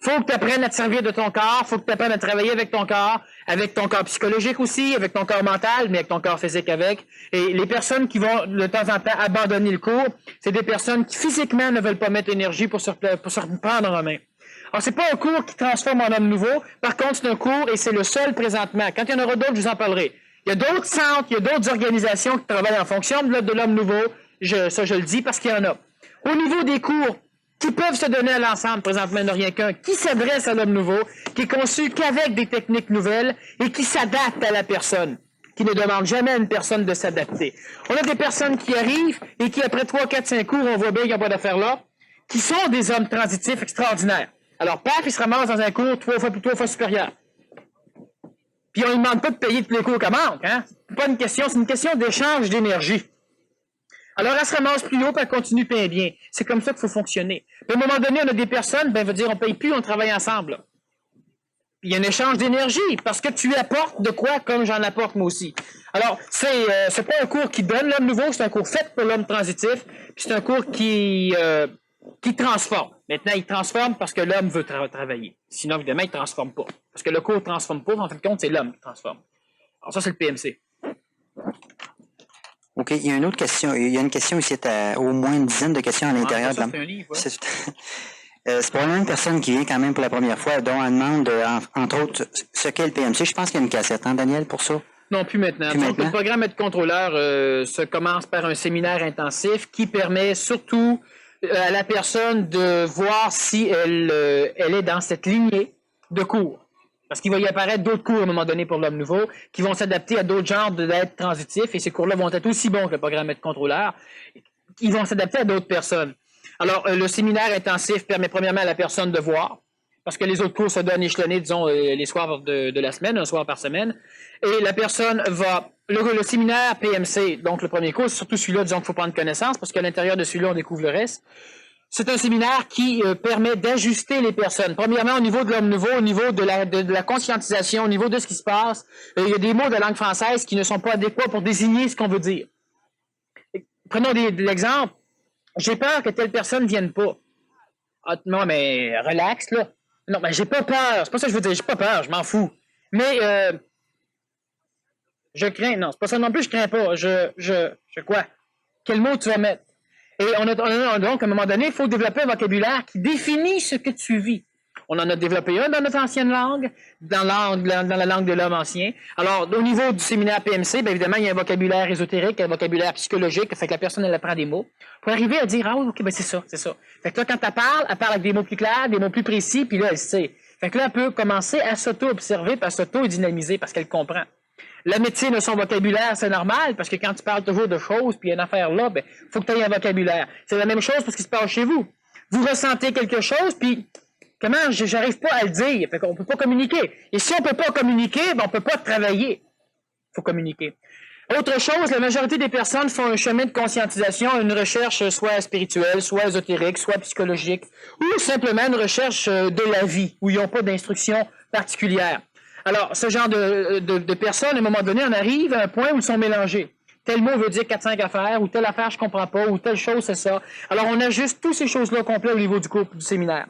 Faut que tu apprennes à te servir de ton corps, faut que tu apprennes à travailler avec ton corps psychologique aussi, avec ton corps mental, mais avec ton corps physique avec. Et les personnes qui vont de temps en temps abandonner le cours, c'est des personnes qui physiquement ne veulent pas mettre énergie pour se reprendre en main. Alors, c'est pas un cours qui transforme en homme nouveau. Par contre, c'est un cours et c'est le seul présentement. Quand il y en aura d'autres, je vous en parlerai. Il y a d'autres centres, il y a d'autres organisations qui travaillent en fonction de l'homme nouveau. Ça, je le dis parce qu'il y en a. Au niveau des cours qui peuvent se donner à l'ensemble, présentement, il n'y en a rien qu'un, qui s'adresse à l'homme nouveau, qui est conçu qu'avec des techniques nouvelles et qui s'adapte à la personne, qui ne demande jamais à une personne de s'adapter. On a des personnes qui arrivent et qui, après 3, 4, 5 cours, on voit bien qu'il n'y a pas d'affaire là, qui sont des hommes transitifs extraordinaires. Alors, paf, ils se ramassent dans un cours 3 fois supérieur. Puis on ne demande pas de payer tous les cours qu'elle manque, hein? C'est pas une question, c'est une question d'échange d'énergie. Alors, elle se ramasse plus haut, puis elle continue bien. C'est comme ça qu'il faut fonctionner. Puis à un moment donné, on a des personnes, veut dire, on ne paye plus, on travaille ensemble. Là. Puis il y a un échange d'énergie, parce que tu apportes de quoi, comme j'en apporte moi aussi. Alors, c'est pas un cours qui donne l'homme nouveau, c'est un cours fait pour l'homme transitif, puis c'est un cours qui transforme. Maintenant, il transforme parce que l'homme veut travailler. Sinon, évidemment, il ne transforme pas. Parce que le cours ne transforme pas, en fin de compte, c'est l'homme qui transforme. Alors ça, c'est le PMC. OK, il y a une autre question. Il y a une question ici, au moins une dizaine de questions à l'intérieur de la... C'est un livre, ouais. C'est probablement une personne qui vient quand même pour la première fois, dont elle demande, entre autres, ce qu'est le PMC. Je pense qu'il y a une cassette, hein, Daniel, pour ça? Non, plus maintenant. Donc, le programme Être-contrôleur se commence par un séminaire intensif qui permet surtout à la personne de voir si elle est dans cette lignée de cours. Parce qu'il va y apparaître d'autres cours à un moment donné pour l'homme nouveau qui vont s'adapter à d'autres genres d'êtres transitifs et ces cours-là vont être aussi bons que le programme Être-contrôleur. Ils vont s'adapter à d'autres personnes. Alors, le séminaire intensif permet premièrement à la personne de voir, parce que les autres cours se donnent échelonnés, disons, les soirs de la semaine, un soir par semaine. Et la personne va... Le séminaire PMC, donc le premier cours, c'est surtout celui-là, disons qu'il faut prendre connaissance, parce qu'à l'intérieur de celui-là, on découvre le reste. C'est un séminaire qui permet d'ajuster les personnes. Premièrement, au niveau de l'homme nouveau, au niveau de la conscientisation, au niveau de ce qui se passe, il y a des mots de langue française qui ne sont pas adéquats pour désigner ce qu'on veut dire. Prenons l'exemple. J'ai peur que telle personne ne vienne pas. Ah, non, mais relax, là. Non, mais j'ai pas peur. C'est pas ça que je veux dire. J'ai pas peur, je m'en fous. Mais je crains. Non, c'est pas ça non plus, je crains pas. Je quoi? Quel mot tu vas mettre? Et on a donc, à un moment donné, il faut développer un vocabulaire qui définit ce que tu vis. On en a développé un dans notre ancienne langue, dans la langue de l'homme ancien. Alors, au niveau du séminaire PMC, bien évidemment, il y a un vocabulaire ésotérique, un vocabulaire psychologique, fait que la personne, elle apprend des mots, pour arriver à dire, ah oui, ok, ben c'est ça. Fait que là, quand elle parle avec des mots plus clairs, des mots plus précis, puis là, elle sait. Fait que là, elle peut commencer à s'auto-observer, puis à s'auto-dynamiser, parce qu'elle comprend. La médecine de son vocabulaire, c'est normal, parce que quand tu parles toujours de choses, puis il y a une affaire là, ben, faut que tu aies un vocabulaire. C'est la même chose pour ce qui se passe chez vous. Vous ressentez quelque chose, puis comment j'arrive pas à le dire? Fait qu'on peut pas communiquer. Et si on peut pas communiquer, ben on peut pas travailler. Faut communiquer. Autre chose, la majorité des personnes font un chemin de conscientisation, une recherche soit spirituelle, soit ésotérique, soit psychologique, ou simplement une recherche de la vie, où ils n'ont pas d'instruction particulière. Alors, ce genre de personnes, à un moment donné, on arrive à un point où ils sont mélangés. Tel mot veut dire 4-5 affaires, ou telle affaire je comprends pas, ou telle chose c'est ça. Alors, on ajuste toutes ces choses-là complètes au niveau du cours, du séminaire.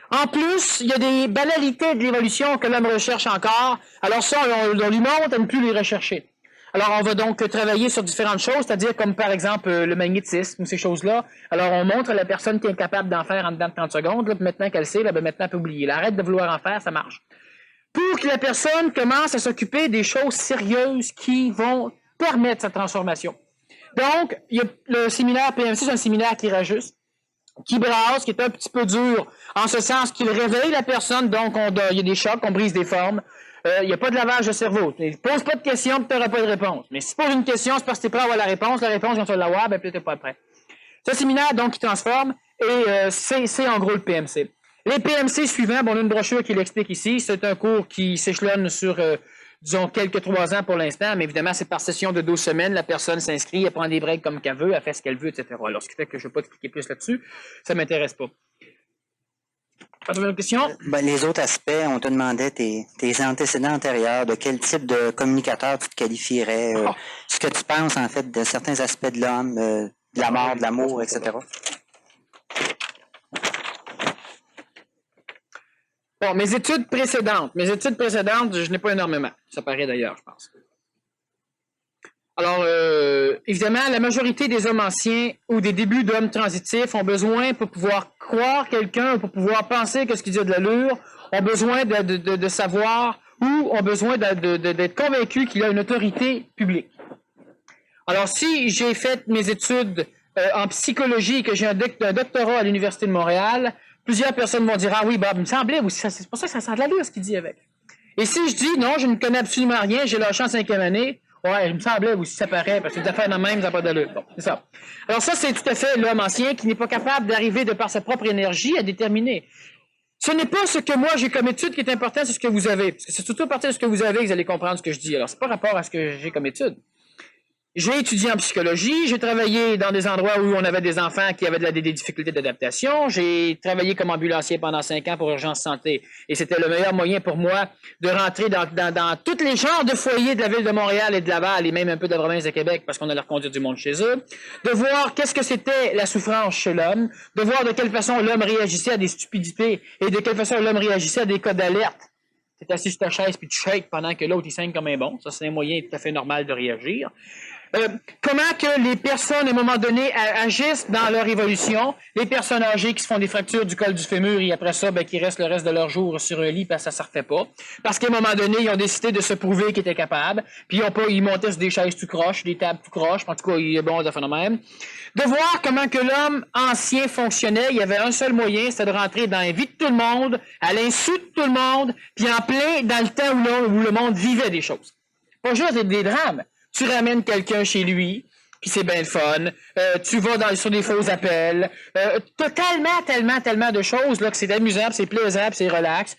En plus, il y a des banalités de l'évolution que l'homme recherche encore. Alors ça, on lui montre à ne plus les rechercher. Alors, on va donc travailler sur différentes choses, c'est-à-dire comme par exemple le magnétisme ou ces choses-là. Alors, on montre à la personne qui est incapable d'en faire en dedans de 30 secondes. Là, maintenant qu'elle sait, là, ben, maintenant elle peut oublier. Elle arrête de vouloir en faire, ça marche. Pour que la personne commence à s'occuper des choses sérieuses qui vont permettre sa transformation. Donc, il y a le séminaire PMC, c'est un séminaire qui rajuste, qui brasse, qui est un petit peu dur, en ce sens qu'il réveille la personne, donc il y a des chocs, on brise des formes. Il n'y a pas de lavage de cerveau. Ne pose pas de questions, tu n'auras pas de réponse. Mais si tu poses une question, c'est parce que tu es prêt à avoir la réponse, quand tu vas l'avoir, ben peut-être tu n'es pas prêt. C'est un séminaire donc qui transforme, et c'est en gros le PMC. Les PMC suivants, bon, on a une brochure qui l'explique ici. C'est un cours qui s'échelonne sur, disons, quelques 3 ans pour l'instant, mais évidemment, c'est par session de 12 semaines. La personne s'inscrit, elle prend des breaks comme qu'elle veut, elle fait ce qu'elle veut, etc. Alors, ce qui fait que je ne vais pas expliquer plus là-dessus. Ça ne m'intéresse pas. Pas de question? Ben, les autres aspects, on te demandait tes antécédents antérieurs, de quel type de communicateur tu te qualifierais, ce que tu penses, en fait, de certains aspects de l'homme, de la mort, de l'amour, etc. Bon, mes études précédentes, je n'ai pas énormément. Ça paraît d'ailleurs, je pense. Alors, évidemment, la majorité des hommes anciens ou des débuts d'hommes transitifs ont besoin, pour pouvoir croire quelqu'un, pour pouvoir penser que ce qu'il dit a de l'allure, ont besoin de savoir ou ont besoin d'être convaincus qu'il a une autorité publique. Alors, si j'ai fait mes études en psychologie et que j'ai un doctorat à l'Université de Montréal, plusieurs personnes vont dire « Ah oui, Bob, il me semblait, c'est pour ça que ça sent de l'allure ce qu'il dit avec. » Et si je dis « Non, je ne connais absolument rien, j'ai lâché en 5e année », ouais, il me semblait aussi, ça paraît, parce que des affaires de même, ça n'a pas d'allure. Bon, c'est ça. Alors ça, c'est tout à fait l'homme ancien qui n'est pas capable d'arriver de par sa propre énergie à déterminer. Ce n'est pas ce que moi j'ai comme étude qui est important, c'est ce que vous avez. Parce que c'est surtout à partir de ce que vous avez que vous allez comprendre ce que je dis. Alors, c'est pas rapport à ce que j'ai comme étude. J'ai étudié en psychologie, j'ai travaillé dans des endroits où on avait des enfants qui avaient des difficultés d'adaptation, j'ai travaillé comme ambulancier pendant 5 ans pour Urgence Santé, et c'était le meilleur moyen pour moi de rentrer dans tous les genres de foyers de la ville de Montréal et de Laval, et même un peu de la province de Québec, parce qu'on allait reconduire du monde chez eux, de voir qu'est-ce que c'était la souffrance chez l'homme, de voir de quelle façon l'homme réagissait à des stupidités, et de quelle façon l'homme réagissait à des cas d'alerte. Tu es assis sur ta chaise puis tu shakes pendant que l'autre il saigne comme un bon. Ça, c'est un moyen tout à fait normal de réagir. Comment que les personnes, à un moment donné, agissent dans leur évolution. Les personnes âgées qui se font des fractures du col du fémur et après ça, qui restent le reste de leur jour sur un lit parce que ça ne se refait pas. Parce qu'à un moment donné, ils ont décidé de se prouver qu'ils étaient capables. Puis ils montaient sur des chaises tout croches, des tables tout croches. En tout cas, il est bon, ça fait de même. De voir comment que l'homme ancien fonctionnait. Il y avait un seul moyen, c'était de rentrer dans la vie de tout le monde, à l'insu de tout le monde, puis en plein dans le temps où le monde vivait des choses. Pas juste des drames. Tu ramènes quelqu'un chez lui, puis c'est bien le fun. Tu vas sur des faux appels. Tellement de choses là que c'est amusant, c'est plaisant, c'est relax.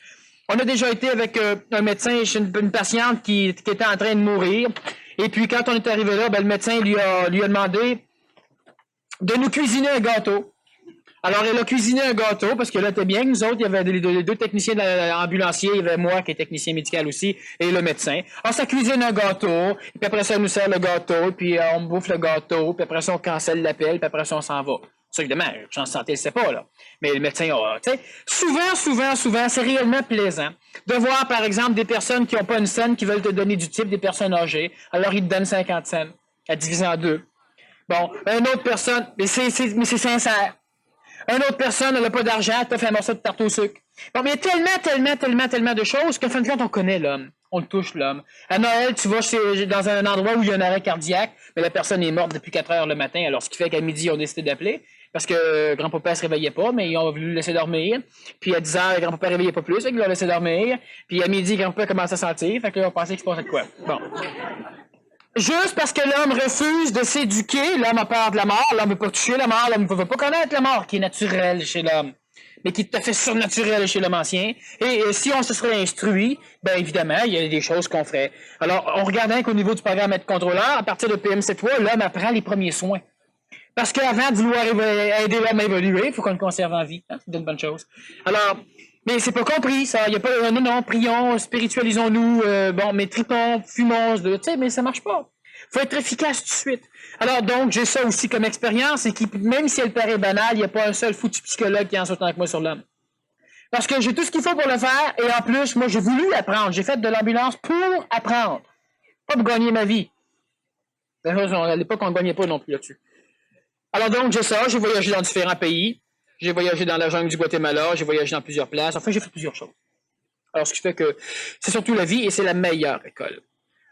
On a déjà été avec un médecin chez une patiente qui était en train de mourir. Et puis quand on est arrivé là, le médecin lui a demandé de nous cuisiner un gâteau. Alors, elle a cuisiné un gâteau, parce que là, t'es bien que nous autres, il y avait les deux techniciens ambulanciers, il y avait moi qui est technicien médical aussi, et le médecin. Alors, ça cuisine un gâteau, puis après ça, on nous sert le gâteau, puis on bouffe le gâteau, puis après ça, on cancelle l'appel, puis après ça, on s'en va. Ça, évidemment, j'en santé, le sait pas, là. Mais le médecin, tu sais, souvent, c'est réellement plaisant de voir, par exemple, des personnes qui n'ont pas une scène, qui veulent te donner du type des personnes âgées. Alors, ils te donnent 50 cents, à diviser en deux. Bon, une autre personne, mais c'est sincère. Une autre personne, elle n'a pas d'argent, elle t'a fait un morceau de tarte au sucre. Bon, mais il y a tellement de choses qu'en fin de compte, on connaît l'homme. On le touche, l'homme. À Noël, tu vas dans un endroit où il y a un arrêt cardiaque, mais la personne est morte depuis 4 heures le matin, alors ce qui fait qu'à midi, ils ont décidé d'appeler, parce que grand-papa ne se réveillait pas, mais ils ont voulu le laisser dormir. Puis à 10 heures, grand-papa ne réveillait pas plus, fait qu'ils l'ont laissé dormir. Puis à midi, grand-papa commence à sentir, fait que là, on pensait qu'il se passait de quoi. Bon. Juste parce que l'homme refuse de s'éduquer, l'homme a peur de la mort, l'homme ne veut pas toucher la mort, l'homme ne veut pas connaître la mort, qui est naturelle chez l'homme, mais qui est tout à fait surnaturelle chez l'homme ancien. Et si on se serait instruit, bien évidemment, il y a des choses qu'on ferait. Alors, on regarde qu'au niveau du programme être contrôleur, à partir de PM7.3, l'homme apprend les premiers soins. Parce qu'avant de vouloir aider l'homme à évoluer, il faut qu'on le conserve en vie. Hein? C'est une bonne chose. Alors, mais c'est pas compris, ça. Il y a pas, non, prions, spiritualisons-nous, mais tripons, fumons, tu sais, mais ça marche pas. Faut être efficace tout de suite. Alors, donc, j'ai ça aussi comme expérience, et qui, même si elle paraît banale, il n'y a pas un seul foutu psychologue qui est en sautant avec moi sur l'homme. Parce que j'ai tout ce qu'il faut pour le faire, et en plus, moi, j'ai voulu apprendre. J'ai fait de l'ambulance pour apprendre. Pas pour gagner ma vie. À l'époque, on ne gagnait pas non plus là-dessus. Alors donc, j'ai ça, j'ai voyagé dans différents pays. J'ai voyagé dans la jungle du Guatemala, j'ai voyagé dans plusieurs places. Enfin, j'ai fait plusieurs choses. Alors, ce qui fait que c'est surtout la vie et c'est la meilleure école.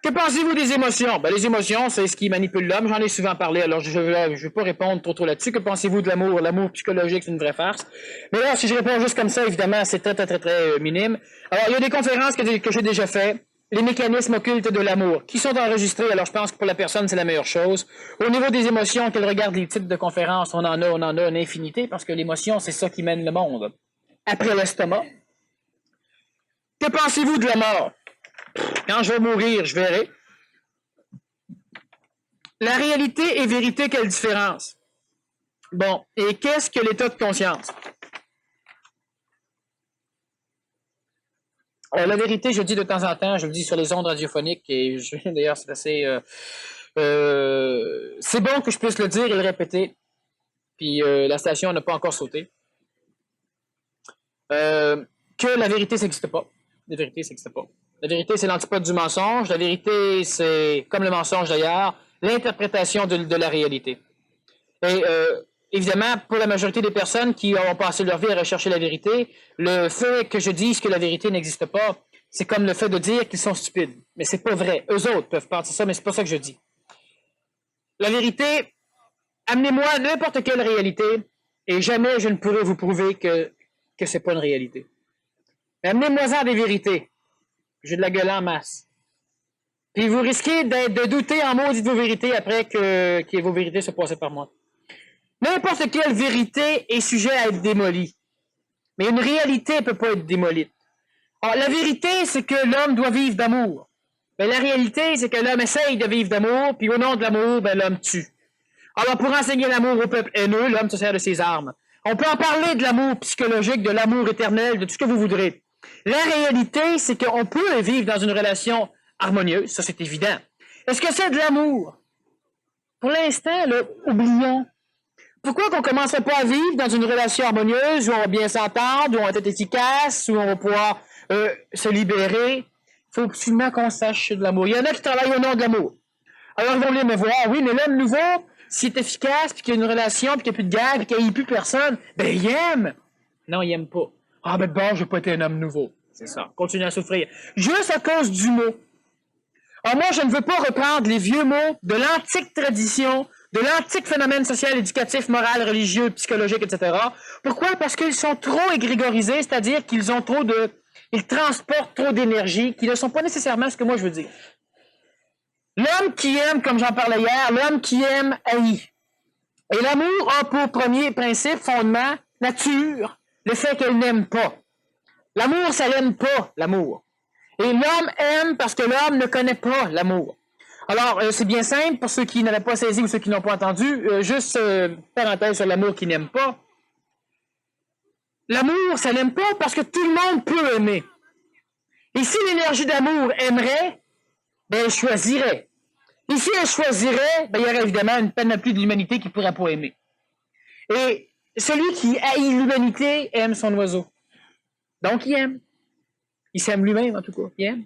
Que pensez-vous des émotions? Ben, les émotions, c'est ce qui manipule l'homme. J'en ai souvent parlé, alors je ne vais pas répondre trop là-dessus. Que pensez-vous de l'amour? L'amour psychologique, c'est une vraie farce. Mais là, si je réponds juste comme ça, évidemment, c'est très minime. Alors, il y a des conférences que j'ai déjà faites. Les mécanismes occultes de l'amour, qui sont enregistrés, alors je pense que pour la personne, c'est la meilleure chose. Au niveau des émotions, qu'elle regarde les titres de conférences, on en a une infinité, parce que l'émotion, c'est ça qui mène le monde. Après l'estomac. Que pensez-vous de la mort? Quand je vais mourir, je verrai. La réalité et vérité, quelle différence? Bon, et qu'est-ce que l'état de conscience? La vérité, je le dis de temps en temps, je le dis sur les ondes radiophoniques, et d'ailleurs, c'est assez... c'est bon que je puisse le dire et le répéter, puis la station n'a pas encore sauté. que la vérité, ça n'existe pas. La vérité, ça n'existe pas. La vérité, c'est l'antipode du mensonge. La vérité, c'est, comme le mensonge d'ailleurs, l'interprétation de la réalité. Et évidemment, pour la majorité des personnes qui ont passé leur vie à rechercher la vérité, le fait que je dise que la vérité n'existe pas, c'est comme le fait de dire qu'ils sont stupides. Mais c'est pas vrai. Eux autres peuvent penser ça, mais c'est pas ça que je dis. La vérité, amenez-moi n'importe quelle réalité, et jamais je ne pourrai vous prouver que c'est pas une réalité. Mais amenez-moi-en des vérités. J'ai de la gueule en masse. Puis vous risquez de douter en maudit de vos vérités après que vos vérités se passaient par moi. N'importe quelle vérité est sujet à être démolie. Mais une réalité ne peut pas être démolie. Alors, la vérité, c'est que l'homme doit vivre d'amour. Mais la réalité, c'est que l'homme essaye de vivre d'amour, puis au nom de l'amour, l'homme tue. Alors, pour enseigner l'amour au peuple haineux, l'homme se sert de ses armes. On peut en parler de l'amour psychologique, de l'amour éternel, de tout ce que vous voudrez. La réalité, c'est qu'on peut vivre dans une relation harmonieuse, ça c'est évident. Est-ce que c'est de l'amour? Pour l'instant, là, oublions. Pourquoi qu'on ne commencerait pas à vivre dans une relation harmonieuse où on va bien s'entendre, où on va être efficace, où on va pouvoir se libérer? Il faut absolument qu'on sache de l'amour. Il y en a qui travaillent au nom de l'amour. Alors ils vont venir me voir, oui, mais l'homme nouveau, s'il est efficace, puis qu'il y a une relation, puis qu'il n'y a plus de guerre, puis qu'il n'y a plus personne, ben il aime. Non, il n'aime pas. Ah ben bon, je vais pas être un homme nouveau. C'est ça. Continue à souffrir. Juste à cause du mot. Alors moi, je ne veux pas reprendre les vieux mots de l'antique tradition, de l'antique phénomène social, éducatif, moral, religieux, psychologique, etc. Pourquoi? Parce qu'ils sont trop égrégorisés, c'est-à-dire qu'ils ont trop de... Ils transportent trop d'énergie, qui ne sont pas nécessairement ce que moi je veux dire. L'homme qui aime, comme j'en parlais hier, l'homme qui aime haït. Et l'amour a pour premier principe, fondement, nature, le fait qu'elle n'aime pas. L'amour, ça l'aime pas, l'amour. Et l'homme aime parce que l'homme ne connaît pas l'amour. Alors, c'est bien simple, pour ceux qui n'avaient pas saisi ou ceux qui n'ont pas entendu, juste parenthèse sur l'amour qui n'aime pas. L'amour, ça n'aime pas parce que tout le monde peut aimer. Et si l'énergie d'amour aimerait, ben elle choisirait. Et si elle choisirait, ben il y aurait évidemment une panoplie de l'humanité qui ne pourrait pas aimer. Et celui qui haït l'humanité aime son oiseau. Donc il aime. Il s'aime lui-même en tout cas. Il aime.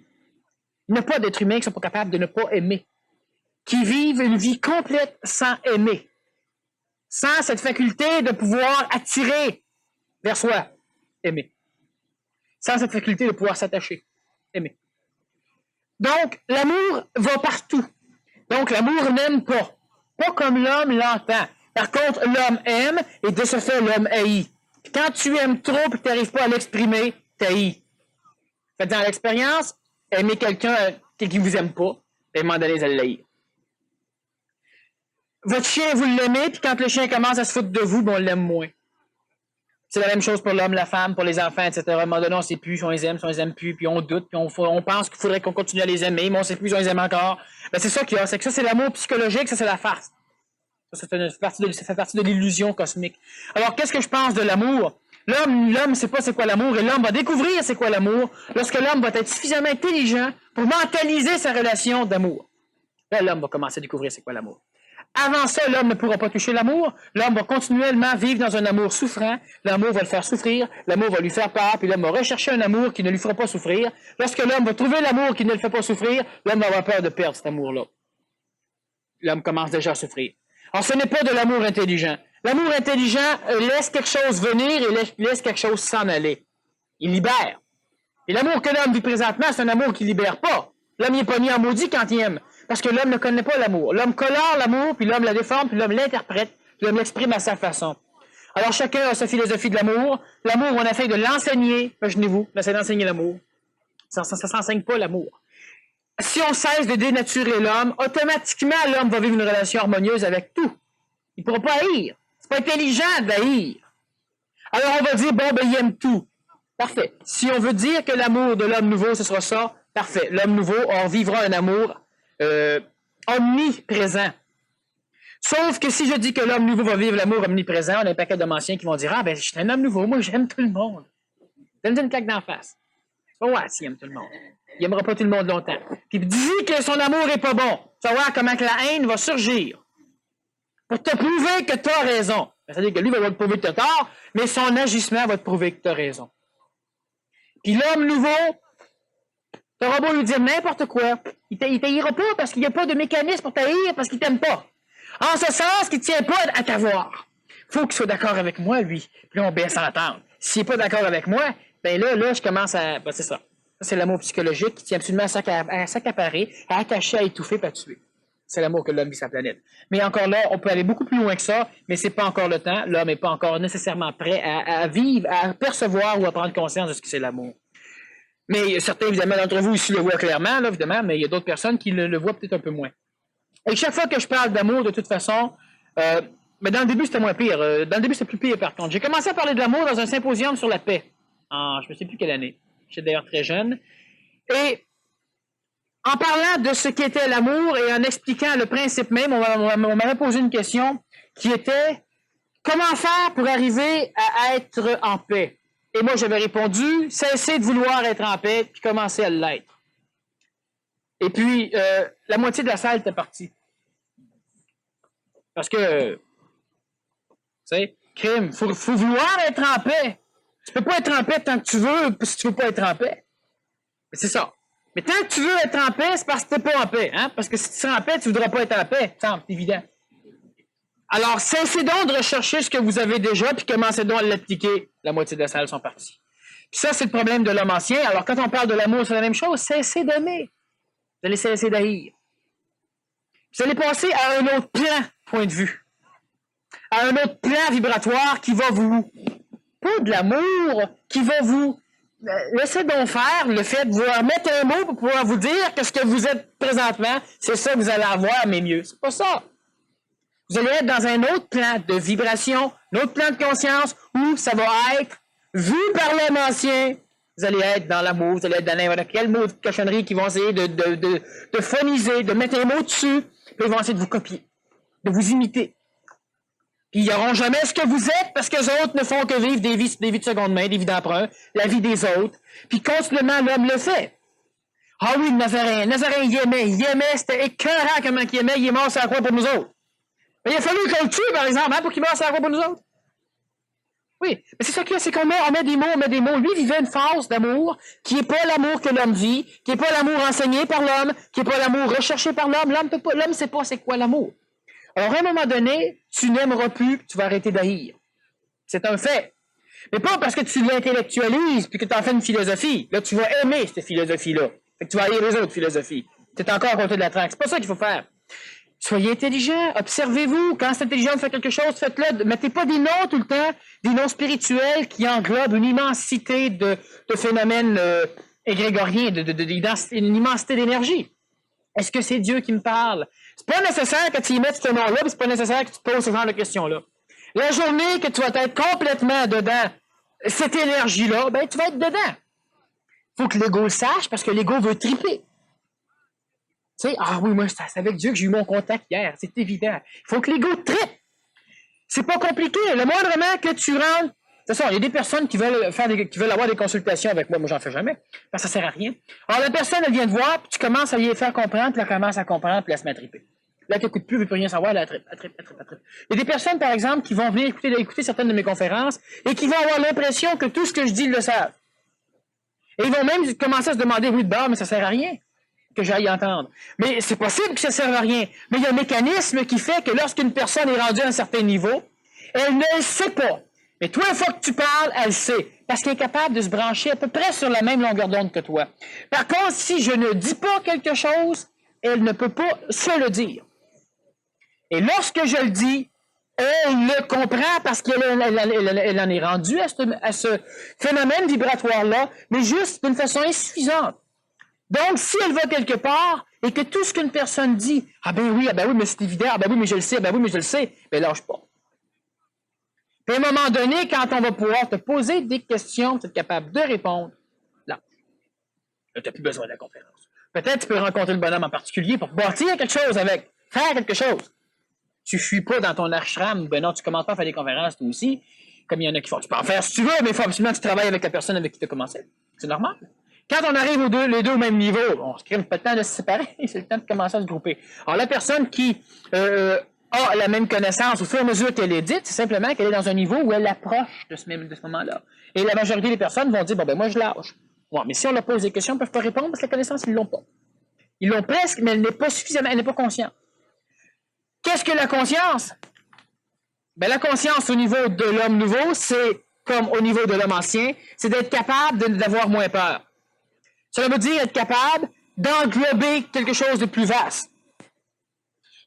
Il n'y a pas d'êtres humains qui ne sont pas capables de ne pas aimer. Qui vivent une vie complète sans aimer. Sans cette faculté de pouvoir attirer vers soi. Aimer. Sans cette faculté de pouvoir s'attacher. Aimer. Donc, l'amour va partout. Donc, l'amour n'aime pas. Pas comme l'homme l'entend. Par contre, l'homme aime, et de ce fait, l'homme haït. Quand tu aimes trop et que tu n'arrives pas à l'exprimer, tu haïs. Faites dans l'expérience, aimer quelqu'un qui ne vous aime pas, et demandez à l'haïr. Votre chien, vous l'aimez, puis quand le chien commence à se foutre de vous, on l'aime moins. C'est la même chose pour l'homme, la femme, pour les enfants, etc. À un moment donné, on ne sait plus si on les aime, si on les aime plus, puis on doute, puis on pense qu'il faudrait qu'on continue à les aimer, mais on ne sait plus si on les aime encore. Ben, c'est ça qu'il y a. C'est que ça, c'est l'amour psychologique, ça, c'est la farce. Ça fait partie de l'illusion cosmique. Alors, qu'est-ce que je pense de l'amour? L'homme ne sait pas c'est quoi l'amour, et l'homme va découvrir c'est quoi l'amour lorsque l'homme va être suffisamment intelligent pour mentaliser sa relation d'amour. Là, l'homme va commencer à découvrir c'est quoi l'amour. Avant ça, l'homme ne pourra pas toucher l'amour. L'homme va continuellement vivre dans un amour souffrant. L'amour va le faire souffrir. L'amour va lui faire peur. Puis l'homme va rechercher un amour qui ne lui fera pas souffrir. Lorsque l'homme va trouver l'amour qui ne le fait pas souffrir, l'homme va avoir peur de perdre cet amour-là. L'homme commence déjà à souffrir. Alors, ce n'est pas de l'amour intelligent. L'amour intelligent laisse quelque chose venir et laisse quelque chose s'en aller. Il libère. Et l'amour que l'homme vit présentement, c'est un amour qui ne libère pas. L'homme n'est pas mis en maudit quand il aime. Parce que l'homme ne connaît pas l'amour. L'homme colore l'amour, puis l'homme la déforme, puis l'homme l'interprète, puis l'homme l'exprime à sa façon. Alors chacun a sa philosophie de l'amour. L'amour, on essaie de l'enseigner. Imaginez-vous, on essaie d'enseigner l'amour. Ça s'enseigne pas l'amour. Si on cesse de dénaturer l'homme, automatiquement l'homme va vivre une relation harmonieuse avec tout. Il ne pourra pas haïr. C'est pas intelligent d'haïr. Alors on va dire, bon, ben il aime tout. Parfait. Si on veut dire que l'amour de l'homme nouveau, ce sera ça, parfait. L'homme nouveau, on vivra un amour omniprésent. Sauf que si je dis que l'homme nouveau va vivre l'amour omniprésent, on a un paquet de anciens qui vont dire, ah ben je suis un homme nouveau, moi j'aime tout le monde. Donne-lui une claque d'en face. Tu vas voir s'il aime tout le monde. Il n'aimera pas tout le monde longtemps. Puis dis que son amour est pas bon. Tu vas voir comment que la haine va surgir. Pour te prouver que tu as raison. C'est-à-dire que lui va te prouver que tu as tort, mais son agissement va te prouver que tu as raison. Puis l'homme nouveau, t'auras beau lui dire n'importe quoi, il t'haïra pas parce qu'il n'y a pas de mécanisme pour t'haïr, parce qu'il t'aime pas. En ce sens qu'il ne tient pas à t'avoir. Faut qu'il soit d'accord avec moi, lui. Puis là, on baisse l'entendre. S'il n'est pas d'accord avec moi, ben là, je commence à... Ben, c'est ça. Ça, c'est l'amour psychologique qui tient absolument à s'accaparer, à attacher, à étouffer, à tuer. C'est l'amour que l'homme vit sur la planète. Mais encore là, on peut aller beaucoup plus loin que ça, mais c'est pas encore le temps. L'homme n'est pas encore nécessairement prêt à vivre, à percevoir ou à prendre conscience de ce que c'est l'amour. Mais certains, évidemment, d'entre vous ici le voient clairement, là, évidemment, mais il y a d'autres personnes qui le voient peut-être un peu moins. Et chaque fois que je parle d'amour, de toute façon, mais dans le début, c'était moins pire. Dans le début, c'était plus pire, par contre. J'ai commencé à parler de l'amour dans un symposium sur la paix. Je ne sais plus quelle année. J'étais d'ailleurs très jeune. Et en parlant de ce qu'était l'amour et en expliquant le principe même, on m'avait posé une question qui était « Comment faire pour arriver à être en paix? » Et moi, j'avais répondu « Cessez de vouloir être en paix, puis commencez à l'être. » Et puis, la moitié de la salle était partie. Parce que, tu sais, crime, faut vouloir être en paix. Tu peux pas être en paix tant que tu veux, si tu veux pas être en paix. Mais c'est ça. Mais tant que tu veux être en paix, c'est parce que t'es pas en paix. Hein? Parce que si tu serais en paix, tu voudrais pas être en paix. C'est évident. Alors, cessez donc de rechercher ce que vous avez déjà, puis commencez donc à l'appliquer. La moitié de la salle sont partis. Puis ça, c'est le problème de l'homme ancien. Alors, quand on parle de l'amour, c'est la même chose. Cessez d'aimer. Vous allez cesser d'haïr. Vous allez passer à un autre point de vue. À un autre plan vibratoire qui va vous... Pas de l'amour, qui va vous... Laissez donc faire le fait de vouloir mettre un mot pour pouvoir vous dire que ce que vous êtes présentement, c'est ça que vous allez avoir, mais mieux. C'est pas ça. Vous allez être dans un autre plan de vibration, un autre plan de conscience où ça va être vu par l'homme ancien. Vous allez être dans l'amour, vous allez être dans n'importe quel mot de cochonnerie qui vont essayer de phoniser, de mettre un mot dessus, puis ils vont essayer de vous copier, de vous imiter. Puis ils n'auront jamais ce que vous êtes parce que les autres ne font que vivre des vies de seconde main, des vies d'emprunt, la vie des autres. Puis continuellement, l'homme le fait. Ah oui, Nazaréen, il aimait, c'était écœurant comment il aimait, il est mort sur la croix pour nous autres. Mais il a fallu qu'on le tue, par exemple, pour qu'il meure sur la croix pour nous autres. Oui, mais c'est ça qu'il y a, c'est qu'on met des mots. Lui vivait une phase d'amour qui n'est pas l'amour que l'homme vit, qui n'est pas l'amour enseigné par l'homme, qui n'est pas l'amour recherché par l'homme. L'homme ne sait pas c'est quoi l'amour. Alors, à un moment donné, tu n'aimeras plus, tu vas arrêter d'haïr. C'est un fait. Mais pas parce que tu l'intellectualises puis que tu en fais une philosophie. Là, tu vas aimer cette philosophie-là. Fait que tu vas haïr les autres philosophies. Tu es encore à côté de la traque. C'est pas ça qu'il faut faire. Soyez intelligent, observez-vous. Quand c'est intelligent de faire quelque chose, faites-le. Mettez pas des noms tout le temps, des noms spirituels qui englobent une immensité de phénomènes égrégoriens, une immensité d'énergie. Est-ce que c'est Dieu qui me parle? C'est pas nécessaire que tu y mettes ce nom-là, puis c'est pas nécessaire que tu te poses ce genre de questions-là. La journée que tu vas être complètement dedans, cette énergie-là, ben tu vas être dedans. Faut que l'ego le sache, parce que l'ego veut triper. Tu sais, ah oui, moi, c'est avec Dieu que j'ai eu mon contact hier, c'est évident. Il faut que l'ego tripe. C'est pas compliqué. Le moindrement que tu rentres, c'est ça, il y a des personnes qui veulent avoir des consultations avec moi. Moi, j'en fais jamais, parce que ça sert à rien. Alors, la personne, elle vient te voir, puis tu commences à y faire comprendre, puis elle commence à comprendre, puis elle se met à triper. Là, tu n'écoutes plus, elle ne veut plus rien savoir, elle tripe. Il y a des personnes, par exemple, qui vont venir écouter certaines de mes conférences, et qui vont avoir l'impression que tout ce que je dis, ils le savent. Et ils vont même commencer à se demander, oui, de bord, mais ça sert à rien que j'aille entendre. Mais c'est possible que ça ne serve à rien. Mais il y a un mécanisme qui fait que lorsqu'une personne est rendue à un certain niveau, elle ne le sait pas. Mais toi, une fois que tu parles, elle sait. Parce qu'elle est capable de se brancher à peu près sur la même longueur d'onde que toi. Par contre, si je ne dis pas quelque chose, elle ne peut pas se le dire. Et lorsque je le dis, elle le comprend parce qu'elle en est rendue à ce phénomène vibratoire-là, mais juste d'une façon insuffisante. Donc, si elle va quelque part et que tout ce qu'une personne dit, ah ben oui, mais c'est évident, ah ben oui, mais je le sais, ben lâche pas. Puis à un moment donné, quand on va pouvoir te poser des questions, tu es capable de répondre, là, tu n'as plus besoin de la conférence. Peut-être tu peux rencontrer le bonhomme en particulier pour bâtir quelque chose avec, faire quelque chose. Tu ne fuis pas dans ton ashram, ben non, tu ne commences pas à faire des conférences toi aussi, comme il y en a qui font. Tu peux en faire si tu veux, mais il faut absolument que tu travailles avec la personne avec qui tu as commencé. C'est normal. Quand on arrive les deux au même niveau, on se crée pas le temps de se séparer, c'est le temps de commencer à se grouper. Alors la personne qui a la même connaissance au fur et à mesure qu'elle est dite, c'est simplement qu'elle est dans un niveau où elle approche de ce moment-là. Et la majorité des personnes vont dire, bon, ben moi, je lâche. Bon, mais si on leur pose des questions, ils ne peuvent pas répondre parce que la connaissance, ils ne l'ont pas. Ils l'ont presque, mais elle n'est pas suffisamment, elle n'est pas consciente. Qu'est-ce que la conscience? Ben, la conscience au niveau de l'homme nouveau, c'est comme au niveau de l'homme ancien, c'est d'être capable d'avoir moins peur. Cela veut dire être capable d'englober quelque chose de plus vaste.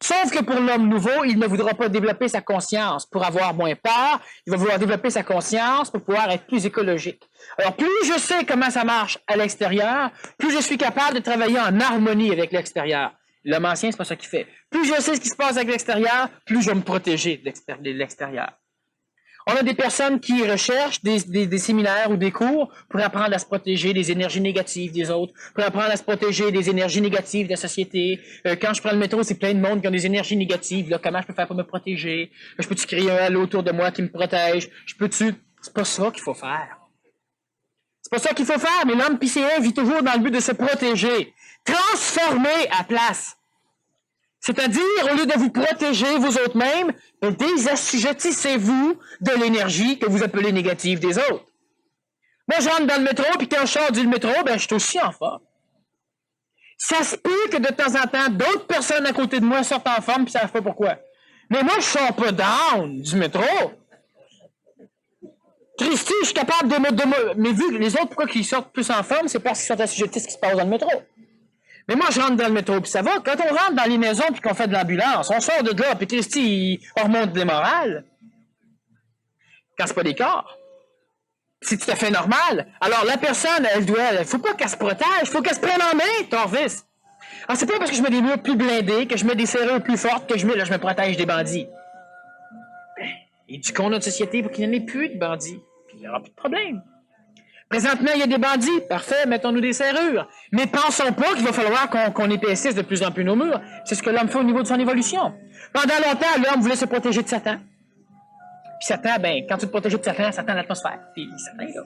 Sauf que pour l'homme nouveau, il ne voudra pas développer sa conscience pour avoir moins peur, il va vouloir développer sa conscience pour pouvoir être plus écologique. Alors, plus je sais comment ça marche à l'extérieur, plus je suis capable de travailler en harmonie avec l'extérieur. L'homme ancien, c'est pas ça qu'il fait. Plus je sais ce qui se passe avec l'extérieur, plus je vais me protéger de l'extérieur. On a des personnes qui recherchent des séminaires ou des cours pour apprendre à se protéger des énergies négatives des autres, pour apprendre à se protéger des énergies négatives de la société. Quand je prends le métro, c'est plein de monde qui ont des énergies négatives. Là, comment je peux faire pour me protéger? Je peux-tu créer un halo autour de moi qui me protège? C'est pas ça qu'il faut faire. C'est pas ça qu'il faut faire, mais l'homme piscéen vit toujours dans le but de se protéger. Transformer à place. C'est-à-dire, au lieu de vous protéger vous autres mêmes, désassujettissez-vous de l'énergie que vous appelez négative des autres. Moi, je rentre dans le métro, puis quand je sors du métro, ben, je suis aussi en forme. Ça se peut que de temps en temps, d'autres personnes à côté de moi sortent en forme, puis ça ne savent pas pourquoi. Mais moi, je sors pas down du métro. Christy, je suis capable mais vu que les autres, pourquoi ils sortent plus en forme, c'est parce qu'ils sont assujettis à ce qui se passe dans le métro. Mais moi, je rentre dans le métro, puis ça va. Quand on rentre dans les maisons, puis qu'on fait de l'ambulance, on sort de là, puis Christy, on remonte les morales. Quand c'est pas des corps. C'est tout à fait normal. Alors, la personne, faut pas qu'elle se protège, faut qu'elle se prenne en main, Torvis. Alors, c'est pas parce que je mets des murs plus blindés, que je mets des serrures plus fortes, que je me protège des bandits. Éduquons notre société pour qu'il n'y en ait plus de bandits. Puis il n'y aura plus de problème. Présentement, il y a des bandits. Parfait, mettons-nous des serrures. Mais pensons pas qu'il va falloir qu'on épaississe de plus en plus nos murs. C'est ce que l'homme fait au niveau de son évolution. Pendant longtemps, l'homme voulait se protéger de Satan. Puis Satan, ben, quand tu te protèges de Satan, Satan l'atmosphère. Puis Satan, là.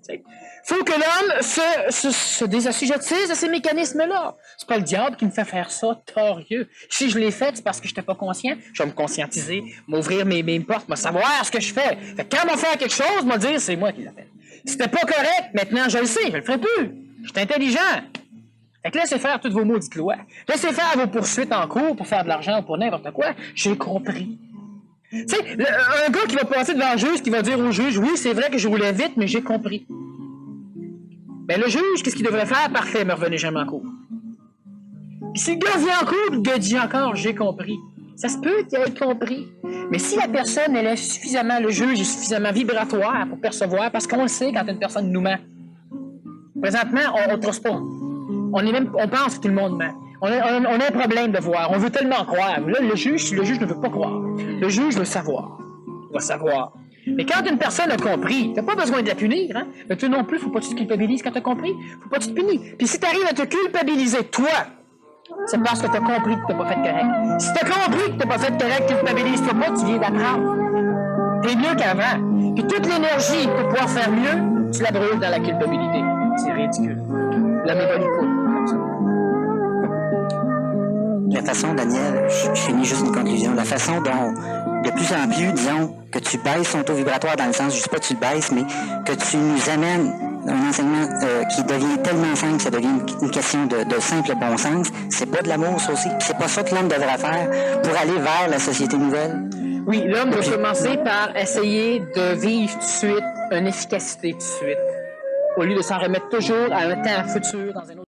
Il faut que l'homme se désassujettisse de ces mécanismes-là. C'est pas le diable qui me fait faire ça, torieux. Si je l'ai fait, c'est parce que je n'étais pas conscient. Je vais me conscientiser, m'ouvrir mes portes, me savoir ce que je fais. Fait que quand on va faire quelque chose, me dire, c'est moi qui l'ai fait. Si c'était pas correct, maintenant je le sais, je le ferai plus. Je suis intelligent. Fait que laissez faire toutes vos maudites lois. Laissez faire vos poursuites en cours pour faire de l'argent ou pour n'importe quoi. J'ai compris. Tu sais, un gars qui va passer devant le juge, qui va dire au juge, oui, c'est vrai que je roulais vite, mais j'ai compris. Ben le juge, qu'est-ce qu'il devrait faire? Parfait, me revenez jamais en cours. Puis si le gars vient en cours, le gars dit encore, j'ai compris. Ça se peut qu'il ait compris. Mais si la personne, elle est suffisamment, le juge est suffisamment vibratoire pour percevoir, parce qu'on le sait quand une personne nous ment. Présentement, on ne trosse pas. On pense que tout le monde ment. On a un problème de voir. On veut tellement croire. Là, le juge ne veut pas croire. Le juge veut savoir. Il va savoir. Mais quand une personne a compris, t'as pas besoin de la punir, hein? Mais toi non plus, faut pas que tu te culpabilises quand t'as compris. Faut pas que tu te punis. Puis si t'arrives à te culpabiliser, toi, c'est parce que t'as compris que t'as pas fait correct. Si t'as compris que t'as pas fait correct, culpabilise-toi pas, tu viens d'apprendre. T'es mieux qu'avant. Puis toute l'énergie pour pouvoir faire mieux, tu la brûles dans la culpabilité. C'est ridicule. La méthode pas. La façon, Daniel, je finis juste une conclusion, la façon dont, de plus en plus, disons, que tu baisses ton taux vibratoire dans le sens, je ne sais pas que tu le baisses, mais que tu nous amènes un enseignement qui devient tellement simple, ça devient une question de simple bon sens, c'est pas de l'amour, ça aussi. C'est pas ça que l'homme devrait faire pour aller vers la société nouvelle. Oui, l'homme doit commencer par essayer de vivre tout de suite une efficacité tout de suite, au lieu de s'en remettre toujours à un temps futur dans un autre